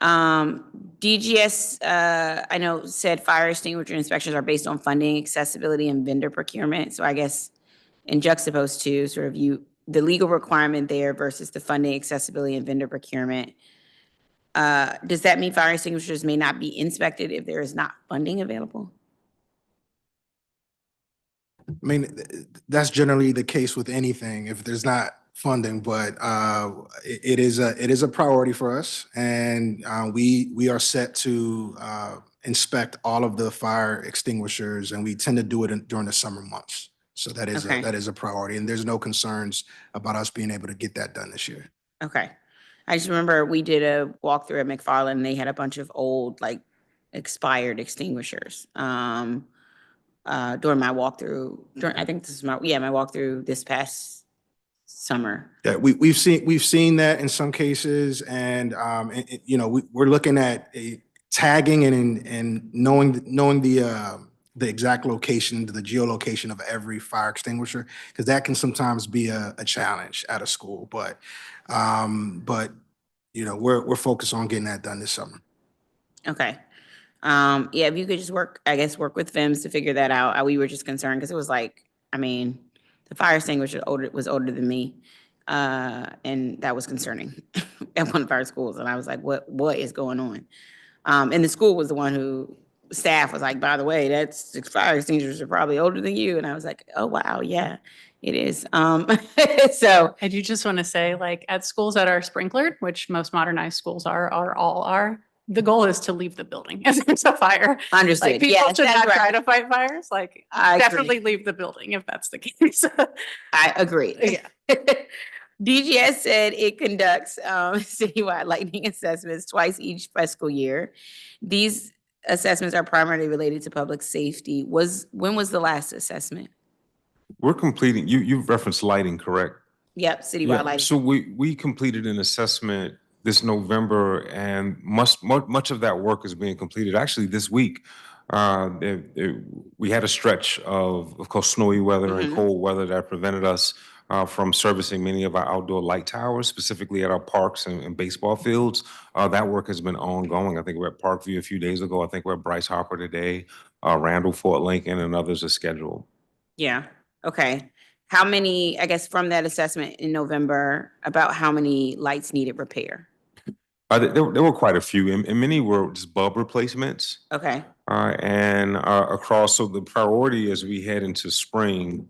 DGS, I know said fire extinguisher inspections are based on funding, accessibility, and vendor procurement. So I guess in juxtaposed to sort of the legal requirement there versus the funding, accessibility, and vendor procurement. Does that mean fire extinguishers may not be inspected if there is not funding available? I mean, that's generally the case with anything if there's not funding, but it is a priority for us. And we are set to inspect all of the fire extinguishers, and we tend to do it during the summer months. So that is Okay. that is a priority, and there's no concerns about us being able to get that done this year. Okay. I just remember we did a walkthrough at McFarland, and they had a bunch of old, like, expired extinguishers. During my walkthrough, I think this is my walkthrough this past summer. Yeah, we've seen that in some cases, and you know, we're looking at tagging and knowing the exact location, the geolocation of every fire extinguisher, because that can sometimes be a challenge at a school. But you know, we're focused on getting that done this summer. Okay. Yeah, if you could just work with FEMS to figure that out. We were just concerned because it was like, I mean, the fire extinguisher was older than me. And that was concerning at one of our schools. And I was like, what is going on? And the school was the one who, staff was like, by the way, that's fire extinguishers are probably older than you. And I was like, oh, wow, yeah, it is. So, I do just want to say, like, at schools that are sprinklered, which most modernized schools are, the goal is to leave the building if there's a fire. understood. Like, people Yes, should that's not try right. to fight fires. Like, I agree. definitely leave the building if that's the case. I agree. Yeah. DGS said it conducts citywide lightning assessments twice each fiscal year. These assessments are primarily related to public safety. When was the last assessment? We're completing, you've referenced lighting, correct? Yep, citywide Yeah, lighting. so we completed an assessment this November, and much of that work is being completed actually this week. We had a stretch of course, snowy weather and cold weather that prevented us from servicing many of our outdoor light towers, specifically at our parks and baseball fields. That work has been ongoing. I think we're at Parkview a few days ago. I think we're at Bryce Hopper today. Randall, Fort Lincoln, and others are scheduled. Yeah, okay. How many, I guess from that assessment in November, about how many lights needed repair? There were quite a few, and many were just bulb replacements. Okay, And across, so the priority as we head into spring,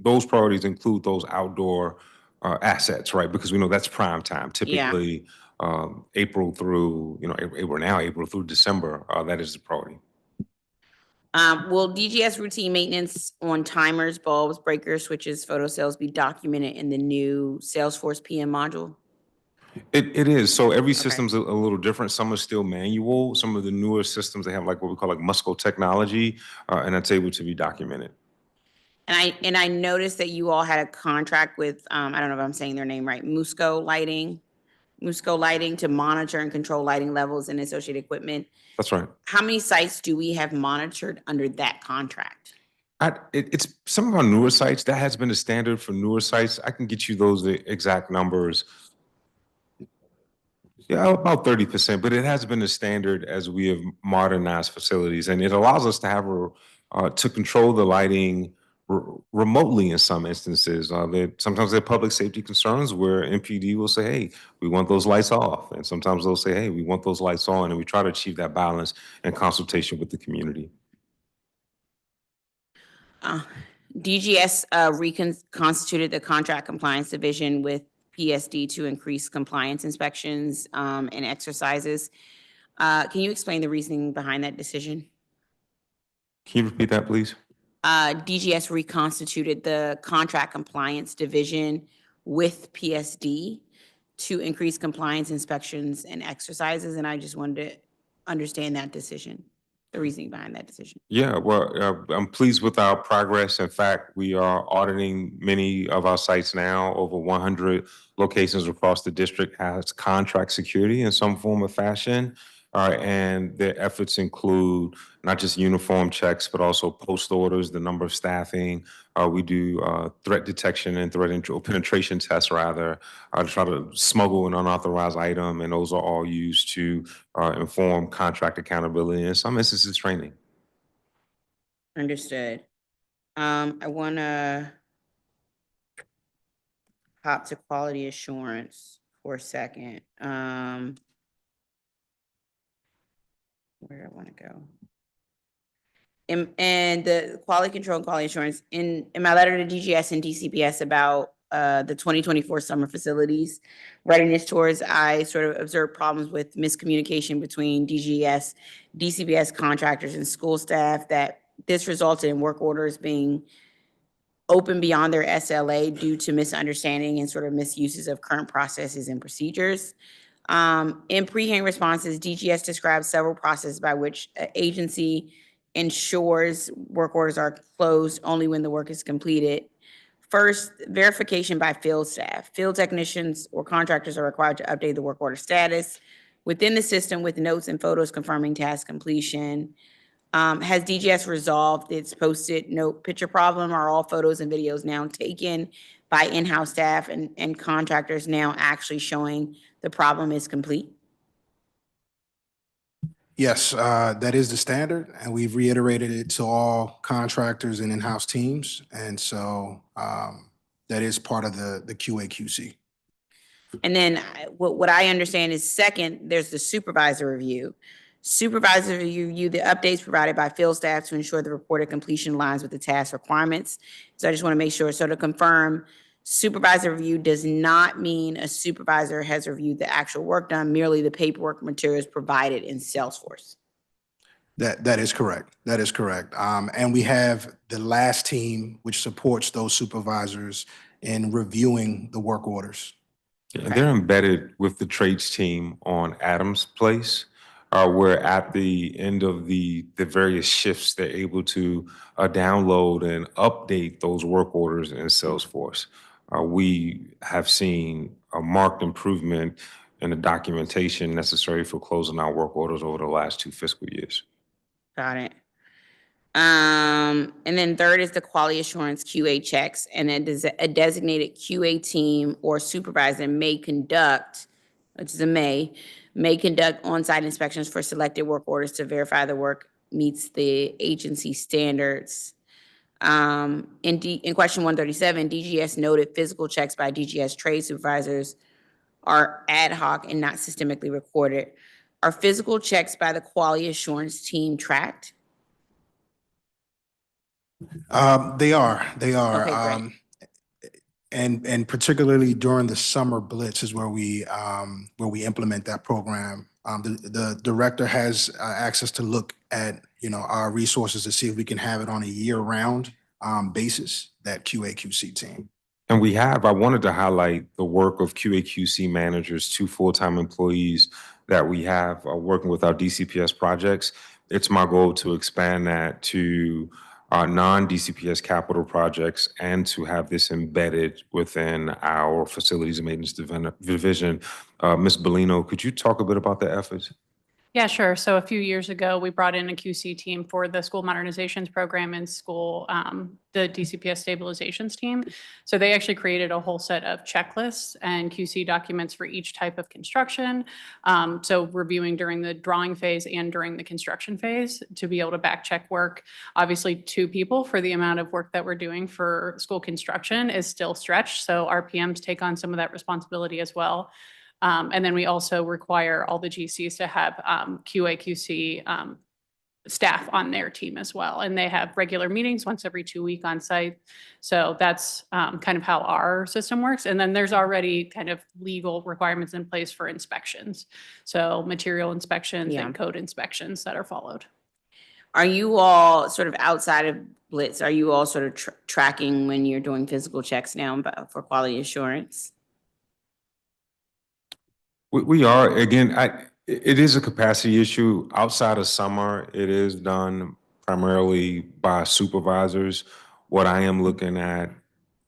those priorities include those outdoor assets, right? Because we know that's prime time, typically April through, April through December, that is the priority. will DGS routine maintenance on timers, bulbs, breakers, switches, photo cells be documented in the new Salesforce PM module? It is. So every system's a little different. Some are still manual. Some of the newer systems, they have like what we call like Musco technology, and that's able to be documented. And I noticed that you all had a contract with, I don't know if I'm saying their name right, Musco Lighting to monitor and control lighting levels and associated equipment. That's right. How many sites do we have monitored under that contract? It's some of our newer sites. That has been the standard for newer sites. I can get you those exact numbers. Yeah, about 30%, but it has been the standard as we have modernized facilities, and it allows us to have to control the lighting remotely in some instances. Sometimes there are public safety concerns where MPD will say, hey, we want those lights off. And sometimes they'll say, hey, we want those lights on. And we try to achieve that balance in consultation with the community. DGS reconstituted the contract compliance division with PSD to increase compliance inspections and exercises. Can you explain the reasoning behind that decision? Can you repeat that, please? DGS reconstituted the contract compliance division with PSD to increase compliance inspections and exercises, and I just wanted to understand that decision, the reasoning behind that decision. Yeah, well, I'm pleased with our progress. In fact, we are auditing many of our sites now. Over 100 locations across the district has contract security in some form or fashion. And the efforts include not just uniform checks, but also post orders, the number of staffing. We do threat detection and penetration tests, rather, to try to smuggle an unauthorized item. And those are all used to inform contract accountability and in some instances training. Understood. I want to hop to quality assurance for a second. Where do I want to go? And the quality control and quality assurance in my letter to DGS and DCPS about the 2024 summer facilities readiness tours, I sort of observed problems with miscommunication between DGS, DCPS contractors and school staff, that this resulted in work orders being open beyond their SLA due to misunderstanding and sort of misuses of current processes and procedures. In pre-hearing responses, DGS describes several processes by which an agency ensures work orders are closed only when the work is completed. First, verification by field staff. Field technicians or contractors are required to update the work order status within the system with notes and photos confirming task completion. Has DGS resolved its post-it note picture problem? Are all photos and videos now taken by in-house staff and contractors now actually showing the problem is complete? Yes, that is the standard, and we've reiterated it to all contractors and in-house teams. And so that is part of the QA/QC. And then what I understand is second, there's the supervisor review. Supervisor review the updates provided by field staff to ensure the reported completion aligns with the task requirements. So I just want to make sure. So to confirm, supervisor review does not mean a supervisor has reviewed the actual work done, merely the paperwork materials provided in Salesforce. That is correct. That is correct. And we have the last team, which supports those supervisors in reviewing the work orders. And they're embedded with the trades team on Adams Place, where at the end of the various shifts, they're able to download and update those work orders in Salesforce. We have seen a marked improvement in the documentation necessary for closing out work orders over the last 2 fiscal years. Got it. And then third is the quality assurance QA checks, and then a designated QA team or supervisor may conduct, which is a may conduct on-site inspections for selected work orders to verify the work meets the agency standards. In question 137, DGS noted physical checks by DGS trade supervisors are ad hoc and not systemically recorded. Are physical checks by the quality assurance team tracked? They are. Okay, great. And particularly during the summer blitz is where we implement that program. The director has access to look at our resources to see if we can have it on a year-round basis. That QA/QC team. And I wanted to highlight the work of QA/QC managers, 2 full-time employees that we have working with our DCPS projects. It's my goal to expand that to non-DCPS capital projects and to have this embedded within our facilities and maintenance division. Ms. Bellino, could you talk a bit about the efforts? Yeah, sure. So a few years ago, we brought in a QC team for the school modernizations program in school, the DCPS stabilizations team. So they actually created a whole set of checklists and QC documents for each type of construction. So reviewing during the drawing phase and during the construction phase to be able to back check work. Obviously, 2 people for the amount of work that we're doing for school construction is still stretched. So our PMs take on some of that responsibility as well. And then we also require all the GCs to have QA/QC staff on their team as well. And they have regular meetings once every 2 weeks on site. So that's kind of how our system works. And then there's already kind of legal requirements in place for inspections. So material inspections and code inspections that are followed. Are you all sort of outside of Blitz? Are you all sort of tracking when you're doing physical checks now for quality assurance? We are, again, it is a capacity issue. Outside of summer, it is done primarily by supervisors. What I am looking at,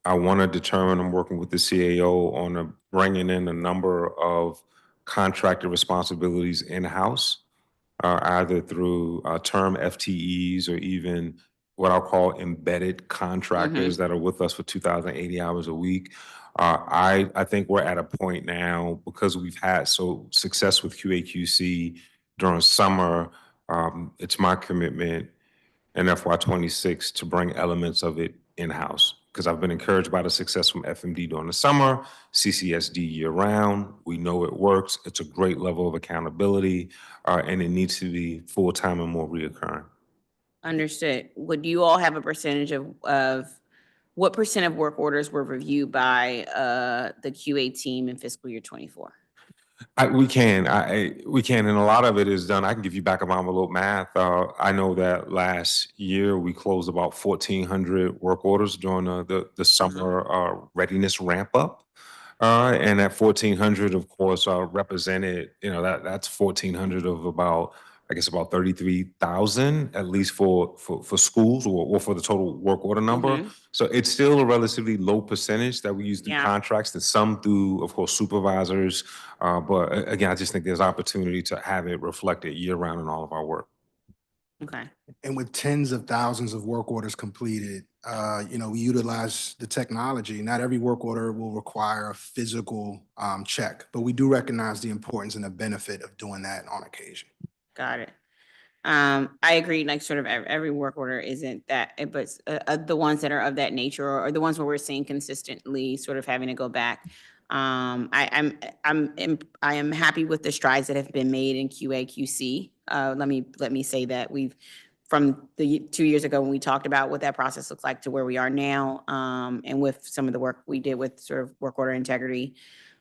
I want to determine, I'm working with the CAO on bringing in a number of contractor responsibilities in-house, either through term FTEs or even what I'll call embedded contractors that are with us for 2,080 hours a week. I think we're at a point now, because we've had success with QA/QC during summer. It's my commitment in FY26 to bring elements of it in-house, because I've been encouraged by the success from FMD during the summer, CCSD year-round. We know it works. It's a great level of accountability, and it needs to be full-time and more reoccurring. Understood. Would you all have a percentage of what percent of work orders were reviewed by the QA team in fiscal year 24? We can, and a lot of it is done. I can give you back of envelope math. I know that last year we closed about 1,400 work orders during the summer readiness ramp up. And that 1,400, of course, represented, that's 1,400 of about, I guess, about 33,000, at least for schools or for the total work order number. So it's still a relatively low percentage that we use through contracts, and some through, of course, supervisors. But again, I just think there's opportunity to have it reflected year round in all of our work. Okay. And with tens of thousands of work orders completed, we utilize the technology. Not every work order will require a physical check, but we do recognize the importance and the benefit of doing that on occasion. Got it. I agree, like sort of every work order isn't that, but the ones that are of that nature or the ones where we're seeing consistently sort of having to go back. I am happy with the strides that have been made in QA QC. Let me say that from the 2 years ago when we talked about what that process looks like to where we are now, and with some of the work we did with sort of work order integrity.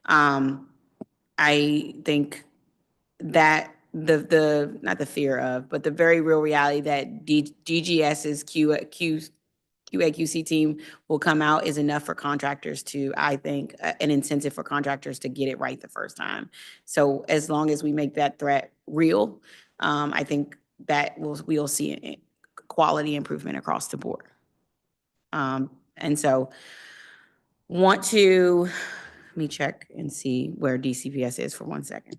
I think that not the fear of, but the very real reality that DGS's QA/QC team will come out is enough for contractors to, I think, an incentive for contractors to get it right the first time. So as long as we make that threat real, I think that we'll see quality improvement across the board. And so let me check and see where DCPS is for 1 second.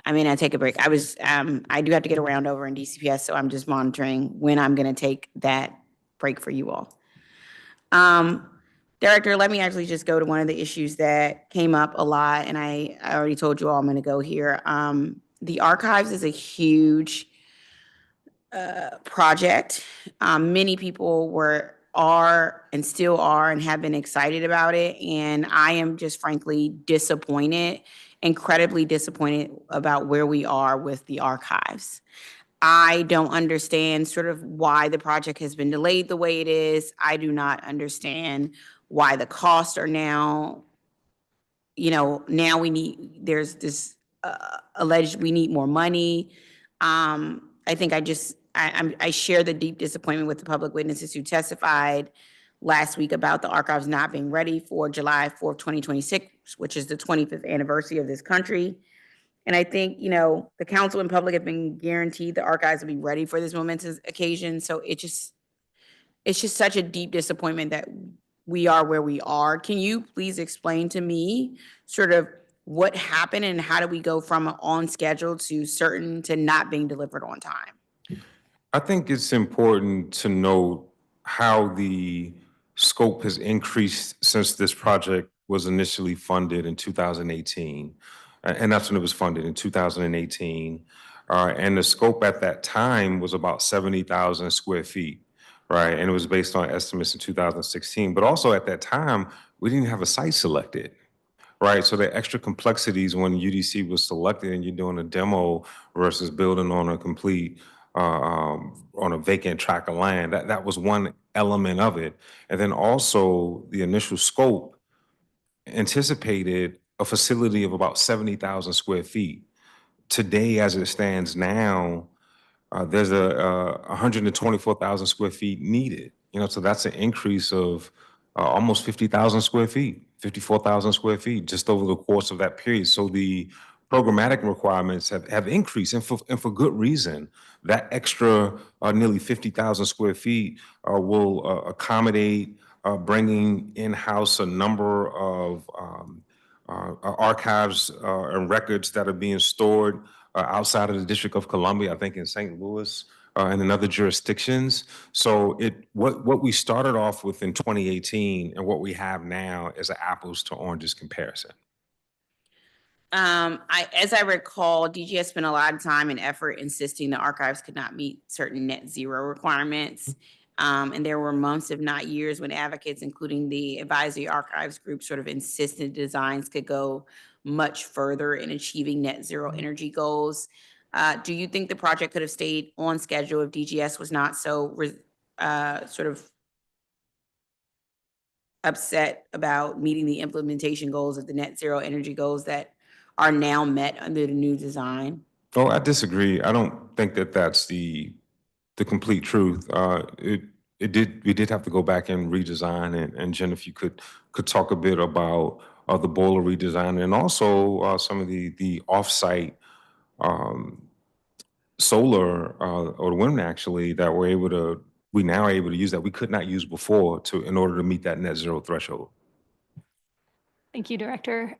I mean, I take a break. I do have to get around over in DCPS, so I'm just monitoring when I'm going to take that break for you all. Director, let me actually just go to one of the issues that came up a lot, and I already told you all I'm going to go here. The archives is a huge project. Many people are and still are and have been excited about it, and I am just frankly incredibly disappointed about where we are with the archives. I don't understand sort of why the project has been delayed the way it is. I do not understand why the costs are now, there's this alleged we need more money. I think I share the deep disappointment with the public witnesses who testified last week about the archives not being ready for July 4th, 2026, which is the 25th anniversary of this country. And I think, the council and public have been guaranteed the archives will be ready for this momentous occasion. So it's just such a deep disappointment that we are where we are. Can you please explain to me sort of what happened and how do we go from on schedule to certain to not being delivered on time? I think it's important to note how the scope has increased since this project was initially funded in 2018. And that's when it was funded in 2018. And the scope at that time was about 70,000 square feet, right? And it was based on estimates in 2016. But also at that time, we didn't have a site selected, right? So the extra complexities when UDC was selected and you're doing a demo versus building on a complete on a vacant tract of land. That was one element of it. And then also the initial scope anticipated a facility of about 70,000 square feet. Today, as it stands now, there's 124,000 square feet needed. So that's an increase of almost 50,000 square feet, 54,000 square feet just over the course of that period. So the programmatic requirements have increased, and for good reason. That extra nearly 50,000 square feet will accommodate bringing in-house a number of archives and records that are being stored outside of the District of Columbia, I think in St. Louis, and in other jurisdictions. So what we started off with in 2018 and what we have now is an apples to oranges comparison. As I recall, DGS spent a lot of time and effort insisting the archives could not meet certain net zero requirements. And there were months, if not years, when advocates, including the advisory archives group, sort of insisted designs could go much further in achieving net zero energy goals. Do you think the project could have stayed on schedule if DGS was not so sort of upset about meeting the implementation goals of the net zero energy goals that are now met under the new design? Oh, I disagree. I don't think that that's the complete truth. We did have to go back and redesign, and Jen, if you could talk a bit about the boiler redesign and also some of the offsite solar or wind actually that we now are able to use that we could not use before in order to meet that net zero threshold. Thank you, Director.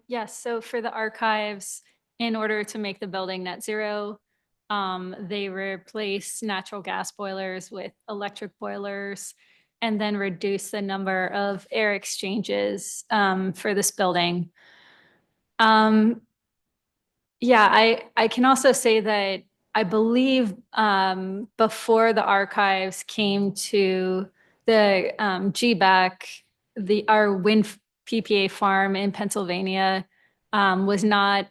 Yes, so for the archives, in order to make the building net zero, they replace natural gas boilers with electric boilers and then reduce the number of air exchanges for this building. Yeah, I can also say that I believe before the archives came to the GBAC, our wind PPA farm in Pennsylvania was not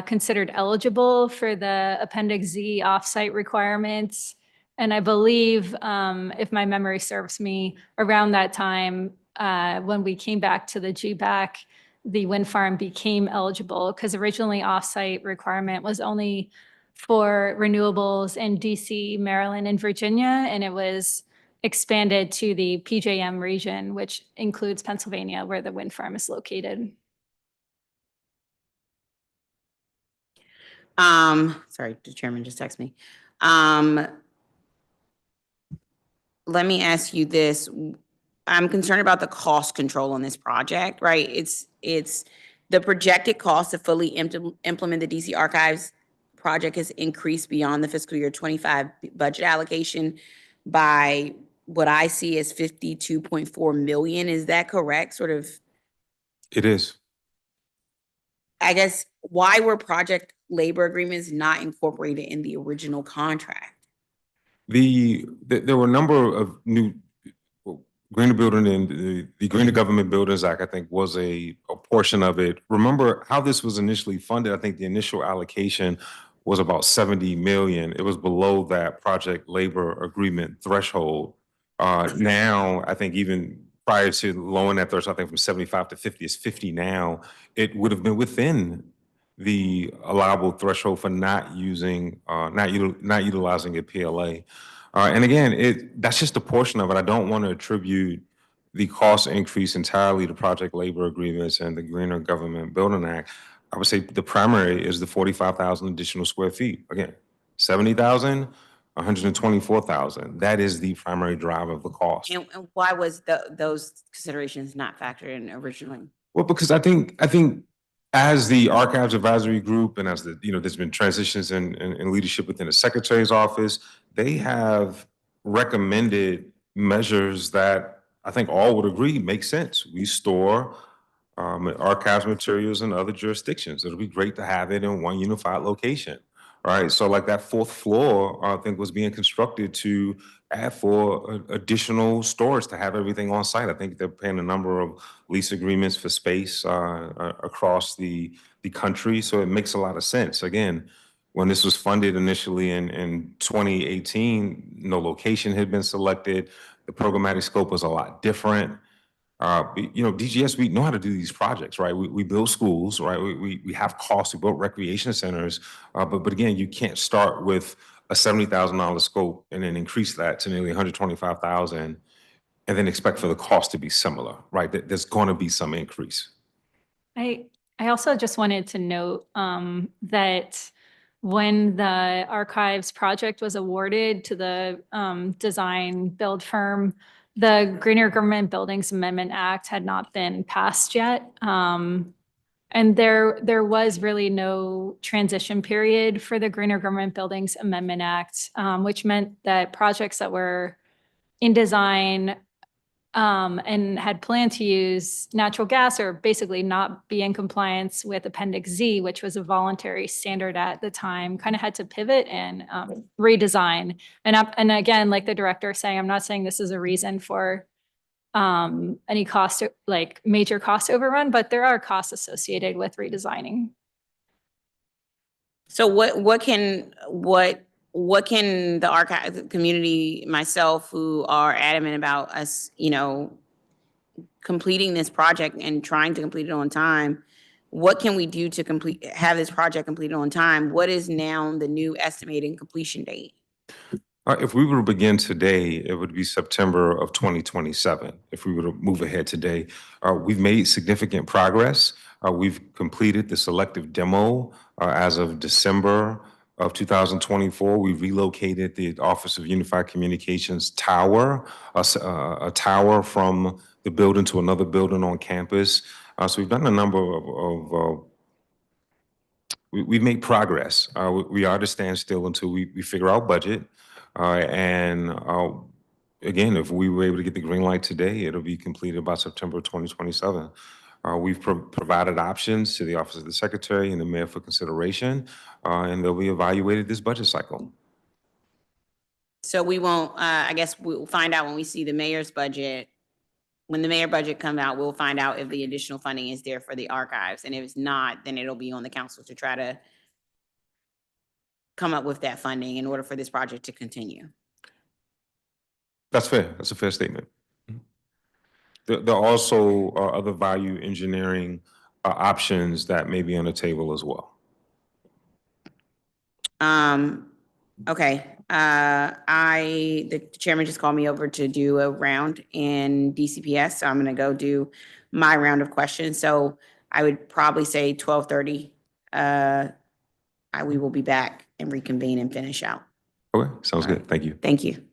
considered eligible for the Appendix Z offsite requirements. And I believe, if my memory serves me, around that time, when we came back to the GBAC, the wind farm became eligible because originally offsite requirement was only for renewables in DC, Maryland, and Virginia, and it was expanded to the PJM region, which includes Pennsylvania, where the wind farm is located. Sorry, the chairman just texted me. Let me ask you this. I'm concerned about the cost control on this project, right? It's the projected cost to fully implement the DC Archives project has increased beyond the fiscal year 25 budget allocation by what I see as 52.4 million. Is that correct? Sort of, It is. I guess, why were project labor agreements not incorporated in the original contract? There were a number of new greener building and the Greener Government Buildings Act, I think, was a portion of it. Remember how this was initially funded? I think the initial allocation was about 70 million. It was below that project labor agreement threshold. Now, I think even prior to lowering that threshold, I think from 75 to 50 is 50 now. It would have been within the allowable threshold for not utilizing a PLA. And again, that's just a portion of it. I don't want to attribute the cost increase entirely to project labor agreements and the Greener Government Building Act. I would say the primary is the 45,000 additional square feet. Again, 70,000, 124,000. That is the primary driver of the cost. And why was those considerations not factored in originally? Well, because I think as the Archives Advisory Group and as there's been transitions in leadership within the Secretary's office, they have recommended measures that I think all would agree make sense. We store archives materials in other jurisdictions. It'll be great to have it in one unified location, right? So like that fourth floor, I think, was being constructed to add for additional storage to have everything on site. I think they're paying a number of lease agreements for space across the country. So it makes a lot of sense. Again, when this was funded initially in 2018, no location had been selected. The programmatic scope was a lot different. DGS, we know how to do these projects, right? We build schools, right? We have costs, we build recreation centers. But again, you can't start with a $70,000 scope and then increase that to nearly 125,000 and then expect for the cost to be similar, right? There's going to be some increase. I also just wanted to note that when the archives project was awarded to the design build firm, the Greener Government Buildings Amendment Act had not been passed yet. And there was really no transition period for the Greener Government Buildings Amendment Act, which meant that projects that were in design and had planned to use natural gas or basically not be in compliance with Appendix Z, which was a voluntary standard at the time, kind of had to pivot and redesign. And again, like the director is saying, I'm not saying this is a reason for any cost, like major cost overrun, but there are costs associated with redesigning. So what can the archive community, myself, who are adamant about us, completing this project and trying to complete it on time, what can we do to have this project completed on time? What is now the new estimated completion date? If we were to begin today, it would be September of 2027. If we were to move ahead today, we've made significant progress. We've completed the selective demo as of December of 2024. We relocated the Office of Unified Communications tower, a tower from the building to another building on campus. So we've done a number of we've made progress. We are to stand still until we figure out budget. Again, if we were able to get the green light today, it'll be completed by September 2027. We've provided options to the Office of the Secretary and the Mayor for consideration, and they'll be evaluated this budget cycle. So we won't, I guess we'll find out when we see the mayor's budget. When the mayor budget comes out, we'll find out if the additional funding is there for the archives. And if it's not, then it'll be on the council to try to come up with that funding in order for this project to continue. That's fair. That's a fair statement. There are also other value engineering options that may be on the table as well. Okay. The chairman just called me over to do a round in DCPS, so I'm gonna go do my round of questions. So I would probably say 12:30. We will be back and reconvene and finish out. Okay, sounds good. Thank you. Thank you.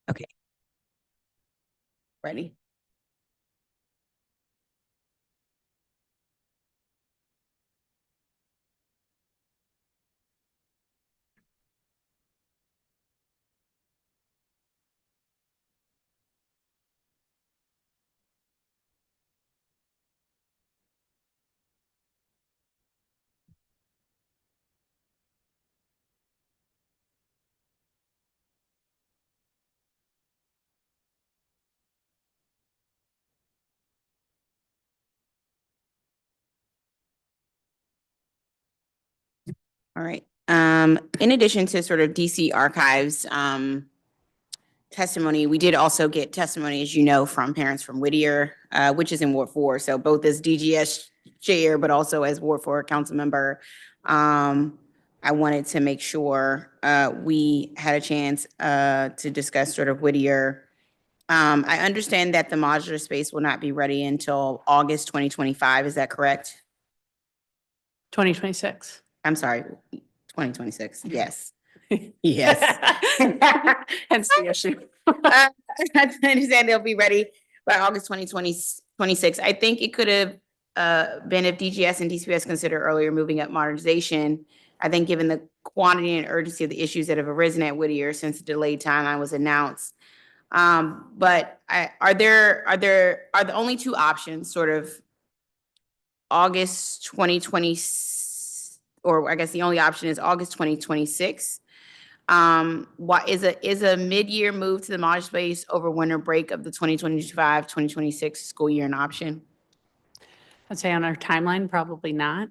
Okay. Ready? All right. In addition to sort of DC Archives testimony, we did also get testimony, as you know, from parents from Whittier, which is in Ward 4. So both as DGS chair, but also as Ward 4 council member. I wanted to make sure we had a chance to discuss sort of Whittier. I understand that the modular space will not be ready until August 2025. Is that correct? 2026. I'm sorry, 2026. Yes. Yes. Hence the issue. I understand they'll be ready by August 2026. I think it could have been if DGS and DCPS considered earlier moving up modernization. I think given the quantity and urgency of the issues that have arisen at Whittier since the delayed timeline was announced. But are the only two options sort of August 2020, or I guess the only option is August 2026. What is a mid-year move to the modular space over winter break of the 2025-2026 school year an option? I'd say on our timeline, probably not.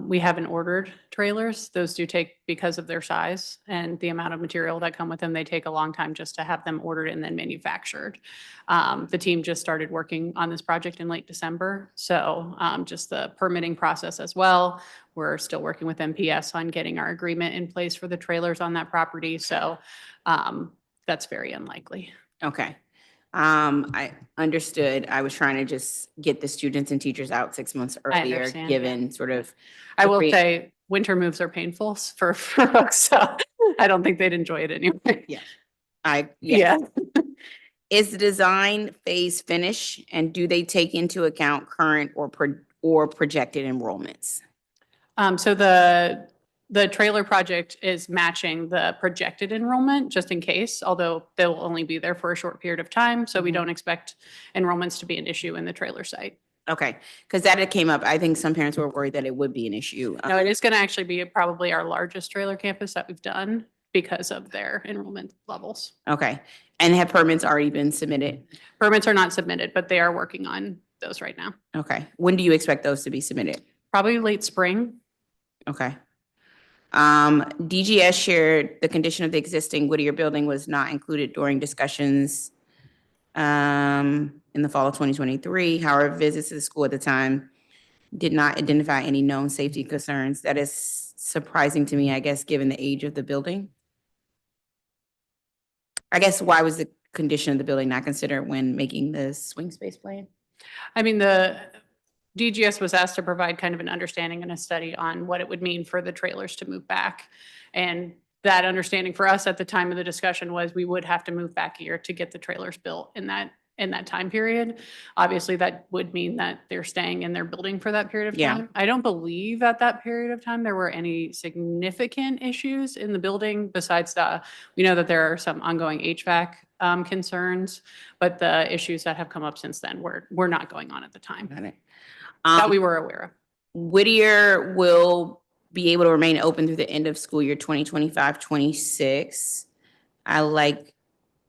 We haven't ordered trailers. Those do take, because of their size and the amount of material that come with them, they take a long time just to have them ordered and then manufactured. The team just started working on this project in late December. So just the permitting process as well. We're still working with MPS on getting our agreement in place for the trailers on that property. So that's very unlikely. Okay. I understood. I was trying to just get the students and teachers out 6 months earlier, understand, given sort of. I will the- say winter moves are painful for folks, so I don't think they'd enjoy it anyway. Yeah. Is the design phase finished, and do they take into account current or projected enrollments? So the trailer project is matching the projected enrollment just in case, although they'll only be there for a short period of time. So we don't expect enrollments to be an issue in the trailer site. Okay, because that came up. I think some parents were worried that it would be an issue. No, it is going to actually be probably our largest trailer campus that we've done because of their enrollment levels. Okay, and have permits already been submitted? Permits are not submitted, but they are working on those right now. Okay, when do you expect those to be submitted? Probably late spring. Okay. DGS shared the condition of the existing Whittier building was not included during discussions in the fall of 2023. However, visits to the school at the time did not identify any known safety concerns. That is surprising to me, I guess, given the age of the building. I guess why was the condition of the building not considered when making the swing space plan? I mean, the DGS was asked to provide kind of an understanding and a study on what it would mean for the trailers to move back. And that understanding for us at the time of the discussion was we would have to move back a year to get the trailers built in that time period. Obviously, that would mean that they're staying in their building for that period of Yeah. time. I don't believe at that period of time there were any significant issues in the building besides we know that there are some ongoing HVAC concerns, but the issues that have come up since then were not going on at the time Got it. that we were aware of. Whittier will be able to remain open through the end of school year 2025-26.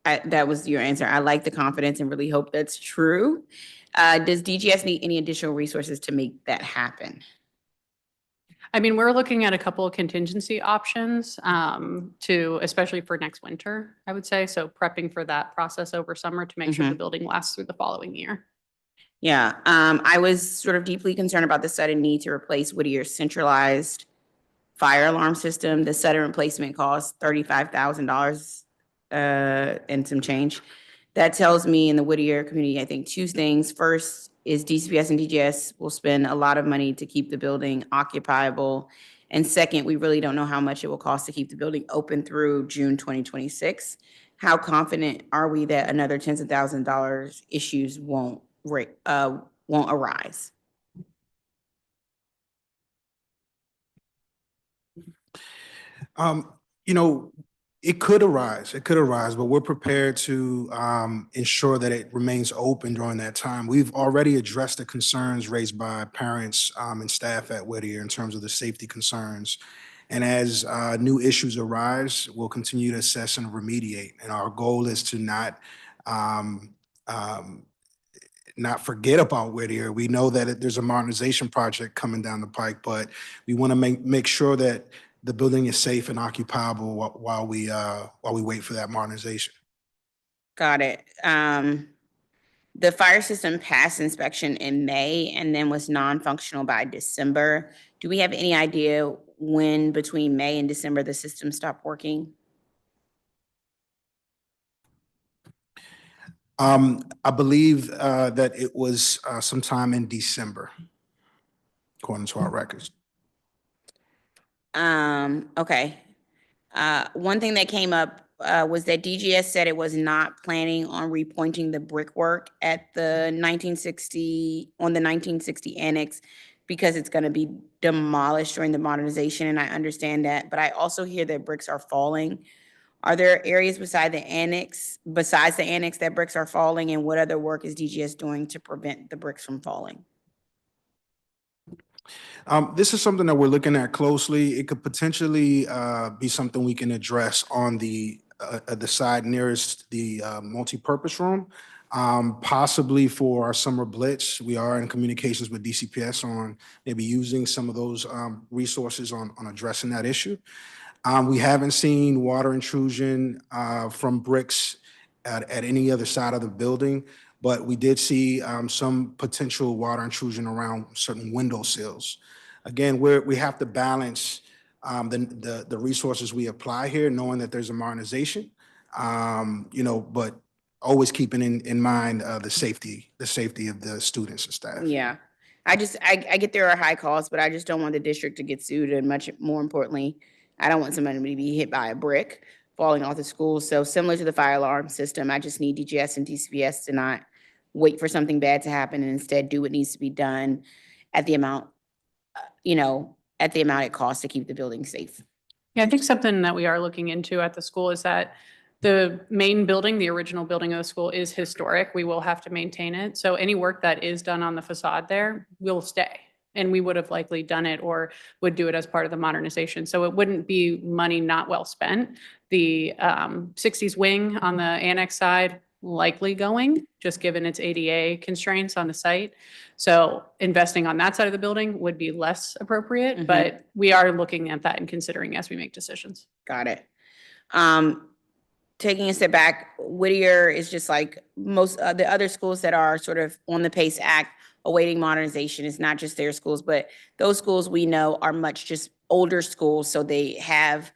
That was your answer. I like the confidence and really hope that's true. Does DGS need any additional resources to make that happen? I mean, we're looking at a couple of contingency options especially for next winter, I would say. So prepping for that process over summer to make sure the building lasts through the following year. Yeah, I was sort of deeply concerned about the sudden need to replace Whittier's centralized fire alarm system. The sudden replacement cost $35,000 and some change. That tells me in the Whittier community, I think two things. First is DCPS and DGS will spend a lot of money to keep the building occupiable. And second, we really don't know how much it will cost to keep the building open through June 2026. how confident are we that another tens of thousands of dollars issues won't arise? You know, it could arise, but we're prepared to ensure that it remains open during that time. We've already addressed the concerns raised by parents and staff at Whittier in terms of the safety concerns. And as new issues arise, we'll continue to assess and remediate. And our goal is to um, not forget about Whittier. We know that there's a modernization project coming down the pike, but we want to make sure that the building is safe and occupiable while we wait for that modernization. Got it. The fire system passed inspection in May and then was non-functional by December. Do we have any idea when between May and December the system stopped working? I believe that it was sometime in December, according to our records. Okay. One thing that came up was that DGS said it was not planning on repointing the brickwork at the 1960 annex because it's going to be demolished during the modernization, and I understand that, but I also hear that bricks are falling. Are there areas besides the annex that bricks are falling, and what other work is DGS doing to prevent the bricks from falling? This is something that we're looking at closely. It could potentially be something we can address on the side nearest the multi-purpose room, possibly for our summer blitz. We are in communications with DCPS on maybe using some of those resources on addressing that issue. We haven't seen water intrusion from bricks at any other side of the building, but we did see some potential water intrusion around certain window sills. Again, we have to balance the resources we apply here, knowing that there's a modernization, but always keeping in mind the safety of the students and staff. Yeah, I get there are high costs, but I just don't want the district to get sued, and much more importantly, I don't want somebody to be hit by a brick falling off the school. So similar to the fire alarm system, I just need DGS and DCPS to not wait for something bad to happen and instead do what needs to be done at the amount, at the amount it costs to keep the building safe. Yeah, I think something that we are looking into at the school is that the main building, the original building of the school, is historic. We will have to maintain it. So any work that is done on the facade there will stay. And we would have likely done it or would do it as part of the modernization. So it wouldn't be money not well spent. The 60s wing on the annex side, likely going, just given its ADA constraints on the site. So investing on that side of the building would be less appropriate, but we are looking at that and considering as we make decisions. Got it. Taking a step back, Whittier is just like most of the other schools that are sort of on the PACE Act awaiting modernization. It's not just their schools, but those schools we know are much just older schools. So they have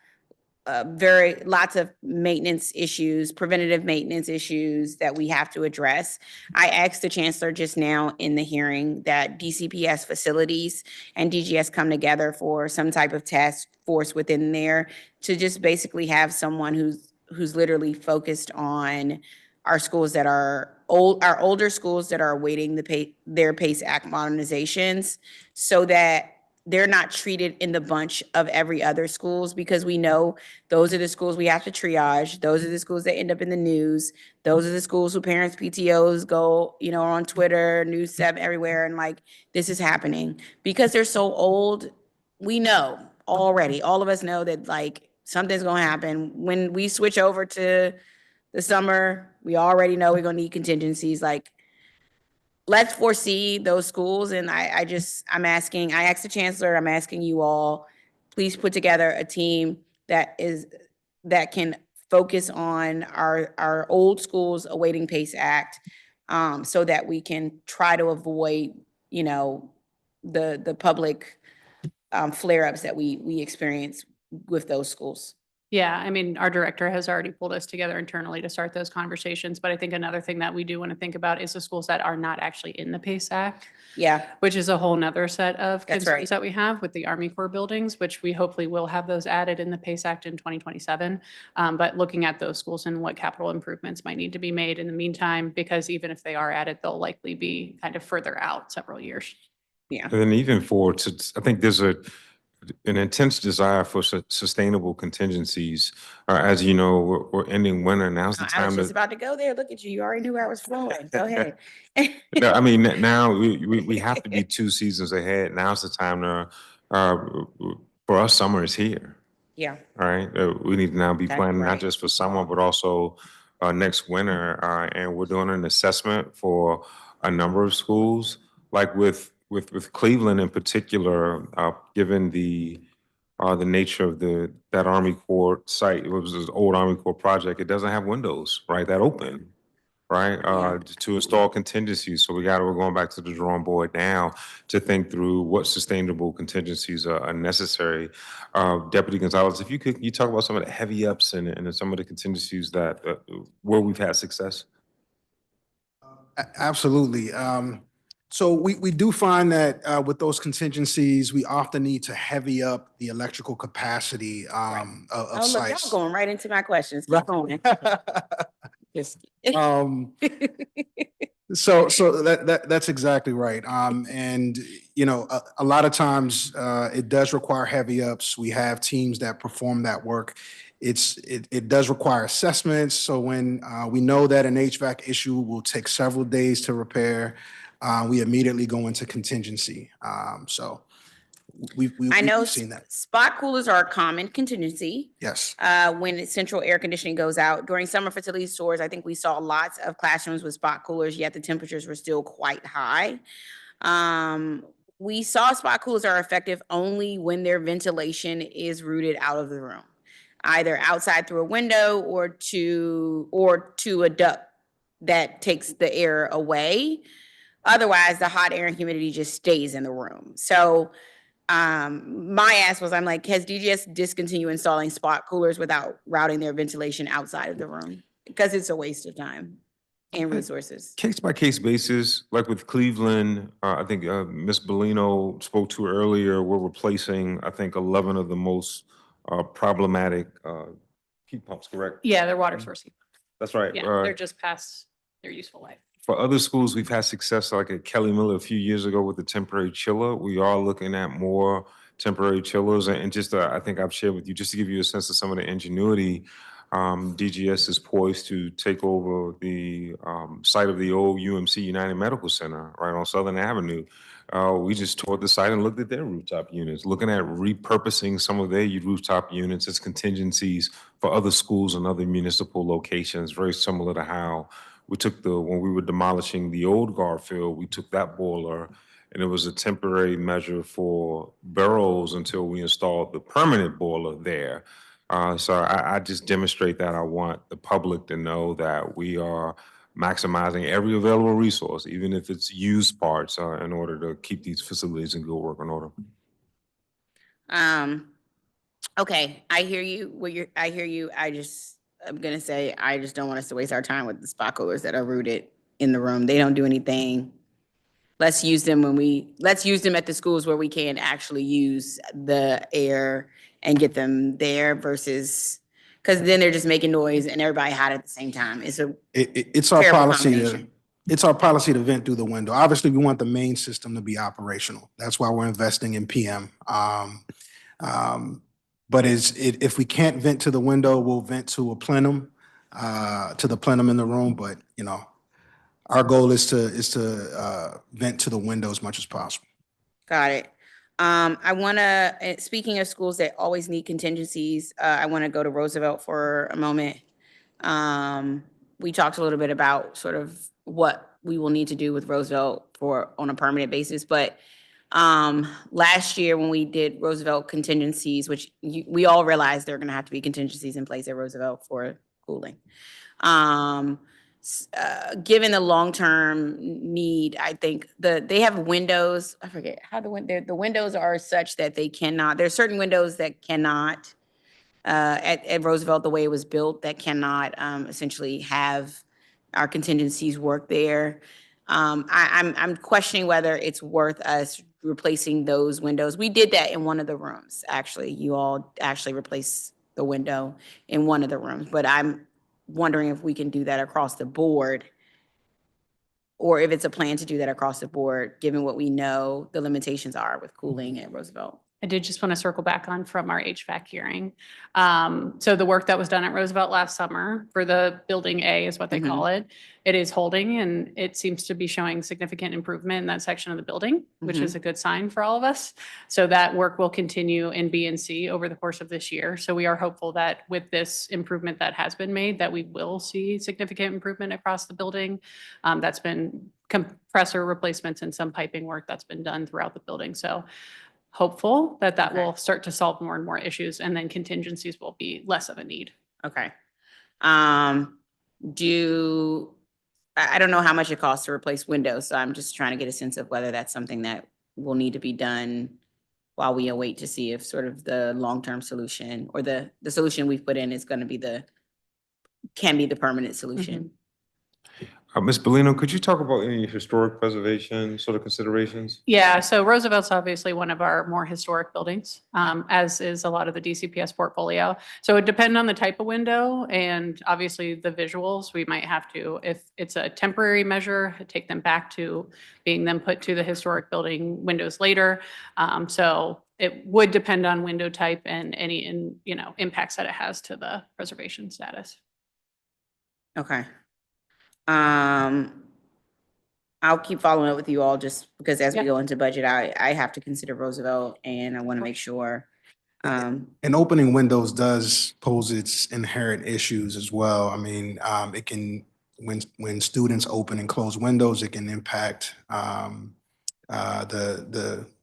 lots of maintenance issues, preventative maintenance issues that we have to address. I asked the chancellor just now in the hearing that DCPS facilities and DGS come together for some type of task force within there to just basically have someone who's literally focused on our schools that are our older schools that are awaiting their PACE Act modernizations, so that they're not treated in the bunch of every other schools, because we know those are the schools we have to triage. Those are the schools that end up in the news. Those are the schools who parents' PTOs go, on Twitter, News 7, everywhere. And like, this is happening because they're so old. We know already, all of us know that like something's going to happen. When we switch over to the summer, we already know we're going to need contingencies. Like, let's foresee those schools. And I asked the chancellor, I'm asking you all, please put together a team that can focus on our old schools awaiting PACE Act, so that we can try to avoid, the public flare-ups that we experience with those schools. Yeah, I mean, our director has already pulled us together internally to start those conversations. But I think another thing that we do want to think about is the schools that are not actually in the PACE Act, Yeah, which is a whole nother set of That's right. concerns that we have with the Army Corps buildings, which we hopefully will have those added in the PACE Act in 2027. But looking at those schools and what capital improvements might need to be made in the meantime, because even if they are added, they'll likely be kind of further out several years. yeah. And then even for, I think there's an intense desire for sustainable contingencies. As you know, we're ending winter. Now's the I was time just to. about to go there. Look at you. You already knew where I was flowing. Go ahead. No, I mean, now we have to be 2 seasons ahead. Now's the time to, for us, summer is here. Yeah, All right, we need to now be Exactly planning not right. just for summer, but also next winter. And we're doing an assessment for a number of schools, like with Cleveland in particular, given the nature of that Army Corps site. It was this old Army Corps project. It doesn't have windows, right, that open, right, Yeah. to install contingencies. So we're going back to the drawing board now to think through what sustainable contingencies are necessary. Deputy Gonzalez, if you talk about some of the heavy ups and some of the contingencies that where we've had success. Absolutely. So we do find that with those contingencies, we often need to heavy up the electrical capacity of Oh, look, y'all sites. going right into my questions. Keep going. Just- Um, so that's exactly right. And you know, a lot of times it does require heavy ups. We have teams that perform that work. It does require assessments. So when we know that an HVAC issue will take several days to repair, we immediately go into contingency. So we've I know we've seen that. spot coolers are a common contingency. Yes. When central air conditioning goes out. During summer facilities tours, I think we saw lots of classrooms with spot coolers, yet the temperatures were still quite high. We saw spot coolers are effective only when their ventilation is routed out of the room, either outside through a window or to a duct that takes the air away. Otherwise, the hot air and humidity just stays in the room. So my ask was, I'm like, has DGS discontinued installing spot coolers without routing their ventilation outside of the room? Because it's a waste of time and resources. Case by case basis, like with Cleveland, I think Ms. Bellino spoke to earlier, we're replacing, I think, 11 of the most problematic heat pumps, correct? Yeah, their water source. That's right. Yeah, they're just past their useful life. For other schools, we've had success like at Kelly Miller a few years ago with the temporary chiller. We are looking at more temporary chillers. And just, I think I've shared with you, just to give you a sense of some of the ingenuity, DGS is poised to take over the site of the old UMC United Medical Center right on Southern Avenue. We just toured the site and looked at their rooftop units, looking at repurposing some of their rooftop units as contingencies for other schools and other municipal locations, very similar to how we took when we were demolishing the old Garfield, we took that boiler and it was a temporary measure for Burroughs until we installed the permanent boiler there. So I just demonstrate that I want the public to know that we are maximizing every available resource, even if it's used parts, in order to keep these facilities in good working order. Okay, I hear you. I hear you. I'm gonna say I just don't want us to waste our time with the spot coolers that are rooted in the room. They don't do anything. Let's use them at the schools where we can actually use the air and get them there versus, because then they're just making noise and everybody hot at the same time. It's It's our terrible policy combination. it's our policy to vent through the window. Obviously, we want the main system to be operational. That's why we're investing in PM. But if we can't vent to the window, we'll vent to a plenum, to the plenum in the room. But you know, our goal is to vent to the window as much as possible. Got it. I want to, speaking of schools that always need contingencies, I want to go to Roosevelt for a moment. We talked a little bit about sort of what we will need to do with Roosevelt on a permanent basis, but last year when we did Roosevelt contingencies, which we all realized there are going to have to be contingencies in place at Roosevelt for cooling. Given the long-term need, I think they have windows. I forget how the windows are such that they cannot. There's certain windows that cannot at Roosevelt, the way it was built, that cannot essentially have our contingencies work there. I'm questioning whether it's worth us replacing those windows. We did that in one of the rooms, actually. You all actually replaced the window in one of the rooms, but I'm wondering if we can do that across the board, or if it's a plan to do that across the board, given what we know the limitations are with cooling at Roosevelt. I did just want to circle back on from our HVAC hearing. So the work that was done at Roosevelt last summer for the building A is what they call it. It is holding, and it seems to be showing significant improvement in that section of the building, which is a good sign for all of us. So that work will continue in B and C over the course of this year. So we are hopeful that with this improvement that has been made, that we will see significant improvement across the building. That's been compressor replacements and some piping work that's been done throughout the building. So hopeful that that will start to solve more and more issues, and then contingencies will be less of a need. Okay. I don't know how much it costs to replace windows, so I'm just trying to get a sense of whether that's something that will need to be done while we await to see if sort of the long-term solution or the solution we've put in is going to be can be the permanent solution. Ms. Bellino, could you talk about any historic preservation sort of considerations? Yeah, so Roosevelt's obviously one of our more historic buildings, as is a lot of the DCPS portfolio. So it depends on the type of window and obviously the visuals. We might have to, if it's a temporary measure, take them back to being then put to the historic building windows later. So it would depend on window type and any impacts that it has to the preservation status. Okay. I'll keep following up with you all just because as we go into budget, I have to consider Roosevelt, and I want to make sure. And opening windows does pose its inherent issues as well. I mean, it can, when students open and close windows, it can impact the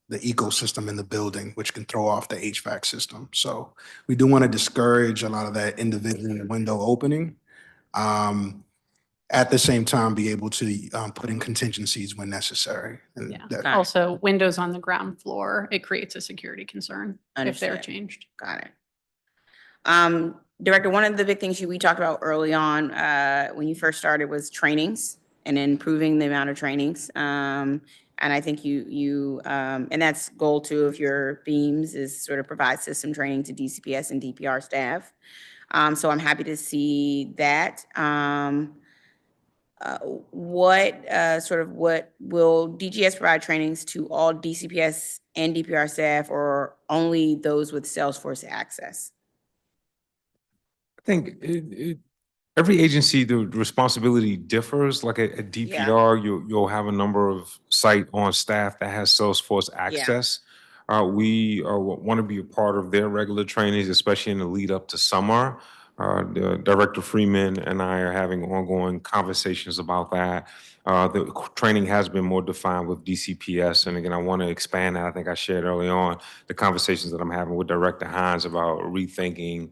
ecosystem in the building, which can throw off the HVAC system. So we do want to discourage a lot of that individual window opening. At the same time, be able to put in contingencies when necessary. And Yeah. Also, windows on the ground floor, it creates a security concern if they're changed. Got it. Director, one of the big things we talked about early on when you first started was trainings and improving the amount of trainings. And I think and that's goal 2 of your themes is sort of provide system training to DCPS and DPR staff. So I'm happy to see that. What will DGS provide trainings to all DCPS and DPR staff, or only those with Salesforce access? I think every agency, the responsibility differs. Like at DPR, you'll have a number of site on staff that has Salesforce access. We want to be a part of their regular trainings, especially in the lead up to summer. Director Freeman and I are having ongoing conversations about that. The training has been more defined with DCPS. And again, I want to expand that. I think I shared early on the conversations that I'm having with Director Hines about rethinking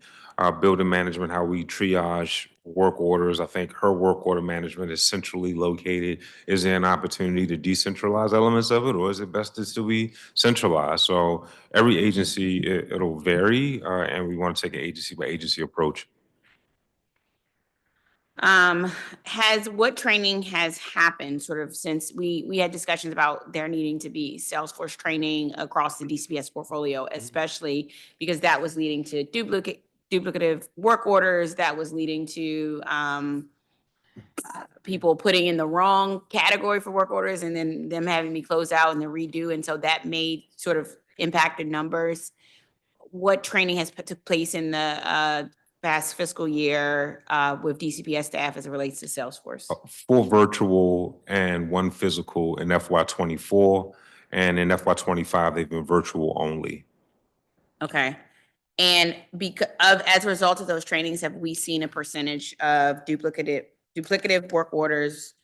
building management, how we triage work orders. I think her work order management is centrally located. Is there an opportunity to decentralize elements of it, or is it best to still be centralized? So every agency, it'll vary, and we want to take an agency by agency approach. What training has happened sort of since we had discussions about there needing to be Salesforce training across the DCPS portfolio, especially because that was leading to duplicative work orders, that was leading to people putting in the wrong category for work orders and then them having me close out and then redo. And so that made sort of impacted numbers. What training has took place in the past fiscal year with DCPS staff as it relates to Salesforce? 4 virtual and 1 physical in FY24, and in FY25 they've been virtual only. Okay, and as a result of those trainings, have we seen a percentage of duplicative work orders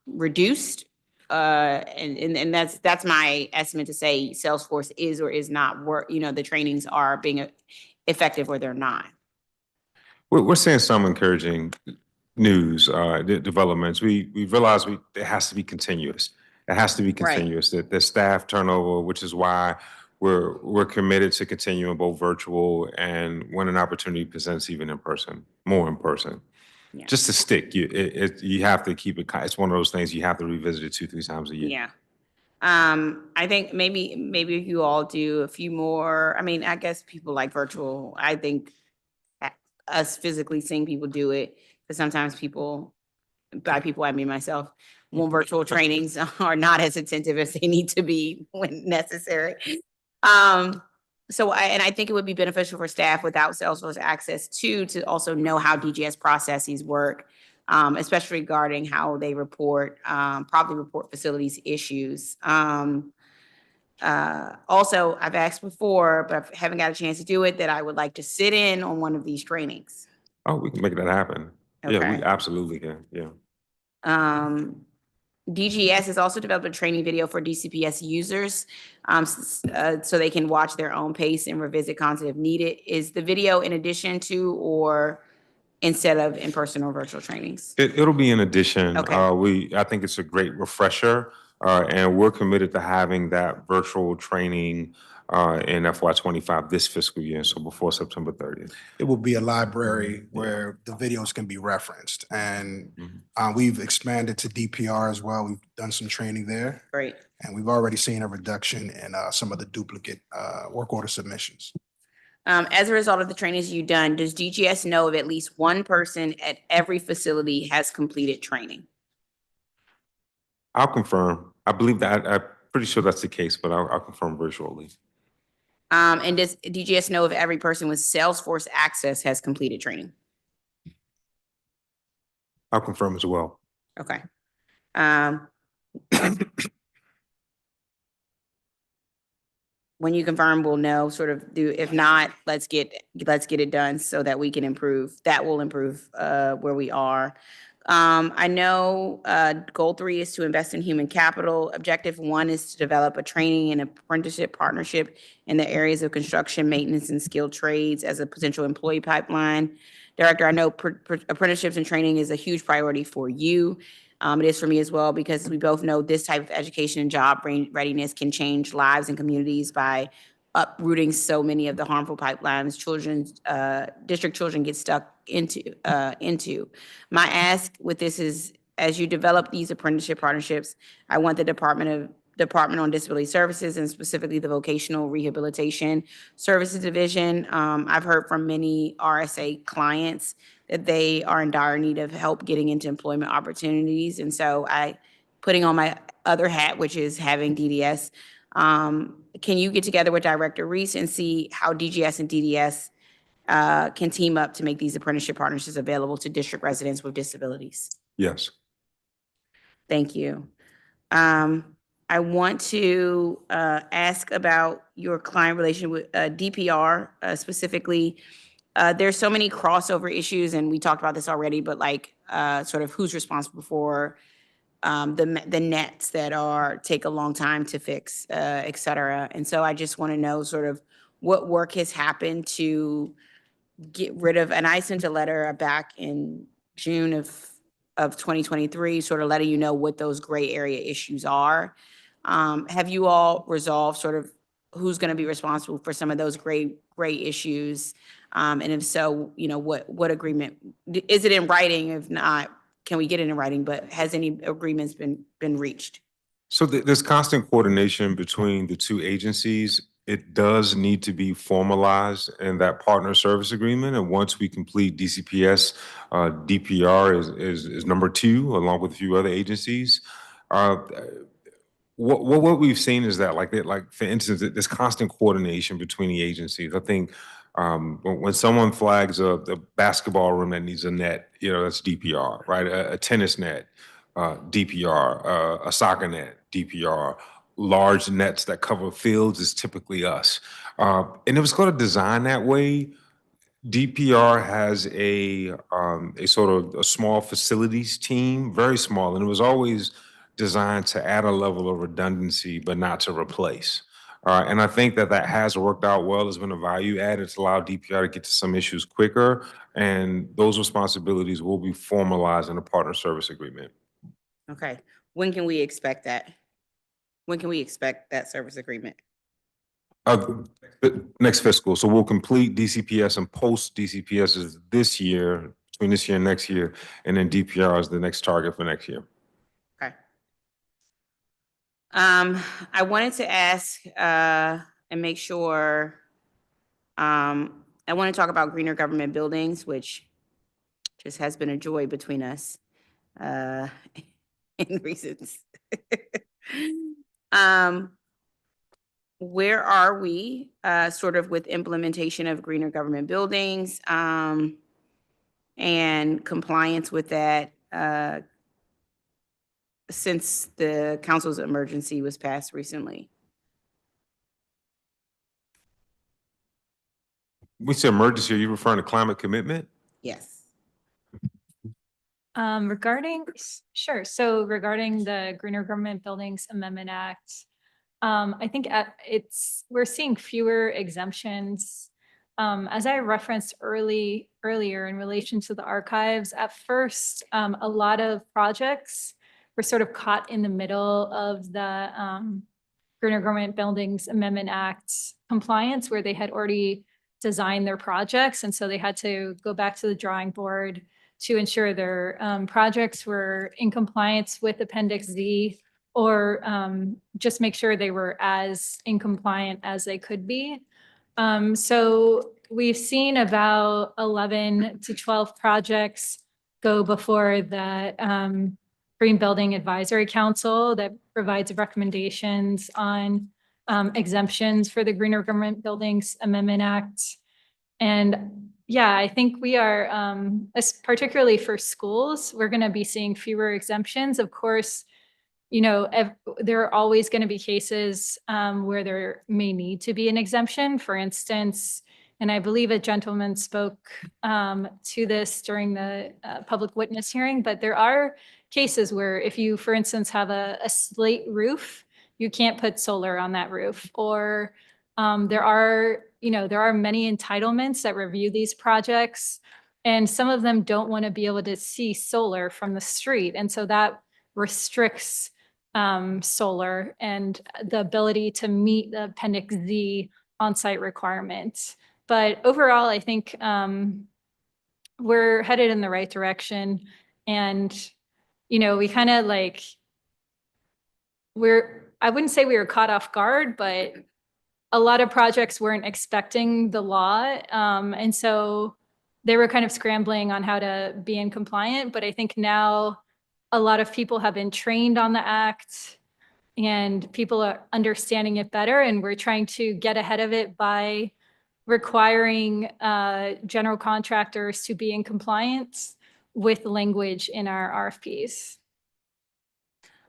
reduced? And that's my estimate to say Salesforce is or is not the trainings are being effective or they're not. We're seeing some encouraging news, developments. We realize it has to be continuous. It has to be continuous. That the staff turnover, which is why we're committed to continuing both virtual and when an opportunity presents, even in person, more in person. Yeah. Just to stick, you have to keep it. It's one of those things you have to revisit it 2-3 times a year. Yeah. I think maybe if you all do a few more, I mean, I guess people like virtual. I think us physically seeing people do it, because sometimes people, by people, I mean myself, when virtual trainings are not as attentive as they need to be when necessary. And I think it would be beneficial for staff without Salesforce access to also know how DGS processes work, especially regarding how they probably report facilities issues. Also, I've asked before, but I haven't got a chance to do it, that I would like to sit in on one of these trainings. Oh, we can make that happen. Yeah, Okay. we absolutely can. Yeah. DGS has also developed a training video for DCPS users, so they can watch their own pace and revisit content if needed. Is the video in addition to or instead of in-person or virtual trainings? It'll be in addition. Okay. I think it's a great refresher, and we're committed to having that virtual training in FY25 this fiscal year, so before September 30th. It will be a library where the videos can be referenced, and Mhm. we've expanded to DPR as well. We've done some training there, Great. and we've already seen a reduction in some of the duplicate work order submissions. As a result of the trainings you've done, does DGS know of at least one person at every facility has completed training? I'll confirm. I believe that. I'm pretty sure that's the case, but I'll confirm virtually. And does DGS know if every person with Salesforce access has completed training? I'll confirm as well. Okay. When you confirm, we'll know, if not, let's get it done so that we can improve. That will improve where we are. I know goal 3 is to invest in human capital. Objective 1 is to develop a training and apprenticeship partnership in the areas of construction, maintenance, and skilled trades as a potential employee pipeline. Director, I know apprenticeships and training is a huge priority for you. It is for me as well, because we both know this type of education and job readiness can change lives and communities by uprooting so many of the harmful pipelines district children get stuck into. My ask with this is, as you develop these apprenticeship partnerships, I want the Department on Disability Services, and specifically the Vocational Rehabilitation Services Division. I've heard from many RSA clients that they are in dire need of help getting into employment opportunities. And so putting on my other hat, which is having DDS, can you get together with Director Reese and see how DGS and DDS can team up to make these apprenticeship partnerships available to district residents with disabilities? Yes. Thank you. I want to ask about your client relation with DPR specifically. There's so many crossover issues, and we talked about this already, but sort of who's responsible for the nets that take a long time to fix, et cetera. And so I just want to know sort of what work has happened to get rid of, and I sent a letter back in June of 2023, sort of letting you know what those gray area issues are. Have you all resolved sort of who's going to be responsible for some of those gray issues? And if so, what agreement, is it in writing? If not, can we get it in writing? But has any agreements been reached? So there's constant coordination between the two agencies. It does need to be formalized in that partner service agreement. And once we complete DCPS, DPR is number 2, along with a few other agencies. What we've seen is that, for instance, there's constant coordination between the agencies. I think when someone flags a basketball room that needs a net, that's DPR, right? A tennis net, DPR, a soccer net, DPR. Large nets that cover fields is typically us. And it was sort of designed that way. DPR has a sort of a small facilities team, very small, and it was always designed to add a level of redundancy, but not to replace. And I think that has worked out well. It's been a value add. It's allowed DPR to get to some issues quicker, and those responsibilities will be formalized in a partner service agreement. Okay. When can we expect that? When can we expect that service agreement? The next fiscal, so we'll complete DCPS and post DCPS is this year, between this year and next year, and then DPR is the next target for next year. Okay. I wanted to ask, and make sure, I want to talk about greener government buildings, which just has been a joy between us, in reasons. Where are we, sort of with implementation of greener government buildings, and compliance with that, since the council's emergency was passed recently? We say emergency, are you referring to climate commitment? Yes. Sure. So regarding the Greener Government Buildings Amendment Act, I think we're seeing fewer exemptions. As I referenced earlier in relation to the archives, at first, a lot of projects were sort of caught in the middle of the Greener Government Buildings Amendment Act compliance, where they had already designed their projects. And so they had to go back to the drawing board to ensure their projects were in compliance with Appendix Z, or just make sure they were as in compliant as they could be. So we've seen about 11 to 12 projects go before the Green Building Advisory Council that provides recommendations on exemptions for the Greener Government Buildings Amendment Act. And yeah, I think we are, particularly for schools, we're going to be seeing fewer exemptions. Of course, you know, there are always going to be cases where there may need to be an exemption. For instance, and I believe a gentleman spoke to this during the public witness hearing, but there are cases where if you, for instance, have a slate roof, you can't put solar on that roof. Or there are many entitlements that review these projects, and some of them don't want to be able to see solar from the street. And so that restricts solar and the ability to meet the Appendix Z on-site requirements. But overall, I think we're headed in the right direction. And, you know, we kind of like, I wouldn't say we were caught off guard, but a lot of projects weren't expecting the law. And so they were kind of scrambling on how to be in compliant. But I think now a lot of people have been trained on the act and people are understanding it better. And we're trying to get ahead of it by requiring general contractors to be in compliance with language in our RFPs.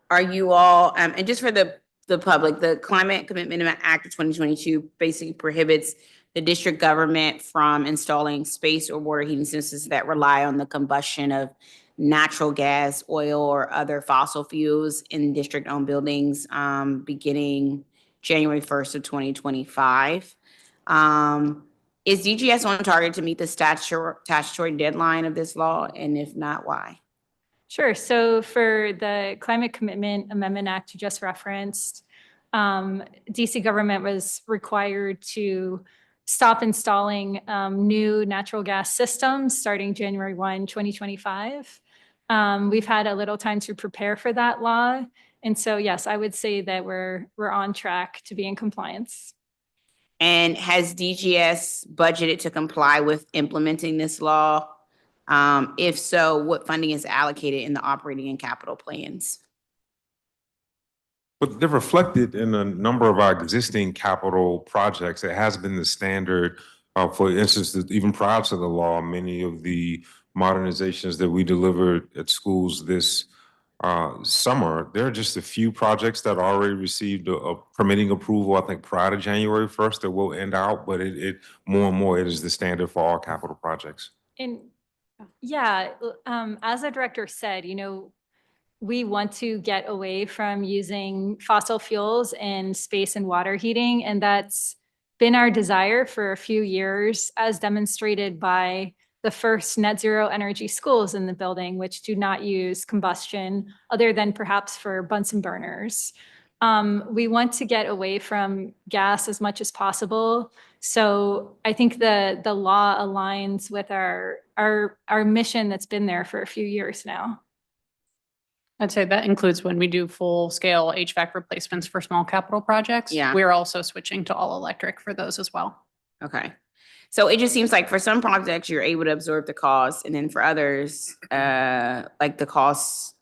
Are you all, and just for the public, the Climate Commitment Act of 2022 basically prohibits the district government from installing space or water heating systems that rely on the combustion of natural gas, oil, or other fossil fuels in district-owned buildings beginning January 1st of 2025. Is DGS on target to meet the statutory deadline of this law? And if not, why? Sure. So for the Climate Commitment Amendment Act you just referenced, DC government was required to stop installing new natural gas systems starting January 1, 2025. We've had a little time to prepare for that law. And so, yes, I would say that we're on track to be in compliance. And has DGS budgeted to comply with implementing this law? If so, what funding is allocated in the operating and capital plans? But they're reflected in a number of our existing capital projects. It has been the standard, for instance, that even prior to the law, many of the modernizations that we delivered at schools this summer, there are just a few projects that already received a permitting approval, I think prior to January 1st, that will end out, but it more and more, it is the standard for all capital projects. And yeah, as the director said, you know, we want to get away from using fossil fuels in space and water heating. And that's been our desire for a few years, as demonstrated by the first net zero energy schools in the building, which do not use combustion other than perhaps for Bunsen burners. We want to get away from gas as much as possible. So I think the law aligns with our mission that's been there for a few years now. I'd say that includes when we do full-scale HVAC replacements for small capital projects. Yeah. We're also switching to all electric for those as well. Okay. So it just seems like for some projects, you're able to absorb the cost, and then for others, like the costs,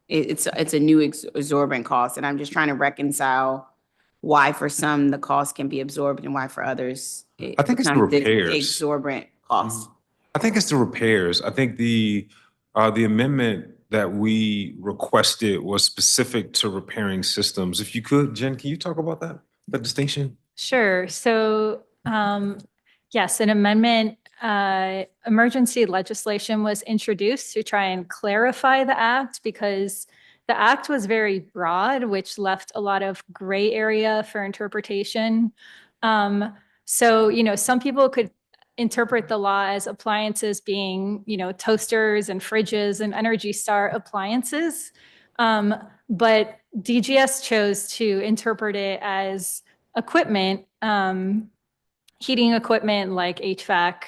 it's a new exorbitant cost, and I'm just trying to reconcile why for some the cost can be absorbed and why for others it I think it's the becomes this repairs. exorbitant cost. I think it's the repairs. I think the amendment that we requested was specific to repairing systems. If you could, Jen, can you talk about that distinction? Sure. So, yes, an amendment, emergency legislation was introduced to try and clarify the act because the act was very broad, which left a lot of gray area for interpretation. So, some people could interpret the law as appliances being, toasters and fridges and Energy Star appliances. But DGS chose to interpret it as equipment, heating equipment like HVAC.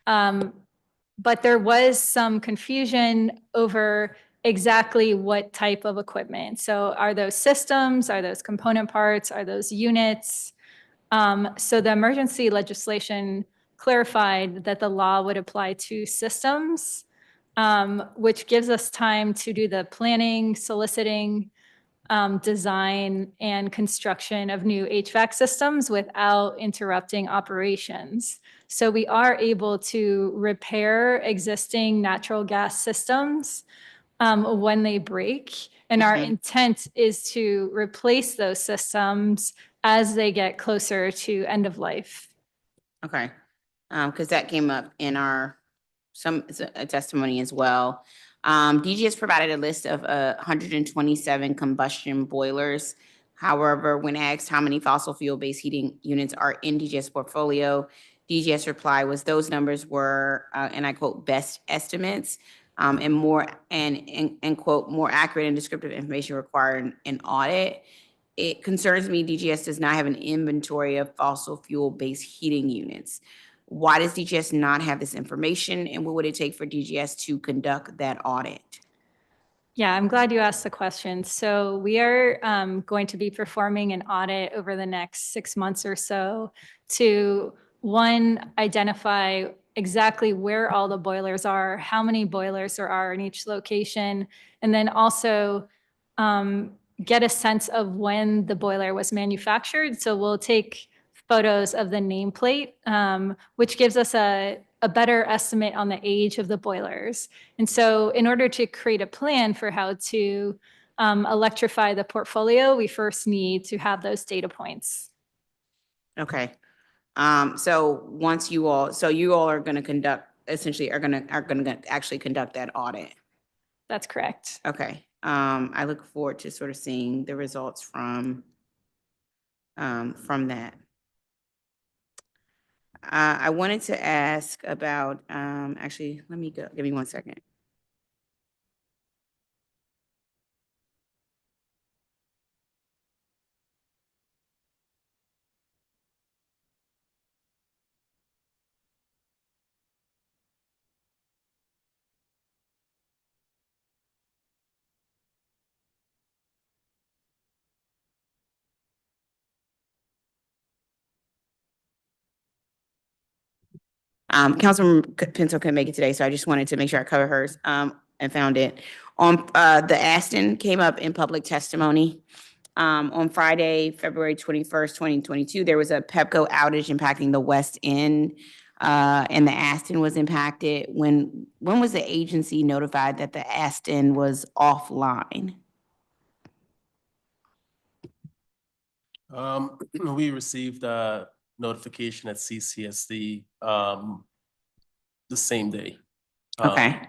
But there was some confusion over exactly what type of equipment. So are those systems? Are those component parts? Are those units? So the emergency legislation clarified that the law would apply to systems, which gives us time to do the planning, soliciting, design, and construction of new HVAC systems without interrupting operations. So we are able to repair existing natural gas systems when they break. And our intent is to replace those systems as they get closer to end of life. Okay. Because that came up in a testimony as well. DGS provided a list of 127 combustion boilers. However, when asked how many fossil fuel-based heating units are in DGS portfolio, DGS reply was those numbers were, and I quote, best estimates, and more, and quote, more accurate and descriptive information required an audit. It concerns me DGS does not have an inventory of fossil fuel-based heating units. Why does DGS not have this information, and what would it take for DGS to conduct that audit? Yeah, I'm glad you asked the question. So we are going to be performing an audit over the next 6 months or so to, one, identify exactly where all the boilers are, how many boilers there are in each location, and then also get a sense of when the boiler was manufactured. So we'll take photos of the nameplate, which gives us a better estimate on the age of the boilers. And so in order to create a plan for how to electrify the portfolio, we first need to have those data points. Okay. So once you all are going to conduct, essentially are going to actually conduct that audit. That's correct. Okay. I look forward to sort of seeing the results from that. I wanted to ask about, actually, let me go, give me 1 second. Councilman Pinto couldn't make it today, so I just wanted to make sure I cover hers, and found it. On, the Aston came up in public testimony. On Friday, February 21st, 2022, there was a Pepco outage impacting the West End, and the Aston was impacted. When was the agency notified that the Aston was offline? We received a notification at CCSD the same day. Okay.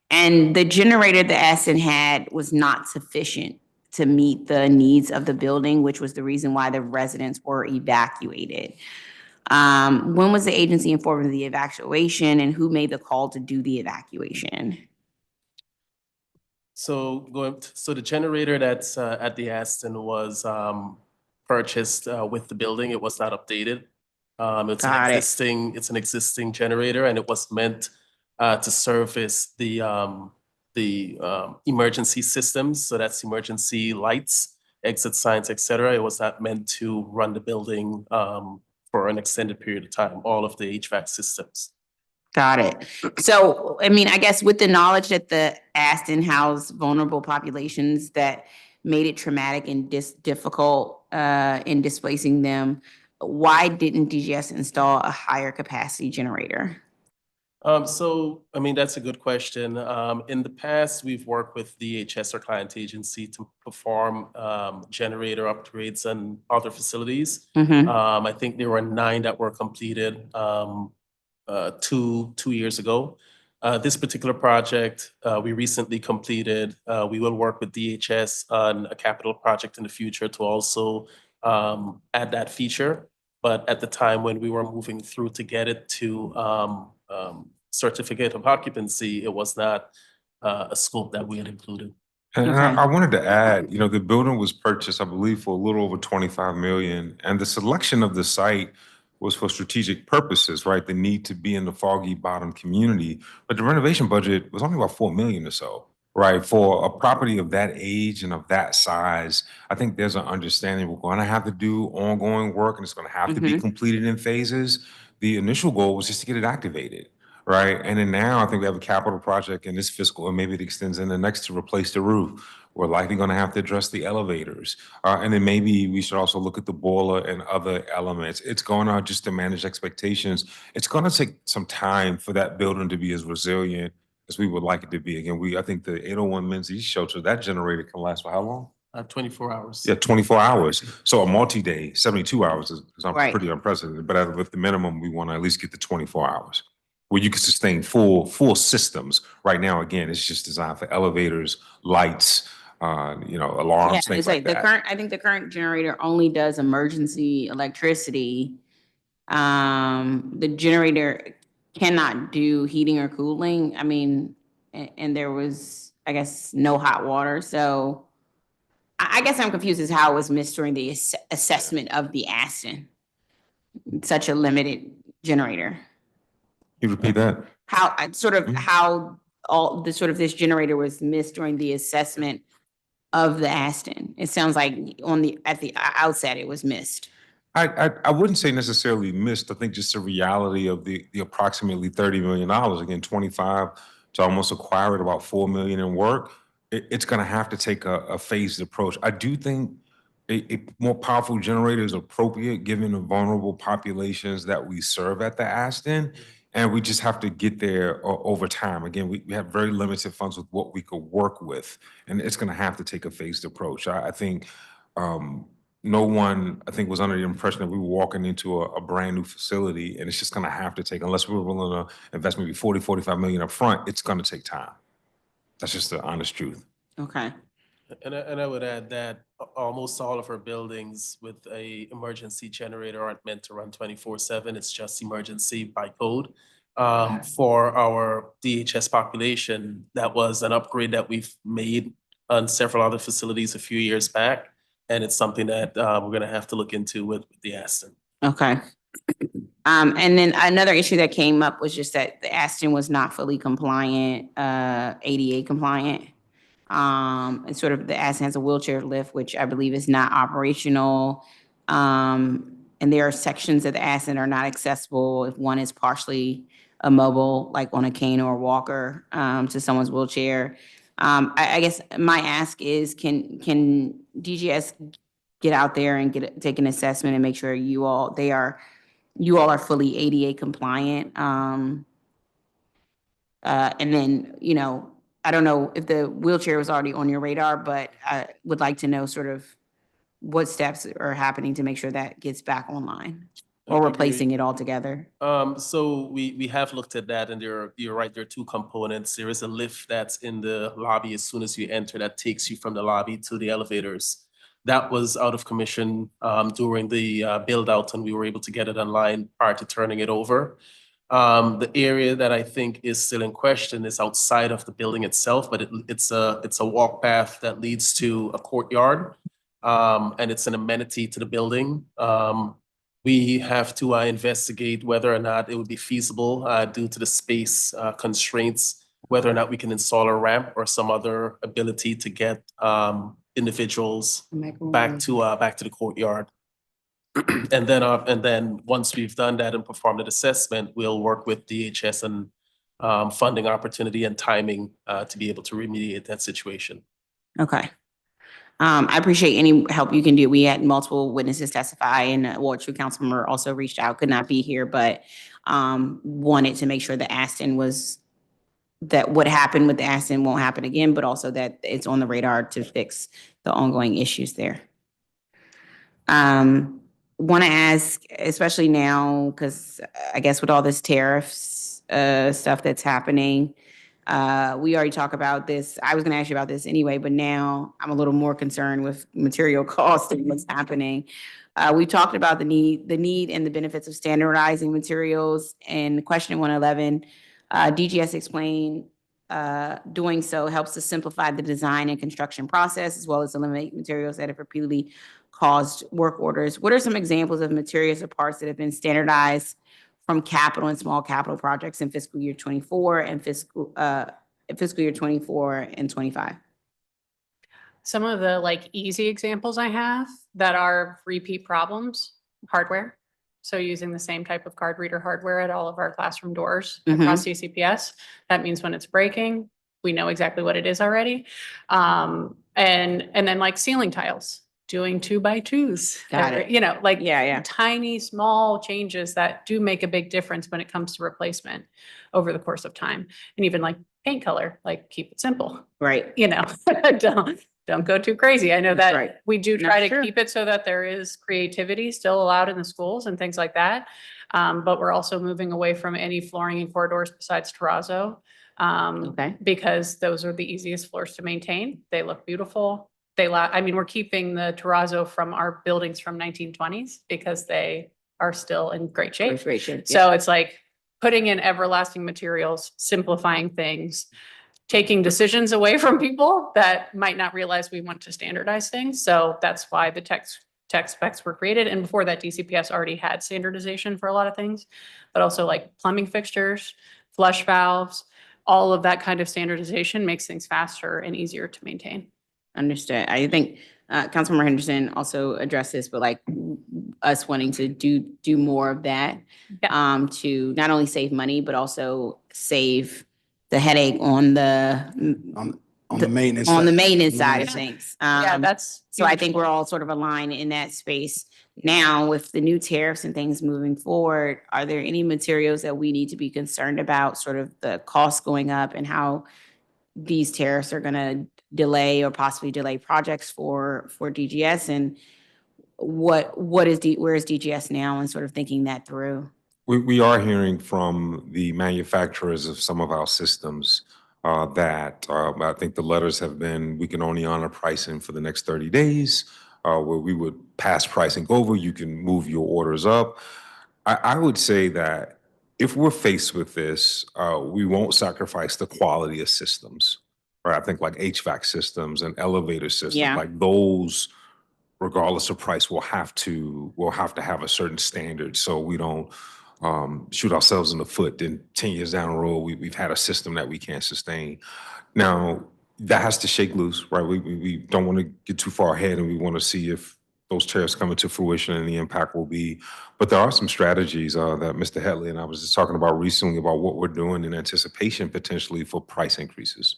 And the generator the Aston had was not sufficient to meet the needs of the building, which was the reason why the residents were evacuated. When was the agency informed of the evacuation, and who made the call to do the evacuation? So the generator that's at the Aston was purchased with the building. It was not updated. Got it. It's an existing generator, and it was meant to service the emergency systems. So that's emergency lights, exit signs, et cetera. It was not meant to run the building for an extended period of time, all of the HVAC systems. Got it. So, I mean, I guess with the knowledge that the Aston housed vulnerable populations that made it traumatic and difficult in displacing them, why didn't DGS install a higher capacity generator? So, I mean, that's a good question. In the past, we've worked with DHS, our client agency, to perform generator upgrades and other facilities. Mhm. I think there were 9 that were completed two years ago. This particular project, we recently completed. We will work with DHS on a capital project in the future to also add that feature. But at the time when we were moving through to get it to certificate of occupancy, it was not a scope that we had included. And Okay. I wanted to add, the building was purchased, I believe, for a little over 25 million. And the selection of the site was for strategic purposes, right? The need to be in the Foggy Bottom community. But the renovation budget was only about 4 million or so, right? For a property of that age and of that size, I think there's an understanding we're going to have to do ongoing work, and it's going to have to be completed in phases. The initial goal was just to get it activated. Right. And then now I think we have a capital project in this fiscal, and maybe it extends in the next to replace the roof. We're likely going to have to address the elevators. And then maybe we should also look at the boiler and other elements. It's going on just to manage expectations. It's going to take some time for that building to be as resilient as we would like it to be. Again, I think the 801 Men's East Shelter, that generator can last for how long? 24 hours. Yeah, 24 hours. So a multi-day, 72 hours is Right. pretty unprecedented. But with the minimum, we want to at least get to 24 hours. Where you can sustain full systems. Right now, again, it's just designed for elevators, lights, alarms, Yeah, things it's like like that. I think the current generator only does emergency electricity. The generator cannot do heating or cooling. I mean, and there was, I guess, no hot water. So I guess I'm confused as how it was missed during the assessment of the Aston. Such a limited generator. Can you repeat that? How all the sort of this generator was missed during the assessment of the Aston. It sounds like at the outset it was missed. I wouldn't say necessarily missed. I think just the reality of the approximately $30 million, again, 25 to almost acquire it, about 4 million in work. It's going to have to take a phased approach. I do think a more powerful generator is appropriate given the vulnerable populations that we serve at the Aston. And we just have to get there over time. Again, we have very limited funds with what we could work with, and it's going to have to take a phased approach. I think no one, I think, was under the impression that we were walking into a brand new facility, and it's just going to have to take, unless we're willing to invest maybe 40, 45 million up front, it's going to take time. That's just the honest truth. Okay. And I would add that almost all of our buildings with a emergency generator aren't meant to run 24/7. It's just emergency by code. For our DHS population, that was an upgrade that we've made on several other facilities a few years back. And it's something that we're going to have to look into with the Aston. Okay. And then another issue that came up was just that the Aston was not fully compliant, ADA compliant. And sort of the Aston has a wheelchair lift, which I believe is not operational. And there are sections of the Aston are not accessible if one is partially immobile, like on a cane or a walker, to someone's wheelchair. I guess my ask is, can DGS get out there and take an assessment and make sure you all are fully ADA compliant? And then, I don't know if the wheelchair was already on your radar, but I would like to know sort of what steps are happening to make sure that gets back online, or replacing it altogether. So we have looked at that, and you're right, there are 2 components. There is a lift that's in the lobby as soon as you enter that takes you from the lobby to the elevators. That was out of commission during the build out, and we were able to get it online prior to turning it over. The area that I think is still in question is outside of the building itself, but it's a walk path that leads to a courtyard. And it's an amenity to the building. We have to investigate whether or not it would be feasible due to the space constraints, whether or not we can install a ramp or some other ability to get individuals back to the courtyard. And then once we've done that and performed an assessment, we'll work with DHS and funding opportunity and timing to be able to remediate that situation. Okay. I appreciate any help you can do. We had multiple witnesses testify, and Ward 2 Councilmember also reached out, could not be here, but wanted to make sure that that what happened with the Aston won't happen again, but also that it's on the radar to fix the ongoing issues there. Want to ask, especially now, because I guess with all this tariffs stuff that's happening, we already talked about this. I was going to ask you about this anyway, but now I'm a little more concerned with material costs and what's happening. We talked about the need and the benefits of standardizing materials. In question 111, DGS explained doing so helps to simplify the design and construction process, as well as eliminate materials that have repeatedly caused work orders. What are some examples of materials or parts that have been standardized from capital and small capital projects in fiscal year 24 and fiscal year 24 and 25? Some of the like easy examples I have that are repeat problems, hardware. So using the same type of card reader hardware at all of our classroom doors across CCPS. That means when it's breaking, we know exactly what it is already. And then like ceiling tiles, doing 2x2s. Got it. You know, like Yeah. tiny, small changes that do make a big difference when it comes to replacement over the course of time. And even like paint color, like keep it simple, Right. you know, don't go too crazy. I know That's that right. we do No, try to sure. keep it so that there is creativity still allowed in the schools and things like that. But we're also moving away from any flooring and corridors besides terrazzo. Okay. Because those are the easiest floors to maintain. They look beautiful. I mean, we're keeping the terrazzo from our buildings from 1920s because they are still in great shape. Great shape, yeah. So it's like putting in everlasting materials, simplifying things, taking decisions away from people that might not realize we want to standardize things. So that's why the tech specs were created. And before that, DCPS already had standardization for a lot of things, but also like plumbing fixtures, flush valves, all of that kind of standardization makes things faster and easier to maintain. Understood. I think Councilmember Henderson also addressed this, but like us wanting to do more of that to not only save money, but also save the headache on the maintenance side of things. Yeah, that's. So I think we're all sort of aligned in that space. Now, with the new tariffs and things moving forward, are there any materials that we need to be concerned about, sort of the costs going up and how these tariffs are going to delay or possibly delay projects for DGS? And where is DGS now and sort of thinking that through? We are hearing from the manufacturers of some of our systems that I think the letters have been, we can only honor pricing for the next 30 days, where we would pass pricing over, you can move your orders up. I would say that if we're faced with this, we won't sacrifice the quality of systems, right? I think like HVAC systems and elevator systems, like those, regardless of price, we'll have to have a certain standard so we don't shoot ourselves in the foot. Then 10 years down the road, we've had a system that we can't sustain. Now, that has to shake loose, right? We don't want to get too far ahead, and we want to see if those tariffs come into fruition and the impact will be. But there are some strategies that Mr. Hetley and I was just talking about recently about what we're doing in anticipation potentially for price increases.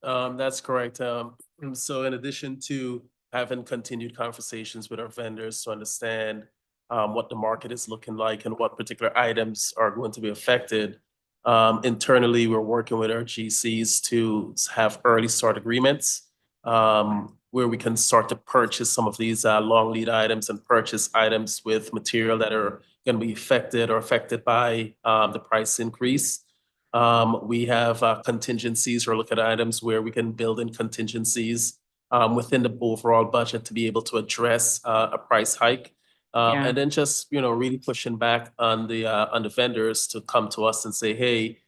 That's correct. So in addition to having continued conversations with our vendors to understand what the market is looking like and what particular items are going to be affected, internally, we're working with our GCs to have early start agreements where we can start to purchase some of these long lead items and purchase items with material that are going to be affected by the price increase. We have contingencies or look at items where we can build in contingencies within the overall budget to be able to address a price hike. Yeah. And then just, really pushing back on the vendors to come to us and say, hey,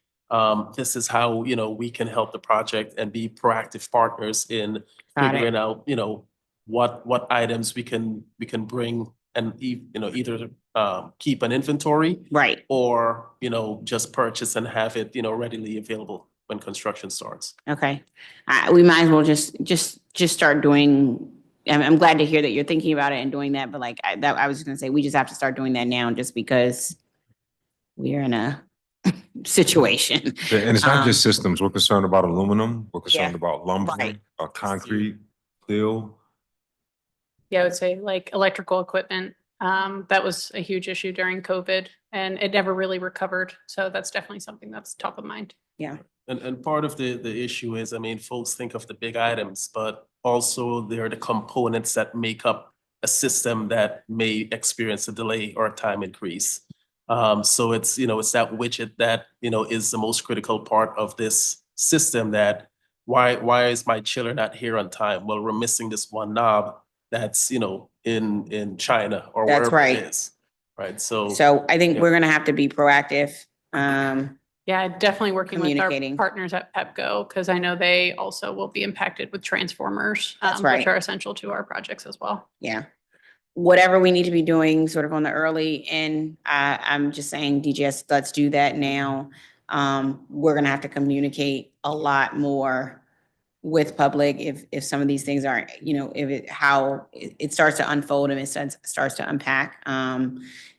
this is how, we can help the project and be proactive partners in Got it. figuring out, what items we can bring and either keep an inventory Right. or, just purchase and have it, readily available when construction starts. Okay. We might as well just start doing, I'm glad to hear that you're thinking about it and doing that, but like I was just gonna say, we just have to start doing that now just because we're in a situation. And it's not just systems. We're concerned about aluminum. We're concerned Yeah. about lumber, Right. concrete, steel. Yeah, I would say like electrical equipment. That was a huge issue during COVID and it never really recovered. So that's definitely something that's top of mind. Yeah. And part of the issue is, folks think of the big items, but also there are the components that make up a system that may experience a delay or a time increase. So it's, it's that widget that, is the most critical part of this system that why is my chiller not here on time? Well, we're missing this one knob that's, in China or That's wherever right. it is. Right. So So I think Yeah. we're gonna have to be proactive. Yeah, definitely working with our Communicating. partners at PepGo, because I know they also will be impacted with transformers, That's right. which are essential to our projects as well. Yeah. Whatever we need to be doing sort of on the early end, I'm just saying, DGS, let's do that now. We're gonna have to communicate a lot more with public if some of these things aren't, how it starts to unfold and it starts to unpack.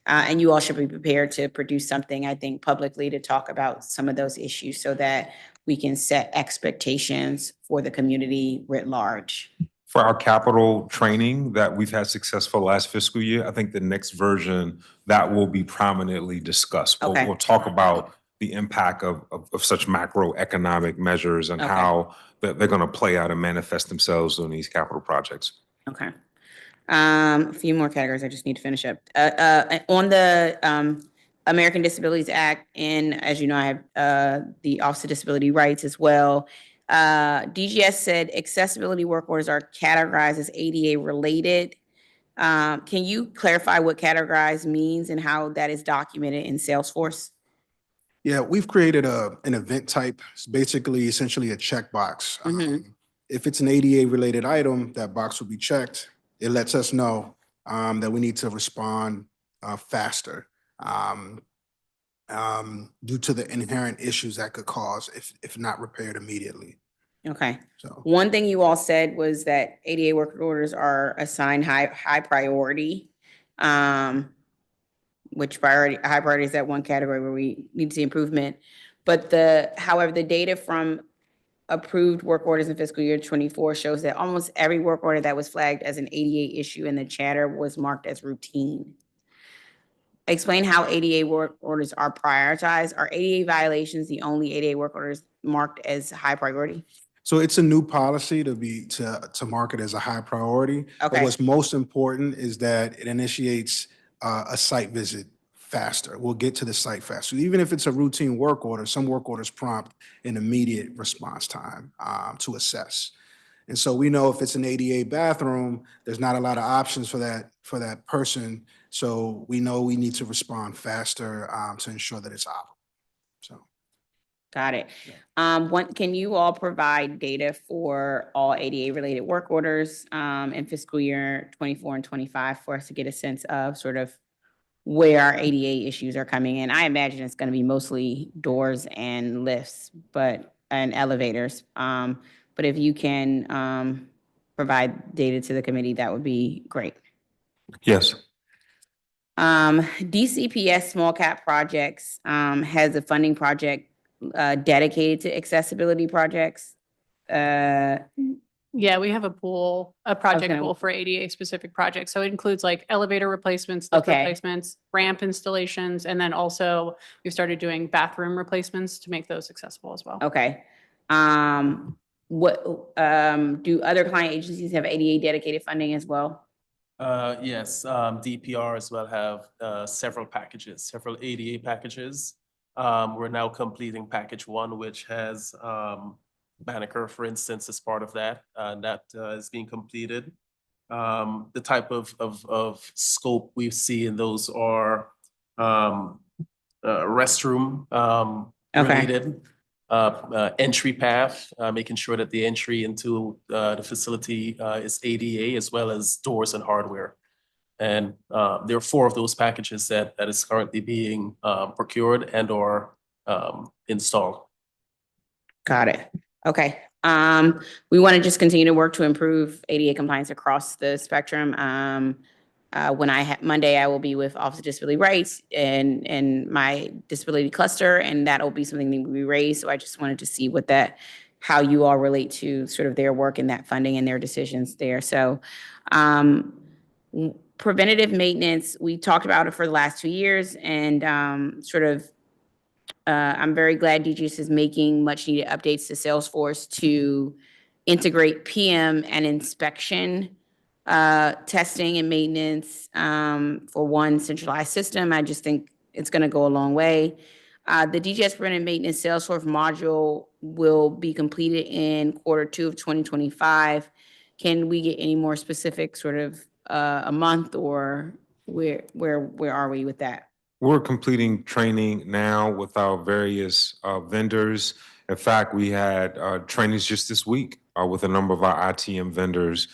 And you all should be prepared to produce something, I think, publicly to talk about some of those issues so that we can set expectations for the community writ large. For our capital training that we've had successful last fiscal year, I think the next version that will be prominently discussed. Okay. We'll talk about the impact of such macroeconomic measures and Okay. how they're going to play out and manifest themselves on these capital projects. Okay. A few more categories I just need to finish up. On the American Disabilities Act, and as you know, I have the Office of Disability Rights as well. DGS said accessibility work orders are categorized as ADA related. Can you clarify what categorized means and how that is documented in Salesforce? Yeah, we've created an event type. It's basically essentially a checkbox. Mhm. If it's an ADA related item, that box will be checked. It lets us know that we need to respond faster due to the inherent issues that could cause if not repaired immediately. Okay. So One thing you all said was that ADA work orders are assigned high priority. Which high priority is that one category where we need to see improvement. But however, the data from approved work orders in fiscal year 24 shows that almost every work order that was flagged as an ADA issue in the chatter was marked as routine. Explain how ADA work orders are prioritized. Are ADA violations the only ADA work orders marked as high priority? So it's a new policy to mark it as a high priority. But Okay. what's most important is that it initiates a site visit faster. We'll get to the site faster. Even if it's a routine work order, some work orders prompt an immediate response time to assess. And so we know if it's an ADA bathroom, there's not a lot of options for that person. So we know we need to respond faster to ensure that it's optimal. So. Got it. Can you all provide data for all ADA related work orders in fiscal year 24 and 25 for us to get a sense of sort of where our ADA issues are coming in? I imagine it's going to be mostly doors and lifts, and elevators. But if you can provide data to the committee, that would be great. Yes. DCPS Small Cap Projects has a funding project dedicated to accessibility projects. Yeah, we have a project gonna- pool for ADA specific projects. So it includes like elevator replacements, lift Okay. replacements, ramp installations, and then also we've started doing bathroom replacements to make those accessible as well. Okay. What do other client agencies have ADA dedicated funding as well? Yes, DPR as well have several ADA packages. We're now completing package 1, which has Banneker, for instance, as part of that. That is being completed. The type of scope we see in those are restroom related, entry path, making sure that the entry into the facility is ADA as well as doors and hardware. And there are 4 of those packages that is currently being procured and or installed. Got it. Okay. We want to just continue to work to improve ADA compliance across the spectrum. When Monday, I will be with Office of Disability Rights and my disability cluster, and that'll be something that we raise. So I just wanted to see how you all relate to sort of their work and that funding and their decisions there. So, preventative maintenance, we talked about it for the last 2 years, and I'm very glad DGS is making much needed updates to Salesforce to integrate PM and inspection testing and maintenance for one centralized system. I just think it's going to go a long way. The DGS preventive maintenance Salesforce module will be completed in Q2 of 2025. Can we get any more specific, sort of a month, or where are we with that? We're completing training now with our various vendors. In fact, we had trainings just this week with a number of our ITM vendors.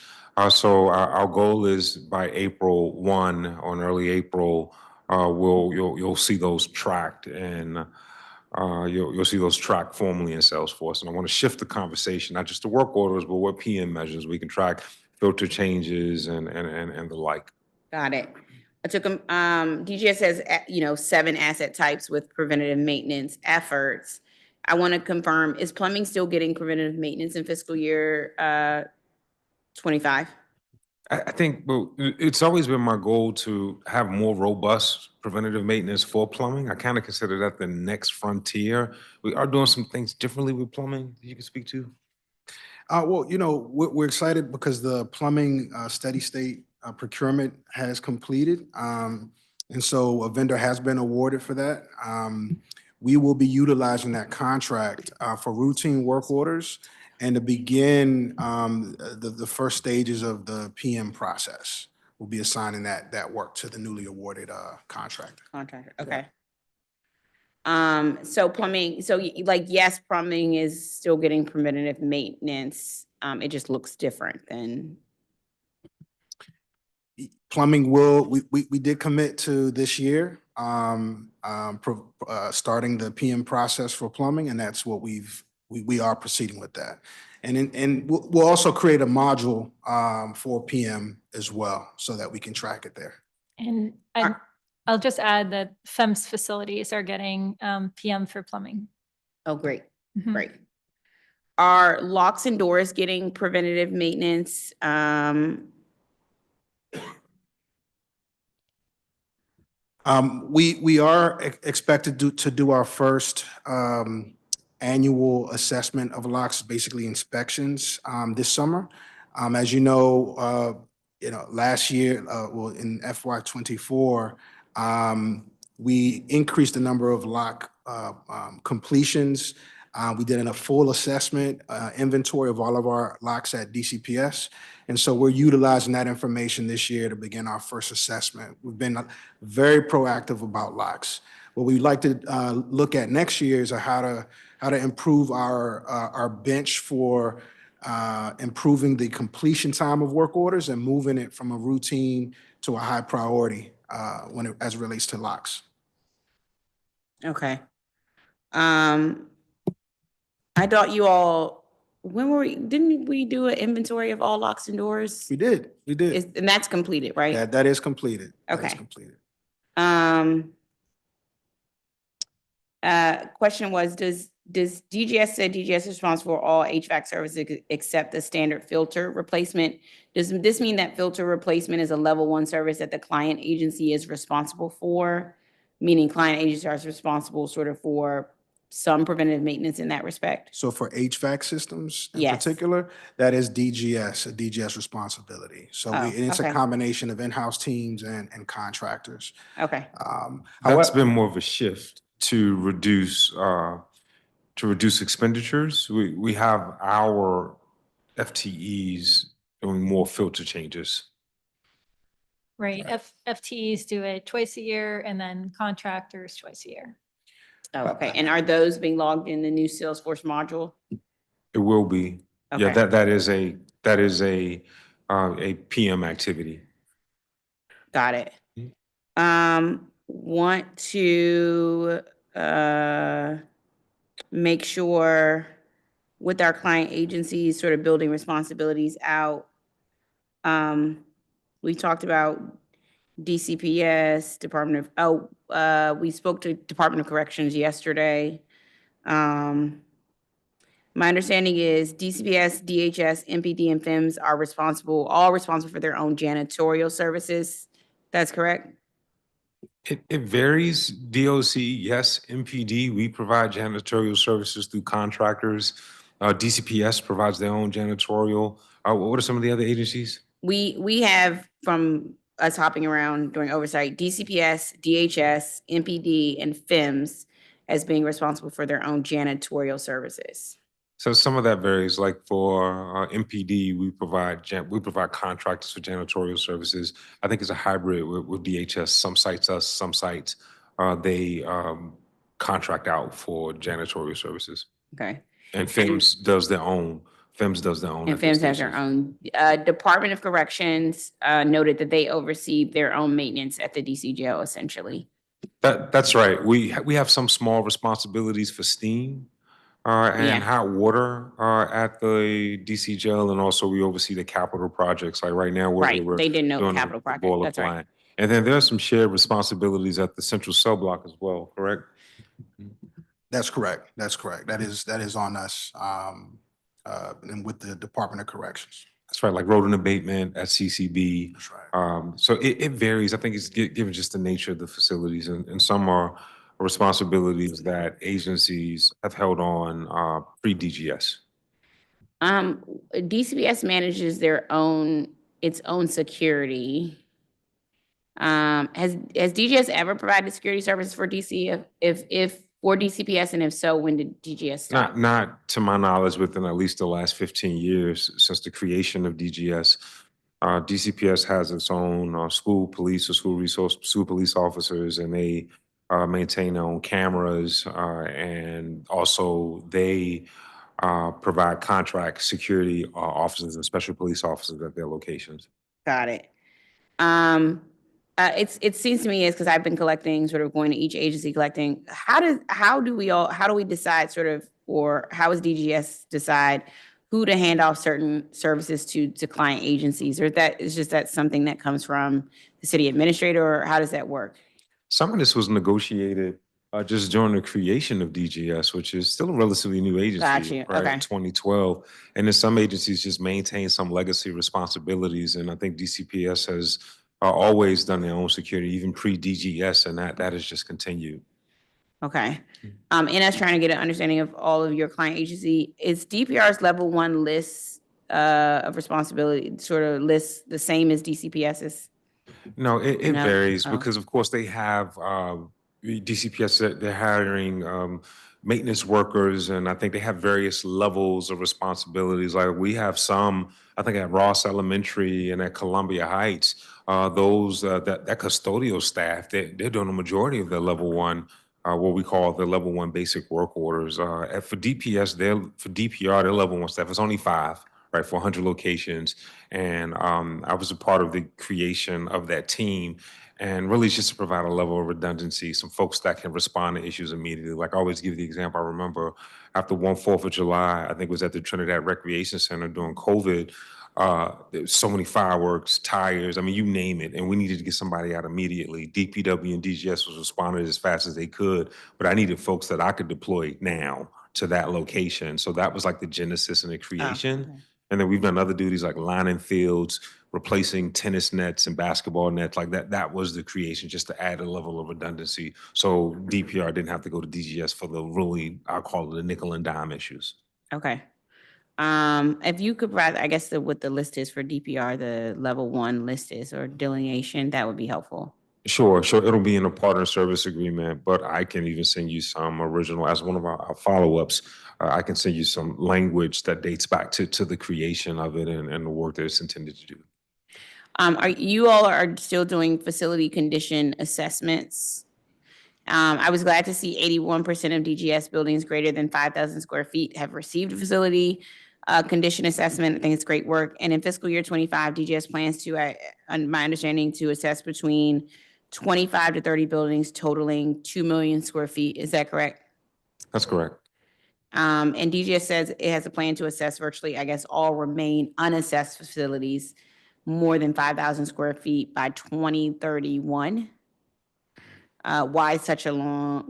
So our goal is by April 1 or in early April, you'll see those tracked, and you'll see those tracked formally in Salesforce. And I want to shift the conversation, not just the work orders, but what PM measures we can track, filter changes, and the like. Got it. I took DGS has 7 asset types with preventative maintenance efforts. I want to confirm, is plumbing still getting preventative maintenance in fiscal year 25? I think, well, it's always been my goal to have more robust preventative maintenance for plumbing. I kind of consider that the next frontier. We are doing some things differently with plumbing that you can speak to. Well, we're excited because the plumbing steady state procurement has completed. And so a vendor has been awarded for that. We will be utilizing that contract for routine work orders and to begin the first stages of the PM process. We'll be assigning that work to the newly awarded contractor. Okay. So plumbing, yes, plumbing is still getting preventative maintenance. It just looks different than. Plumbing we did commit to this year, starting the PM process for plumbing, and that's what we are proceeding with that. And we'll also create a module for PM as well, so that we can track it there. And I'll just add that FEMS facilities are getting PM for plumbing. Oh, great. Mhm. Great. Are locks and doors getting preventative maintenance? We are expected to do our first annual assessment of locks, basically inspections, this summer. As last year, in FY24, we increased the number of lock completions. We did a full assessment inventory of all of our locks at DCPS. And so we're utilizing that information this year to begin our first assessment. We've been very proactive about locks. What we'd like to look at next year is how to improve our bench for improving the completion time of work orders and moving it from a routine to a high priority as it relates to locks. Okay. I thought you all, didn't we do an inventory of all locks and doors? We did. And that's completed, right? That is completed. Okay. That is completed. Question was, does DGS say DGS is responsible for all HVAC services except the standard filter replacement? Does this mean that filter replacement is a level 1 service that the client agency is responsible for? Meaning client agency is responsible sort of for some preventative maintenance in that respect? So for HVAC systems in Yes. particular, that is DGS, a DGS responsibility. So it's a combination of in-house teams and contractors. Okay. That's been more of a shift to reduce expenditures. We have our FTEs doing more filter changes. Right, FTEs do it twice a year and then contractors twice a year. Oh, okay. And are those being logged in the new Salesforce module? It will be. Yeah, Okay. that is a PM activity. Got it. Want to, make sure with our client agencies, sort of building responsibilities out. We talked about DCPS, we spoke to Department of Corrections yesterday. My understanding is DCPS, DHS, MPD, and FIMS are all responsible for their own janitorial services. That's correct? It varies. DOC, yes. MPD, we provide janitorial services through contractors. DCPS provides their own janitorial. What are some of the other agencies? We have, from us hopping around doing oversight, DCPS, DHS, MPD, and FIMS as being responsible for their own janitorial services. So some of that varies. Like for MPD, we provide contractors for janitorial services. I think it's a hybrid with DHS. Some sites us, some sites they contract out for janitorial services. Okay. And FIMS does their own. FIMS does their own. And FIMS has their own. Department of Corrections noted that they oversee their own maintenance at the DC jail, essentially. That's right. We have some small responsibilities for steam and hot water at the DC jail, and also we oversee the capital projects. Like right now, Right, they didn't know doing capital project, boiler that's right. plant. And then there are some shared responsibilities at the central cell block as well, correct? That's correct. That's correct. That is on us, and with the Department of Corrections. That's right, like rodent abatement at CCB. That's right. So it varies. I think it's given just the nature of the facilities, and some are responsibilities that agencies have held on pre-DGS. DCPS manages its own security. Has DGS ever provided security services for DC? If for DCPS, and if so, when did DGS stop? Not to my knowledge within at least the last 15 years since the creation of DGS. DCPS has its own school police or school police officers, and they maintain their own cameras, and also they provide contract security officers and special police officers at their locations. Got it. It seems to me is because I've been collecting, sort of going to each agency collecting. How do we decide sort of, or how does DGS decide who to hand off certain services to client agencies? Or is that something that comes from the city administrator, or how does that work? Some of this was negotiated just during the creation of DGS, which is still a relatively new agency, Got you. right? Okay. In 2012. And then some agencies just maintain some legacy responsibilities. And I think DCPS has always done their own security, even pre-DGS, and that has just continued. Okay. And us trying to get an understanding of all of your client agency, is DPR's level 1 list of responsibility sort of list the same as DCPS's? No, it No? varies Oh. because, of course, they have DCPS, they're hiring maintenance workers, and I think they have various levels of responsibilities. Like we have some, I think at Ross Elementary and at Columbia Heights, that custodial staff, they're doing the majority of their level 1, what we call the level 1 basic work orders. For DPR, their level 1 staff is only 5. Right, for 100 locations. And I was a part of the creation of that team, and really just to provide a level of redundancy, some folks that can respond to issues immediately. Like I always give the example, I remember after 4th of July, I think it was at the Trinidad Recreation Center during COVID, there was so many fireworks, tires, I mean, you name it, and we needed to get somebody out immediately. DPW and DGS was responding as fast as they could, but I needed folks that I could deploy now to that location. So that was like the genesis and the creation. okay. And then we've done other duties like lining fields, replacing tennis nets and basketball nets. Like that was the creation, just to add a level of redundancy. So DPR didn't have to go to DGS for the really, I'll call it the nickel and dime issues. Okay. If you could provide, I guess what the list is for DPR, the level 1 list is, or delineation, that would be helpful. Sure, sure. It'll be in a partner service agreement, but I can even send you some original, as one of our follow-ups. I can send you some language that dates back to the creation of it and the work that it's intended to do. Are you all are still doing facility condition assessments? I was glad to see 81% of DGS buildings greater than 5,000 square feet have received a facility condition assessment. I think it's great work. And in fiscal year 25, DGS plans to, my understanding, to assess between 25 to 30 buildings totaling 2 million square feet. Is that correct? That's correct. And DGS says it has a plan to assess virtually, I guess, all remain unassessed facilities more than 5,000 square feet by 2031. Why such a long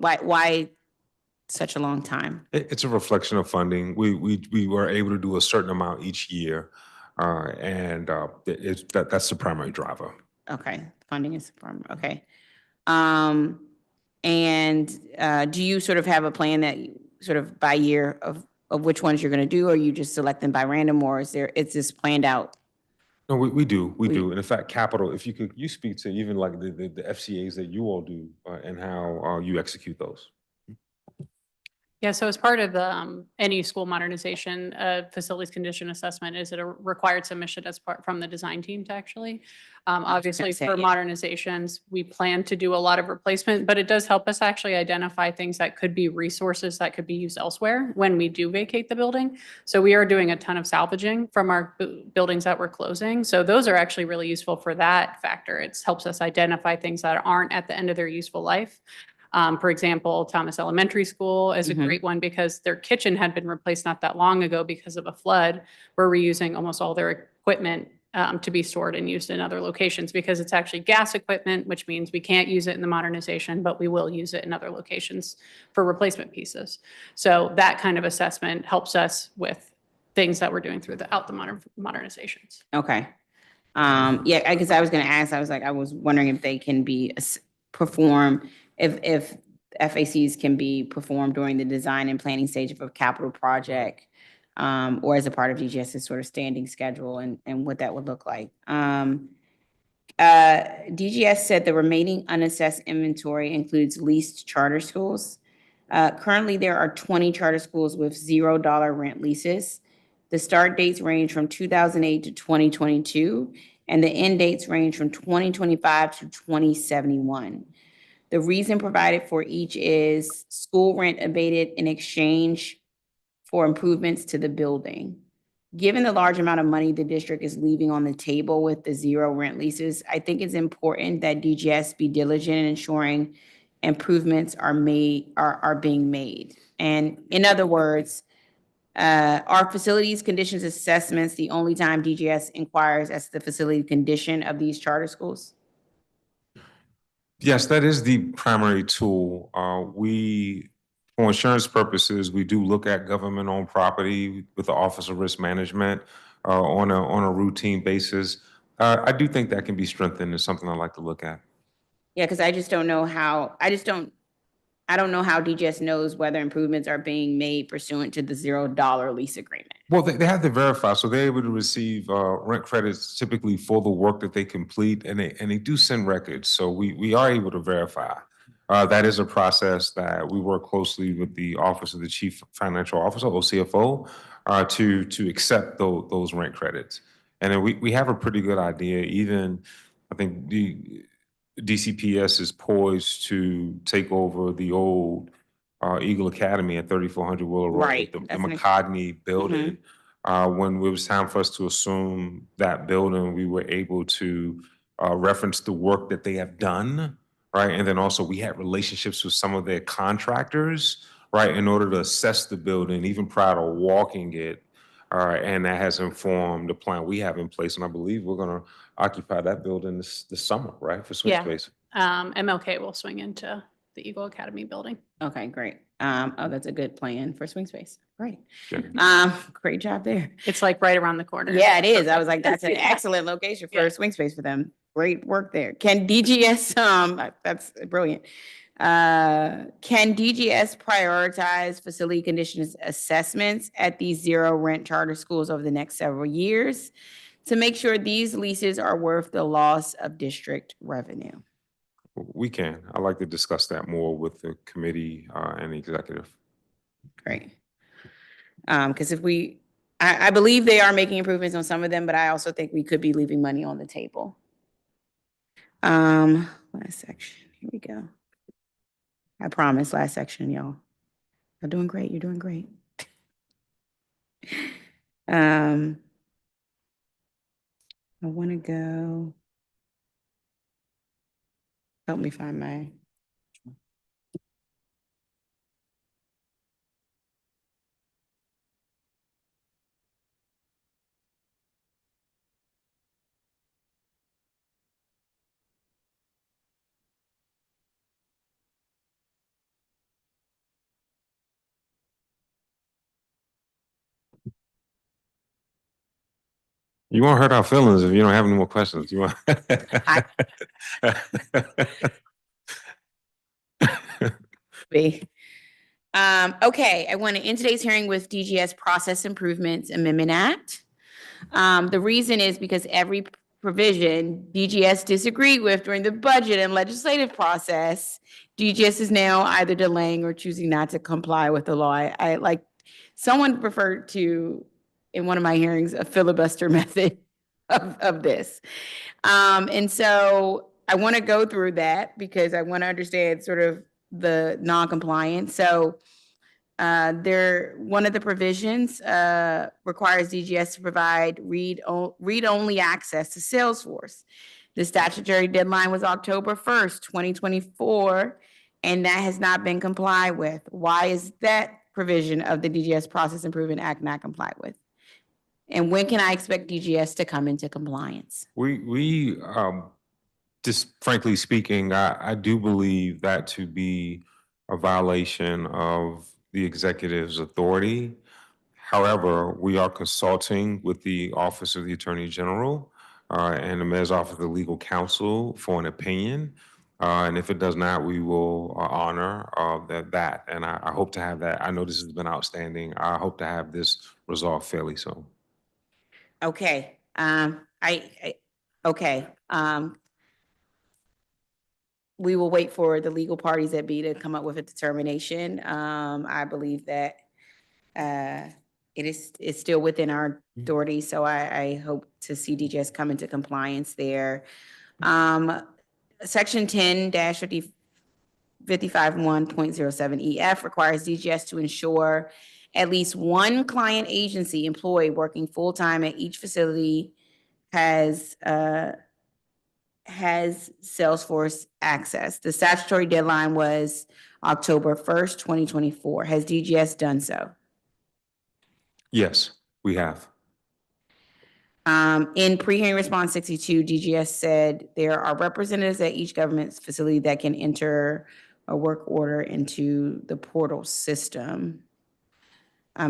time? It's a reflection of funding. We were able to do a certain amount each year, and that's the primary driver. Okay, funding is from, okay. Do you sort of have a plan that sort of by year of which ones you're gonna do, or you just select them by random, or is this planned out? No, we do. And in fact, capital, if you speak to even like the FCAs that you all do and how you execute those. Yeah, so as part of the any school modernization facilities condition assessment, is it a required submission as part from the design team to actually? Obviously, say, for yeah. modernizations, we plan to do a lot of replacement, but it does help us actually identify things that could be resources that could be used elsewhere when we do vacate the building. So we are doing a ton of salvaging from our buildings that we're closing. So those are actually really useful for that factor. It helps us identify things that aren't at the end of their useful life. For example, Thomas Elementary School is a great one because their kitchen had been replaced not that long ago because of a flood. We're reusing almost all their equipment to be stored and used in other locations because it's actually gas equipment, which means we can't use it in the modernization, but we will use it in other locations for replacement pieces. So that kind of assessment helps us with things that we're doing throughout the modernizations. Okay. Yeah, I guess I was gonna ask, I was wondering if they can be perform, if FACs can be performed during the design and planning stage of a capital project, or as a part of DGS's sort of standing schedule and what that would look like. DGS said the remaining unassessed inventory includes leased charter schools. Currently, there are 20 charter schools with $0 rent leases. The start dates range from 2008 to 2022, and the end dates range from 2025 to 2071. The reason provided for each is school rent abated in exchange for improvements to the building. Given the large amount of money the district is leaving on the table with the zero rent leases, I think it's important that DGS be diligent in ensuring improvements are being made. And in other words, are facilities conditions assessments the only time DGS inquires as to the facility condition of these charter schools? Yes, that is the primary tool. For insurance purposes, we do look at government-owned property with the Office of Risk Management on a routine basis. I do think that can be strengthened. It's something I'd like to look at. Yeah, because I don't know how DGS knows whether improvements are being made pursuant to the $0 lease agreement. Well, they have to verify, so they're able to receive rent credits typically for the work that they complete, and they do send records, so we are able to verify. That is a process that we work closely with the Office of the Chief Financial Officer, OCFO, to accept those rent credits. And then we have a pretty good idea. Even I think the DCPS is poised to take over the old Eagle Academy at 3400 Willow Road, Right, the that's next. McCodney building. When it was time for us to assume that building, we were able to reference the work that they have done, right? And then also we had relationships with some of their contractors, right, in order to assess the building even prior to walking it. And that has informed the plan we have in place. And I believe we're going to occupy that building this summer, right, for swing Yeah. space. MLK will swing into the Eagle Academy building. Okay, great. That's a good plan for swing space. Great. Yeah. Great job there. It's like right around the corner. Yeah, it is. I was like, that's an Yeah. excellent location for Yeah. a swing space for them. Great work there. Can DGS, that's brilliant. Can DGS prioritize facility conditions assessments at these zero rent charter schools over the next several years to make sure these leases are worth the loss of district revenue? We can. I'd like to discuss that more with the committee and the executive. Great. Because I believe they are making improvements on some of them, but I also think we could be leaving money on the table. Last section, here we go. I promise, last section, y'all. You're doing great, you're doing great. I want to go. Help me find my. You won't hurt our feelings if you don't have any more questions. You want? Okay, I want to end today's hearing with DGS Process Improvements Amendment Act. The reason is because every provision DGS disagreed with during the budget and legislative process, DGS is now either delaying or choosing not to comply with the law. I like, someone referred to, in one of my hearings, a filibuster method of this. And so I want to go through that because I want to understand sort of the non-compliance. So one of the provisions requires DGS to provide read-only access to Salesforce. The statutory deadline was October 1st, 2024, and that has not been complied with. Why is that provision of the DGS Process Improvement Act not complied with? And when can I expect DGS to come into compliance? We just frankly speaking, I do believe that to be a violation of the executive's authority. However, we are consulting with the Office of the Attorney General and the Mayor's Office of the Legal Counsel for an opinion. And if it does not, we will honor that. And I hope to have that. I know this has been outstanding. I hope to have this resolved fairly soon. Okay. Okay. We will wait for the legal parties at B to come up with a determination. I believe that it's still within our authority, so I hope to see DGS come into compliance there. Section 10-55.1.07 EF requires DGS to ensure at least one client agency employee working full-time at each facility has Salesforce access. The statutory deadline was October 1st, 2024. Has DGS done so? Yes, we have. In pre-hearing response 62, DGS said there are representatives at each government facility that can enter a work order into the portal system.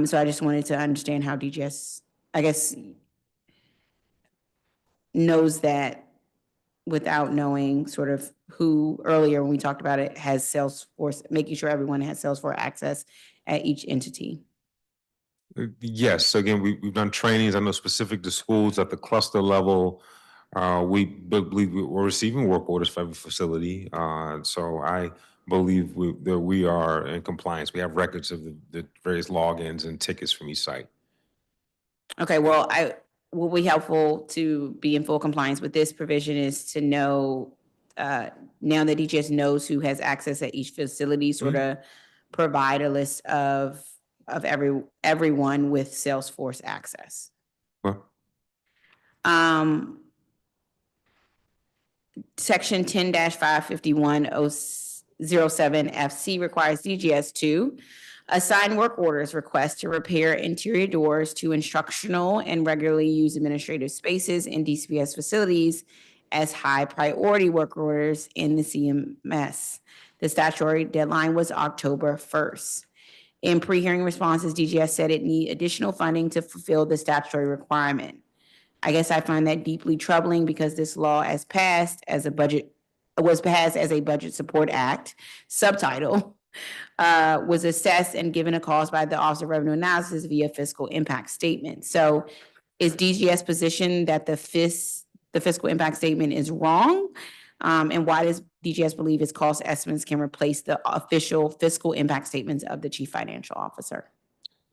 So I just wanted to understand how DGS, I guess, knows that without knowing sort of who earlier when we talked about it has Salesforce, making sure everyone has Salesforce access at each entity. Yes. So again, we've done trainings. I know specific to schools at the cluster level. We believe we're receiving work orders for every facility. So I believe that we are in compliance. We have records of the various logins and tickets from each site. Okay, well, will be helpful to be in full compliance with this provision is to know, now that DGS knows who has access at each facility, sort of provide a list of everyone with Salesforce access. Well, Section 10-551.07 FC requires DGS to assign work orders request to repair interior doors to instructional and regularly used administrative spaces in DCPS facilities as high priority work orders in the CMS. The statutory deadline was October 1st. In pre-hearing responses, DGS said it need additional funding to fulfill the statutory requirement. I guess I find that deeply troubling because this law was passed as a budget support act subtitle, was assessed and given a cost by the Office of Revenue Analysis via fiscal impact statement. So is DGS position that the fiscal impact statement is wrong? And why does DGS believe its cost estimates can replace the official fiscal impact statements of the chief financial officer?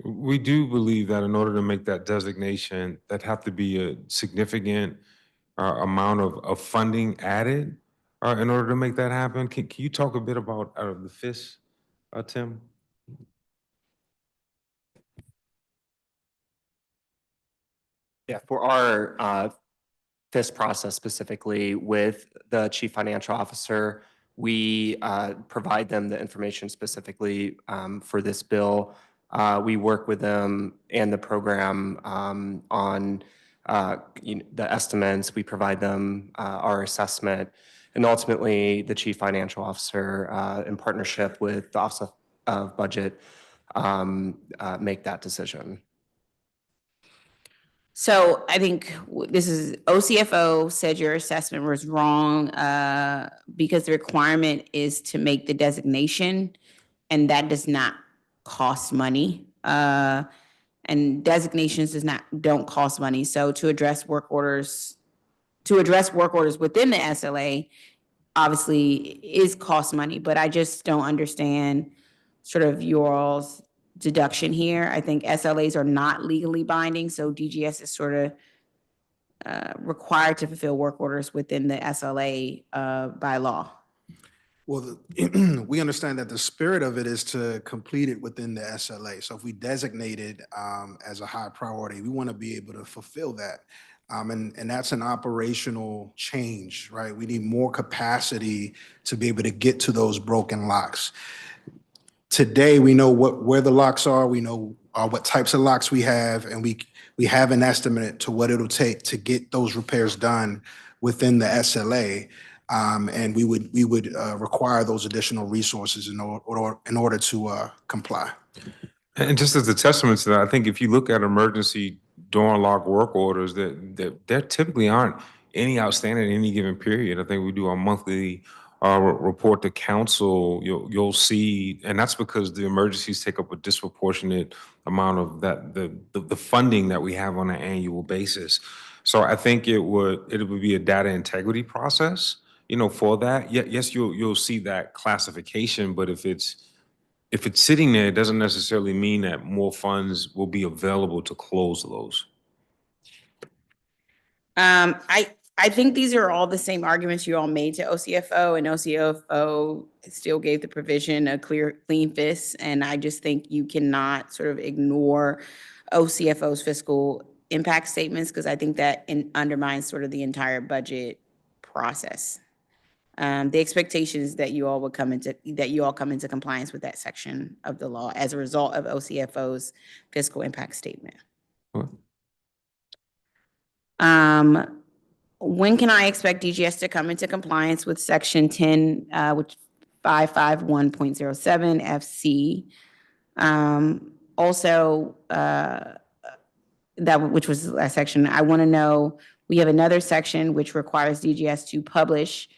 We do believe that in order to make that designation, that have to be a significant amount of funding added in order to make that happen. Can you talk a bit about the FIS, Tim? Yeah, for our FIS process specifically with the chief financial officer, we provide them the information specifically for this bill. We work with them and the program on the estimates. We provide them our assessment, and ultimately the chief financial officer in partnership with the Office of Budget make that decision. So I think this is OCFO said your assessment was wrong because the requirement is to make the designation, and that does not cost money. And designations don't cost money. So to address work orders within the SLA obviously is cost money, but I just don't understand sort of your all's deduction here. I think SLAs are not legally binding, so DGS is sort of required to fulfill work orders within the SLA by law. Well, we understand that the spirit of it is to complete it within the SLA. So if we designate it as a high priority, we want to be able to fulfill that. And that's an operational change, right? We need more capacity to be able to get to those broken locks. Today, we know where the locks are, we know what types of locks we have, and we have an estimate to what it'll take to get those repairs done within the SLA. And we would require those additional resources in order to comply. And just as a testament to that, I think if you look at emergency door lock work orders, that there typically aren't any outstanding in any given period. I think we do our monthly report to council. You'll see, and that's because the emergencies take up a disproportionate amount of the funding that we have on an annual basis. So I think it would be a data integrity process, for that. Yes, you'll see that classification, but if it's sitting there, it doesn't necessarily mean that more funds will be available to close those. I think these are all the same arguments you all made to OCFO, and OCFO still gave the provision a clean FIS, and I just think you cannot sort of ignore OCFO's fiscal impact statements, because I think that undermines sort of the entire budget process. The expectation is that you all come into compliance with that section of the law as a result of OCFO's fiscal impact statement. When can I expect DGS to come into compliance with section 10, which 551.07 FC? Also, which was the last section, I want to know, we have another section which requires DGS to publish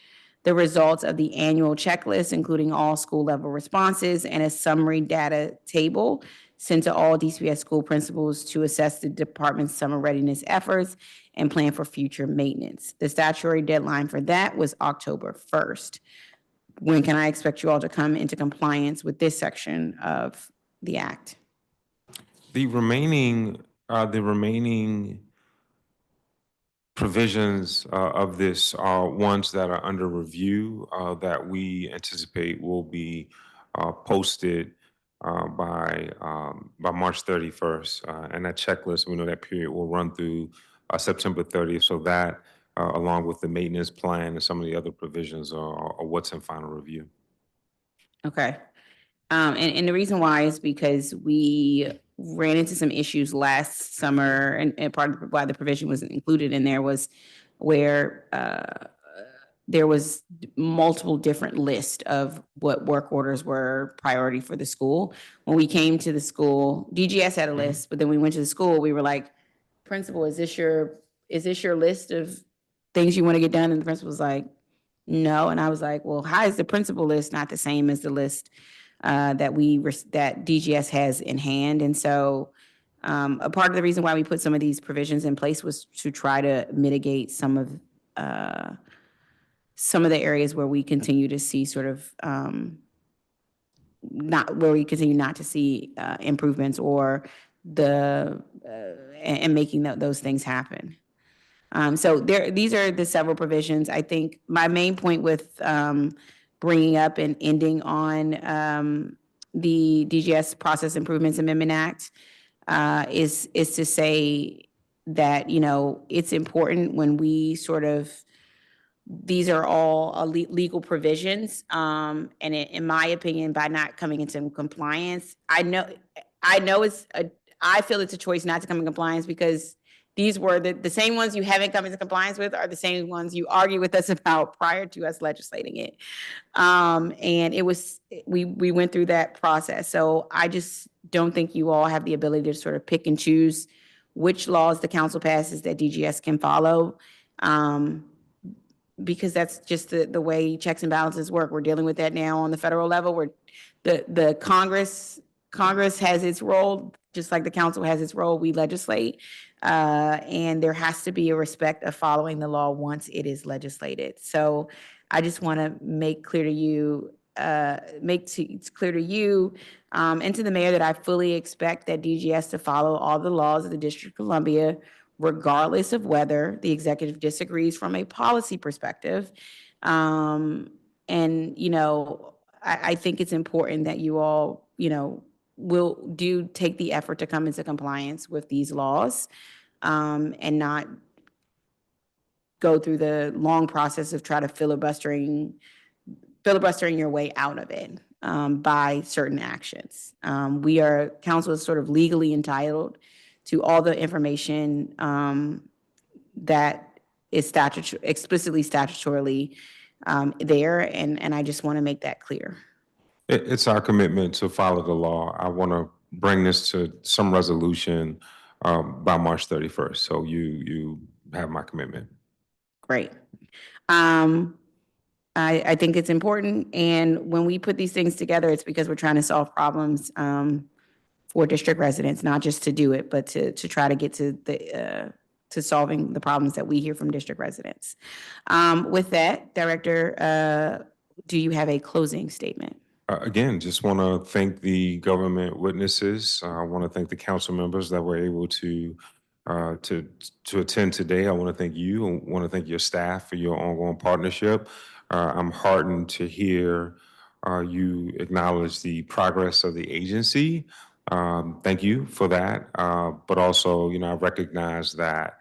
the results of the annual checklist, including all school level responses, and a summary data table sent to all DCPS school principals to assess the department's summer readiness efforts and plan for future maintenance. The statutory deadline for that was October 1st. When can I expect you all to come into compliance with this section of the act? The remaining provisions of this are ones that are under review that we anticipate will be posted by March 31st. And that checklist, we know that period will run through September 30th. So that, along with the maintenance plan and some of the other provisions are what's in final review. Okay. And the reason why is because we ran into some issues last summer, and part of why the provision was included in there was where there was multiple different lists of what work orders were priority for the school. When we came to the school, DGS had a list, but then we went to the school, we were like, principal, is this your list of things you want to get done? And the principal was like, no. And I was like, well, how is the principal list not the same as the list that DGS has in hand? And so a part of the reason why we put some of these provisions in place was to try to mitigate some of some of the areas where we continue to see sort of not to see improvements or and making those things happen. So these are the several provisions. I think my main point with bringing up and ending on the DGS Process Improvements Amendment Act is to say that, you know, it's important when we sort of, these are all legal provisions. And in my opinion, by not coming into compliance, I feel it's a choice not to come in compliance because these were the same ones you haven't come into compliance with are the same ones you argue with us about prior to us legislating it. And it was, we went through that process. So I just don't think you all have the ability to sort of pick and choose which laws the council passes that DGS can follow. Because that's just the way checks and balances work. We're dealing with that now on the federal level where the Congress has its role, just like the council has its role, we legislate. And there has to be a respect of following the law once it is legislated. So I just want to make clear to you, it's clear to you and to the mayor that I fully expect that DGS to follow all the laws of the District of Columbia, regardless of whether the executive disagrees from a policy perspective. And, you know, I think it's important that you all, you know, will take the effort to come into compliance with these laws and not go through the long process of try to filibustering your way out of it by certain actions. Council is sort of legally entitled to all the information that is explicitly statutorily there, and I just want to make that clear. It's our commitment to follow the law. I want to bring this to some resolution by March 31st. So you have my commitment. Great. I think it's important, and when we put these things together, it's because we're trying to solve problems for district residents, not just to do it, but to try to get to solving the problems that we hear from district residents. With that, Director, do you have a closing statement? Again, just want to thank the government witnesses. I want to thank the council members that were able to attend today. I want to thank you. I want to thank your staff for your ongoing partnership. I'm heartened to hear you acknowledge the progress of the agency. Thank you for that. But also, you know, I recognize that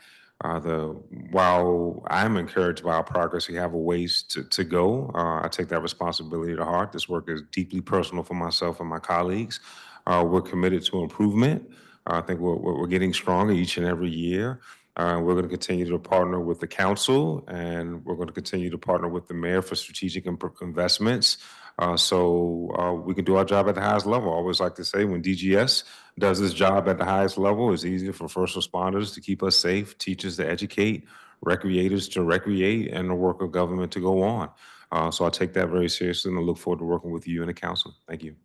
while I'm encouraged by our progress, we have a ways to go. I take that responsibility to heart. This work is deeply personal for myself and my colleagues. We're committed to improvement. I think we're getting stronger each and every year. We're going to continue to partner with the council, and we're going to continue to partner with the mayor for strategic investments so we can do our job at the highest level. I always like to say when DGS does its job at the highest level, it's easier for first responders to keep us safe, teachers to educate, recreators to recreate, and the work of government to go on. So I take that very seriously, and I look forward to working with you and the council. Thank you.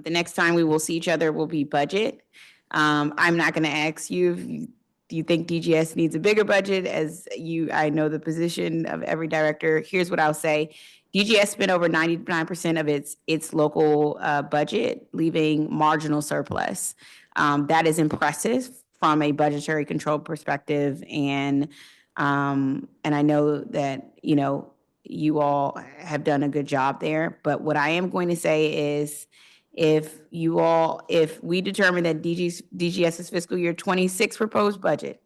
The next time we will see each other will be budget. I'm not going to ask you do you think DGS needs a bigger budget? I know the position of every director. Here's what I'll say. DGS spent over 99% of its local budget, leaving marginal surplus. That is impressive from a budgetary control perspective, and I know that, you know, you all have done a good job there. But what I am going to say is, if we determine that DGS's fiscal year 26 proposed budget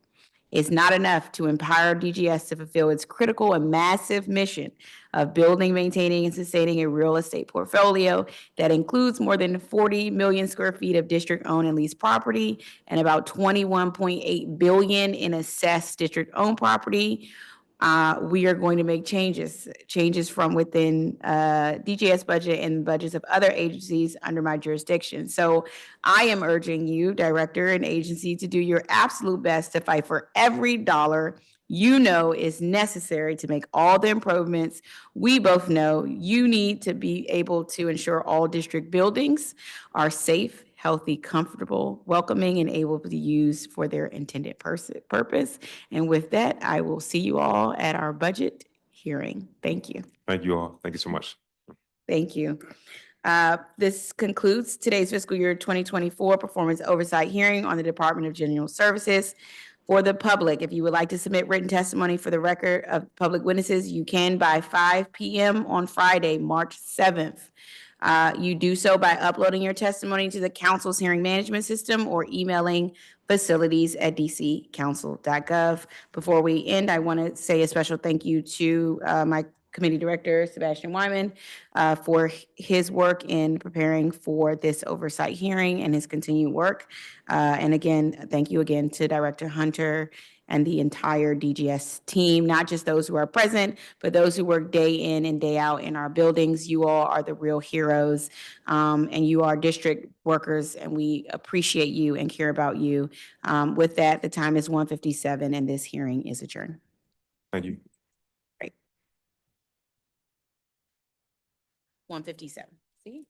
is not enough to empower DGS to fulfill its critical and massive mission of building, maintaining, and sustaining a real estate portfolio that includes more than 40 million square feet of district-owned and leased property and about 21.8 billion in assessed district-owned property, we are going to make changes from within DGS budget and budgets of other agencies under my jurisdiction. So I am urging you, director and agency, to do your absolute best to fight for every dollar you know is necessary to make all the improvements we both know you need to be able to ensure all district buildings are safe, healthy, comfortable, welcoming, and able to be used for their intended purpose. And with that, I will see you all at our budget hearing. Thank you. Thank you all. Thank you so much. Thank you. This concludes today's fiscal year 2024 performance oversight hearing on the Department of General Services. For the public, if you would like to submit written testimony for the record of public witnesses, you can by 5 p.m. on Friday, March 7th. You do so by uploading your testimony to the council's hearing management system or emailing facilities@dccouncil.gov. Before we end, I want to say a special thank you to my committee director, Sebastian Wyman, for his work in preparing for this oversight hearing and his continued work. And again, thank you again to Director Hunter and the entire DGS team, not just those who are present, but those who work day in and day out in our buildings. You all are the real heroes, and you are district workers, and we appreciate you and care about you. With that, the time is 1:57 and this hearing is adjourned. Thank you. 1:57. See?